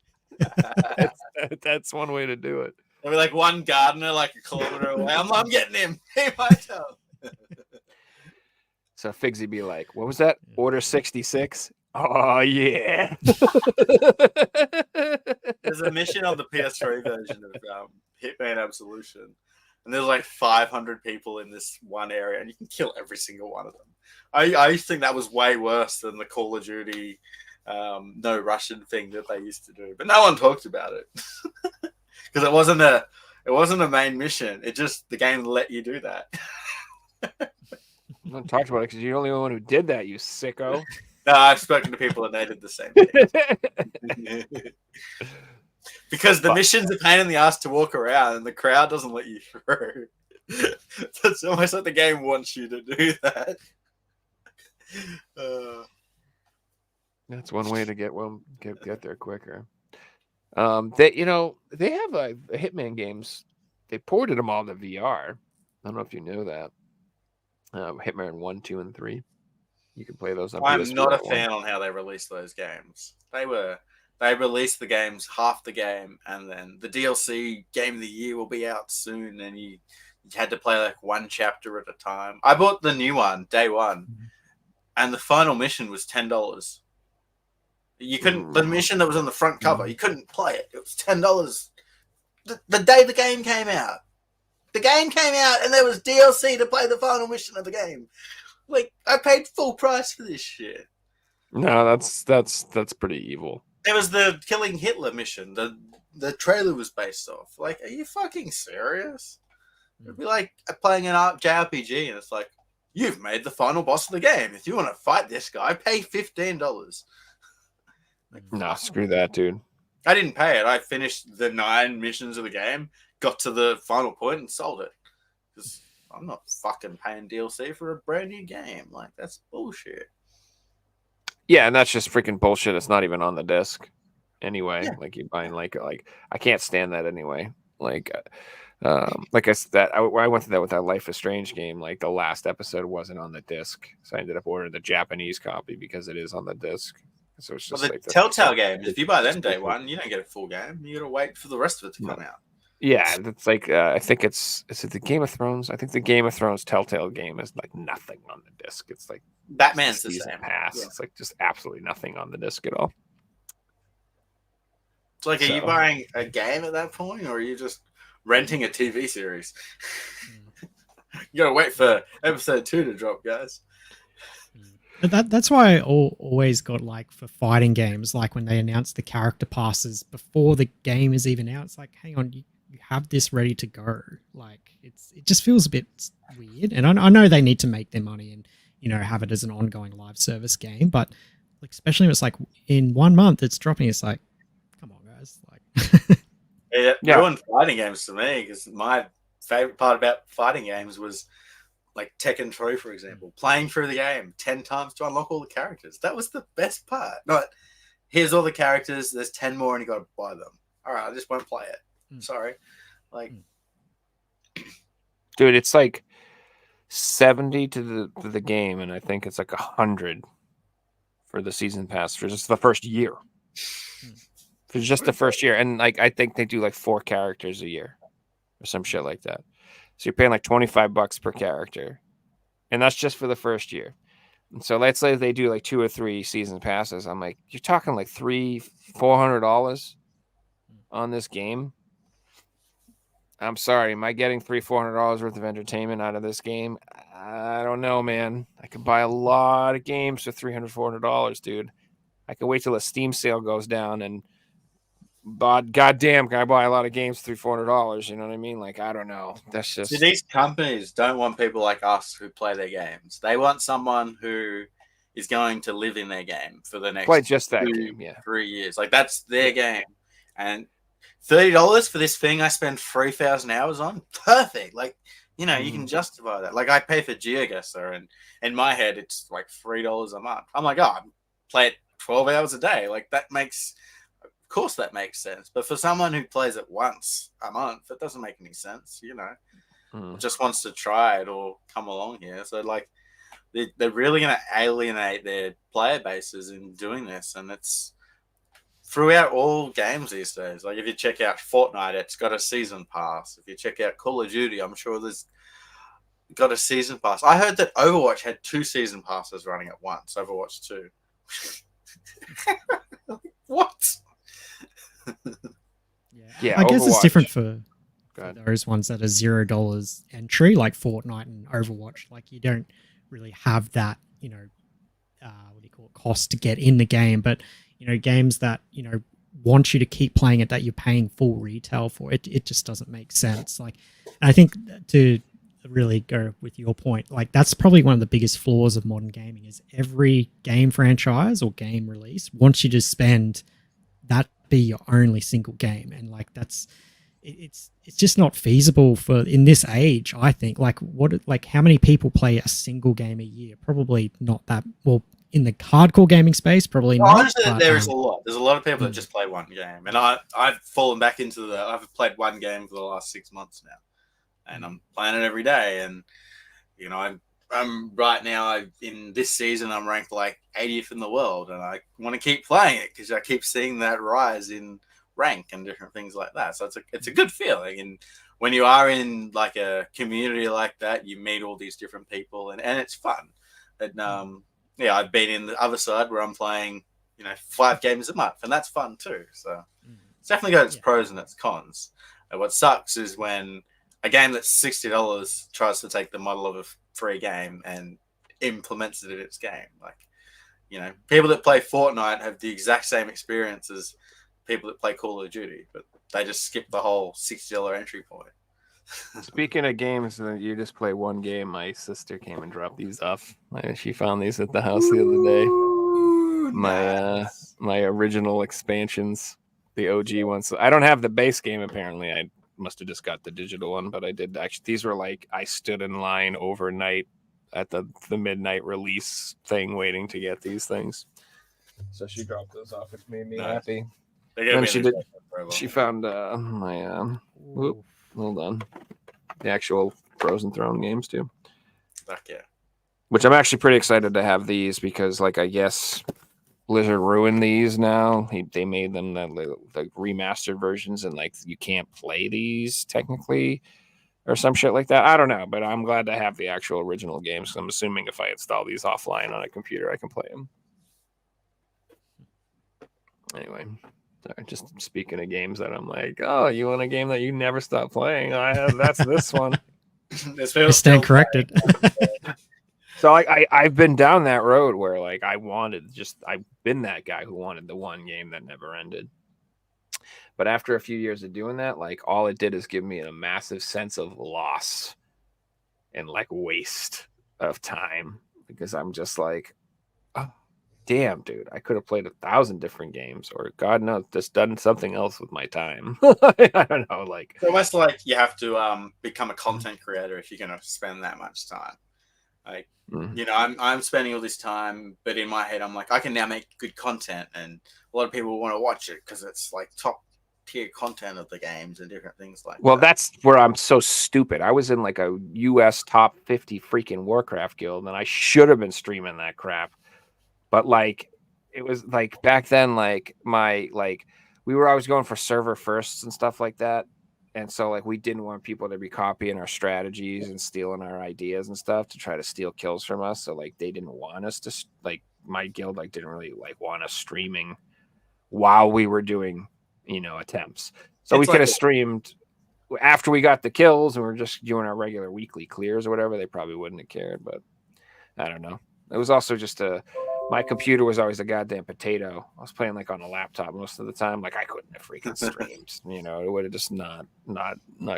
That's one way to do it. There'll be like one gardener like a kilometer away. I'm getting him. He might tell. So Figsy be like, what was that? Order 66? Oh, yeah. There's a mission on the PS3 version of Hitman Absolution. And there's like 500 people in this one area, and you can kill every single one of them. I used to think that was way worse than the Call of Duty no Russian thing that they used to do. But no one talked about it. Because it wasn't a main mission. It just, the game let you do that. No one talked about it because you're the only one who did that, you sicko. No, I've spoken to people and they did the same thing. Because the mission's a pain in the ass to walk around and the crowd doesn't let you through. So it's almost like the game wants you to do that. That's one way to get there quicker. They have a Hitman games. They ported them all to VR. I don't know if you knew that. Hitman 1, 2, and 3. You can play those on I'm PS4 not a fan on how they released those games. They released the games half the game, and then the DLC Game of the Year will be out soon, and you had to play like one chapter at a time. I bought the new one day one, and the final mission was $10. You couldn't. The mission that was on the front cover, you couldn't play it. It was $10. The day the game came out. The game came out, and there was DLC to play the final mission of the game. Like, I paid full price for this shit. No, that's pretty evil. It was the killing Hitler mission. The trailer was based off. Like, are you fucking serious? It'd be like playing an JRPG, and it's like, you've made the final boss of the game. If you want to fight this guy, pay $15. Like, No, screw that, dude. I didn't pay it. I finished the 9 missions of the game, got to the final point, and sold it. Because I'm not fucking paying DLC for a brand new game. Like, that's bullshit. Yeah, and that's just freaking bullshit. It's not even on the disc anyway. Yeah. Like, you're buying like I can't stand that anyway. Like I said, I went through that with that Life is Strange game. Like, the last episode wasn't on the disc, so I ended up ordering the Japanese copy because it is on the disc. So it's just Well, the like Telltale games, if you buy them day one, you don't get a full game. You got to wait for the rest of it to come out. Yeah, it's like I think is it the Game of Thrones? I think the Game of Thrones Telltale game is like nothing on the disc. It's like Batman's the season same. pass. Yeah. It's like just absolutely nothing on the disc at all. It's like, are you So- buying a game at that point, or are you just renting a TV series? You got to wait for episode 2 to drop, guys. But that's why I always got, like, for fighting games, like when they announce the character passes before the game is even out, it's like, hang on, you have this ready to go. Like, it just feels a bit weird. And I know they need to make their money and, you know, have it as an ongoing live service game, but like, especially when it's like in 1 month it's dropping, it's like, come on, guys. Like, Yeah, ruined fighting games for me, because my favorite part about fighting games was like Tekken 3, for example, playing through the game 10 times to unlock all the characters. That was the best part. Not, here's all the characters, there's 10 more and you got to buy them. All right, I just won't play it. Sorry. Like, Dude, it's like 70 to the game, and I think it's like 100 for the season pass for just the first year. For just the first year. And like, I think they do like 4 characters a year or some shit like that. So you're paying like $25 per character. And that's just for the first year. And so let's say they do like 2 or 3 season passes. I'm like, you're talking like $400 on this game. I'm sorry, am I getting $400 worth of entertainment out of this game? I don't know, man. I could buy a lot of games for $300-$400, dude. I could wait till a Steam sale goes down and goddamn, can I buy a lot of games for $300-$400? You know what I mean? Like, I don't know. That's just see, these companies don't want people like us who play their games. They want someone who is going to live in their game for the next play just that 2, game. Yeah, 3 years. Like, that's their game. And $30 for this thing I spend 3,000 hours on? Perfect. Like, you know, you can justify that. Like, I pay for GeoGuessr, and in my head, it's like $3 a month. I'm like, oh, I play it 12 hours a day. Like, that makes, of course, that makes sense. But for someone who plays it once a month, it doesn't make any sense, you know. Just wants to try it or come along here. So, like, they're really going to alienate their player bases in doing this. And it's throughout all games these days. Like, if you check out Fortnite, it's got a season pass. If you check out Call of Duty, I'm sure there's got a season pass. I heard that Overwatch had 2 season passes running at once. Overwatch 2. What? yeah. I guess it's Overwatch. different for Go ahead. those ones that are $0 entry, like Fortnite and Overwatch. Like, you don't really have that, you know, what do you call it, cost to get in the game. But, you know, games that, you know, want you to keep playing it, that you're paying full retail for, it just doesn't make sense. Like, and I think to really go with your point, like, that's probably one of the biggest flaws of modern gaming, is every game franchise or game release wants you to spend that be your only single game. And like, it's just not feasible for in this age. I think, like, how many people play a single game a year? Probably not that well. In the hardcore gaming space, probably not. Honestly, But, there is a lot. There's a lot of people that just play one game, and I've fallen back into I've played one game for the last 6 months now, and I'm playing it every day. And you know, I'm right now in this season, I'm ranked like 80th in the world, and I want to keep playing it because I keep seeing that rise in rank and different things like that. So it's a good feeling, and when you are in like a community like that, you meet all these different people, and it's fun. And yeah, I've been in the other side where I'm playing, you know, 5 games a month, and that's fun too. So it's definitely got its pros and its cons. And what sucks is when a game that's $60 tries to take the model of a free game, and implements it in its game. Like, you know, people that play Fortnite have the exact same experience as people that play Call of Duty, but they just skip the whole $60 entry point. Speaking of games, you just play one game. My sister came and dropped these off. She found these at the house the other day. Ooh, Nice. My original expansions, the OG ones. I don't have the base game apparently. I must have just got the digital one, but I did actually. These were like I stood in line overnight at the midnight release thing, waiting to get these things. So she dropped those off, which made me happy. And she found my hold on, the actual Frozen Throne games too. Fuck yeah. Which I'm actually pretty excited to have these because, like, I guess Blizzard ruined these now. They made them the remastered versions, and like you can't play these technically or some shit like that. I don't know, but I'm glad to have the actual original games. So I'm assuming if I install these offline on a computer, I can play them. Anyway. Sorry, just speaking of games that I'm like, oh, you want a game that you never stop playing? I have. That's this one. I stand corrected. So I've been down that road where like I've been that guy who wanted the one game that never ended. But after a few years of doing that, like all it did is give me a massive sense of loss and like waste of time because I'm just like, oh, damn, dude, I could have played 1,000 different games, or God knows, just done something else with my time. I don't know, like it's almost like you have to become a content creator if you're going to spend that much time. Like, you know, I'm spending all this time, but in my head, I'm like, I can now make good content, and a lot of people want to watch it because it's like top tier content of the games and different things like that. Well, that's where I'm so stupid. I was in like a US top 50 freaking Warcraft guild, and I should have been streaming that crap. But like, it was like back then, like we were always going for server firsts and stuff like that. And so like, we didn't want people to be copying our strategies and stealing our ideas and stuff to try to steal kills from us. So like, they didn't want us to like, my guild, like didn't really like want us streaming while we were doing, you know, attempts. So we could have streamed after we got the kills and we're just doing our regular weekly clears or whatever. They probably wouldn't have cared, but I don't know. It was also just my computer was always a goddamn potato. I was playing like on a laptop most of the time. Like I couldn't have freaking streamed. You know, it would have just not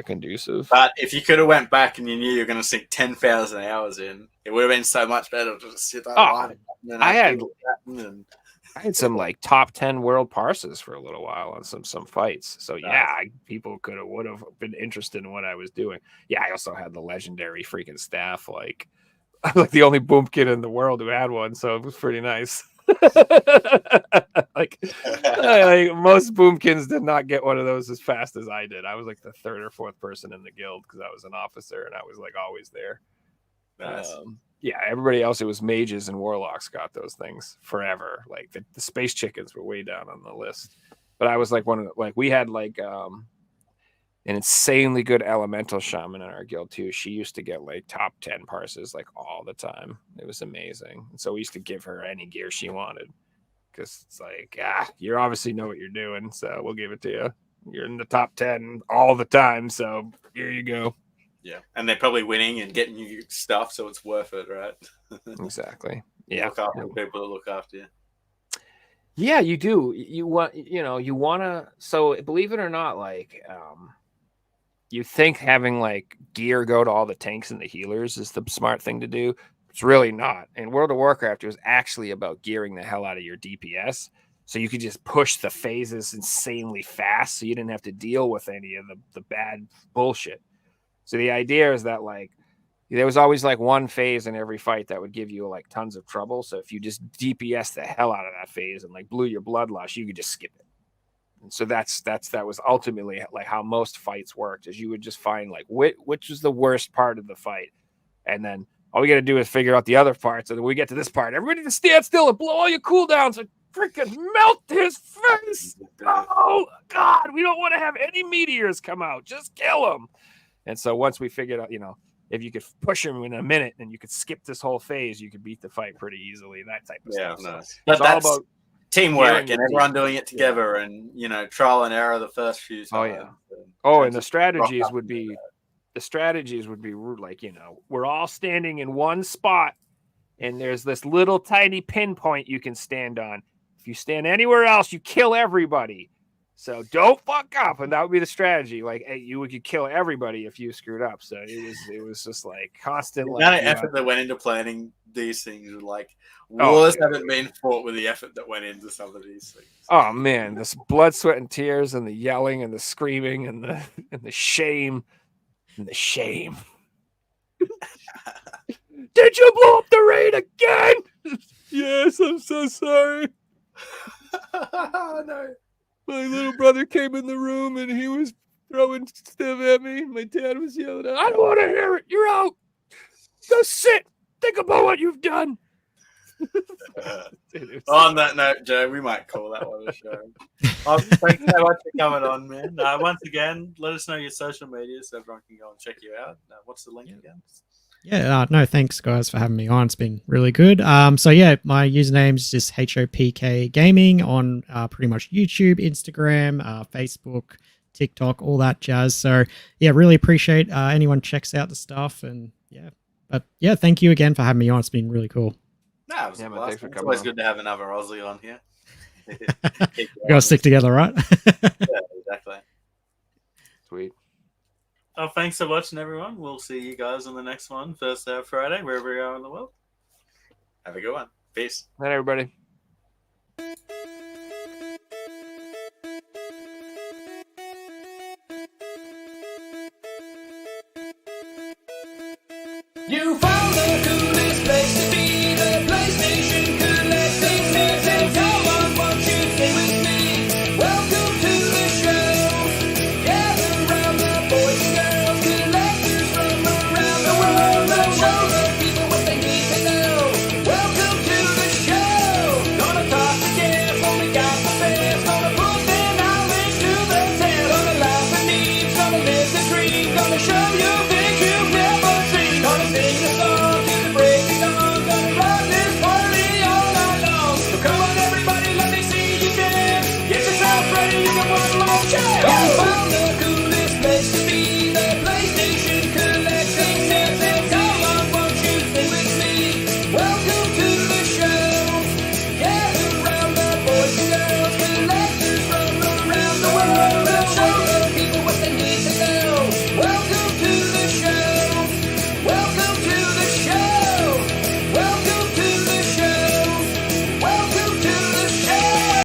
conducive. But if you could have went back and you knew you were going to sink 10,000 hours in, it would have been so much better to just sit there. I had some like top 10 world parses for a little while on some fights. So yeah, people would have been interested in what I was doing. Yeah, I also had the legendary freaking staff. Like I'm like the only boomkin in the world who had one, so it was pretty nice. like most boomkins did not get one of those as fast as I did. I was like the third or fourth person in the guild because I was an officer and I was like always there. Nice. Yeah, everybody else, it was mages and warlocks got those things forever. Like the space chickens were way down on the list. But I was like we had like an insanely good elemental shaman in our guild too. She used to get like top 10 parses like all the time. It was amazing. And so we used to give her any gear she wanted because it's like, you obviously know what you're doing, so we'll give it to you. You're in the top 10 all the time, so here you go. Yeah, and they're probably winning and getting you stuff, so it's worth it, right? Exactly. Yeah. Look after people that look after you. Yeah, you do. You want to. So believe it or not, like, you think having like gear go to all the tanks and the healers is the smart thing to do. It's really not. In World of Warcraft, it was actually about gearing the hell out of your DPS. So you could just push the phases insanely fast so you didn't have to deal with any of the bad bullshit. So the idea is that like there was always like one phase in every fight that would give you like tons of trouble. So if you just DPS the hell out of that phase and like blew your bloodlust, you could just skip it. And so that was ultimately like how most fights worked, is you would just find like which is the worst part of the fight, and then all we got to do is figure out the other parts. And then we get to this part, everybody just stand still and blow all your cooldowns and freaking melt his face. Oh God, we don't want to have any meteors come out. Just kill him. And so once we figured out, if you could push him in a minute and you could skip this whole phase, you could beat the fight pretty easily. That type of stuff. Nice. So But that's all about teamwork and everyone doing it together, and trial and error the first few times. And the strategies would be like, we're all standing in one spot and there's this little tiny pinpoint you can stand on. If you stand anywhere else, you kill everybody. So don't fuck up, and that would be the strategy. Like, hey, you could kill everybody if you screwed up. So it was just like constant. The like, amount of effort that went into planning these things, like wars haven't been fought with the effort that went into some of these things. Oh man, this blood, sweat, and tears, and the yelling, and the screaming, and the shame, and the shame. Did you blow up the raid again? Yes, I'm so sorry. No. My little brother came in the room and he was throwing stuff at me. My dad was yelling, I don't want to hear it. You're out. Go sit. Think about what you've done. On that note, Joe, we might call that one a show. Thanks so much for coming on, man. Once again, let us know your social media so everyone can go and check you out. What's the link again? Yeah, no, thanks guys for having me on. It's been really good. So yeah, my username is just Hpok Gaming on pretty much YouTube, Instagram, Facebook, TikTok, all that jazz. So yeah, really appreciate anyone checks out the stuff, and yeah. But yeah, thank you again for having me on. It's been really cool. No, it was a blast. Thanks for It's coming always on. good to have another Aussie on here. We gotta stick together, right? Yeah, exactly. Sweet. Oh, thanks for watching, everyone. We'll see you guys on the next one, first Friday, wherever you are in the world. Have a good one. Peace. Night, everybody. You found the coolest place to be, the PlayStation Collecting Nerds, and come on, won't you sing with me? Welcome to the show. Gather round the boys and girls, collectors from around the world, and show the people what they need to know. Welcome to the show. Gonna talk to guests, only got the best. Gonna put their knowledge to the test. Gonna laugh at needs, gonna live the dream, gonna show you things you've never seen. Gonna sing a song to the break of dawn. Gonna rock this party all night long. So come on everybody, let me see you dance. Get yourself ready, you got one more chance.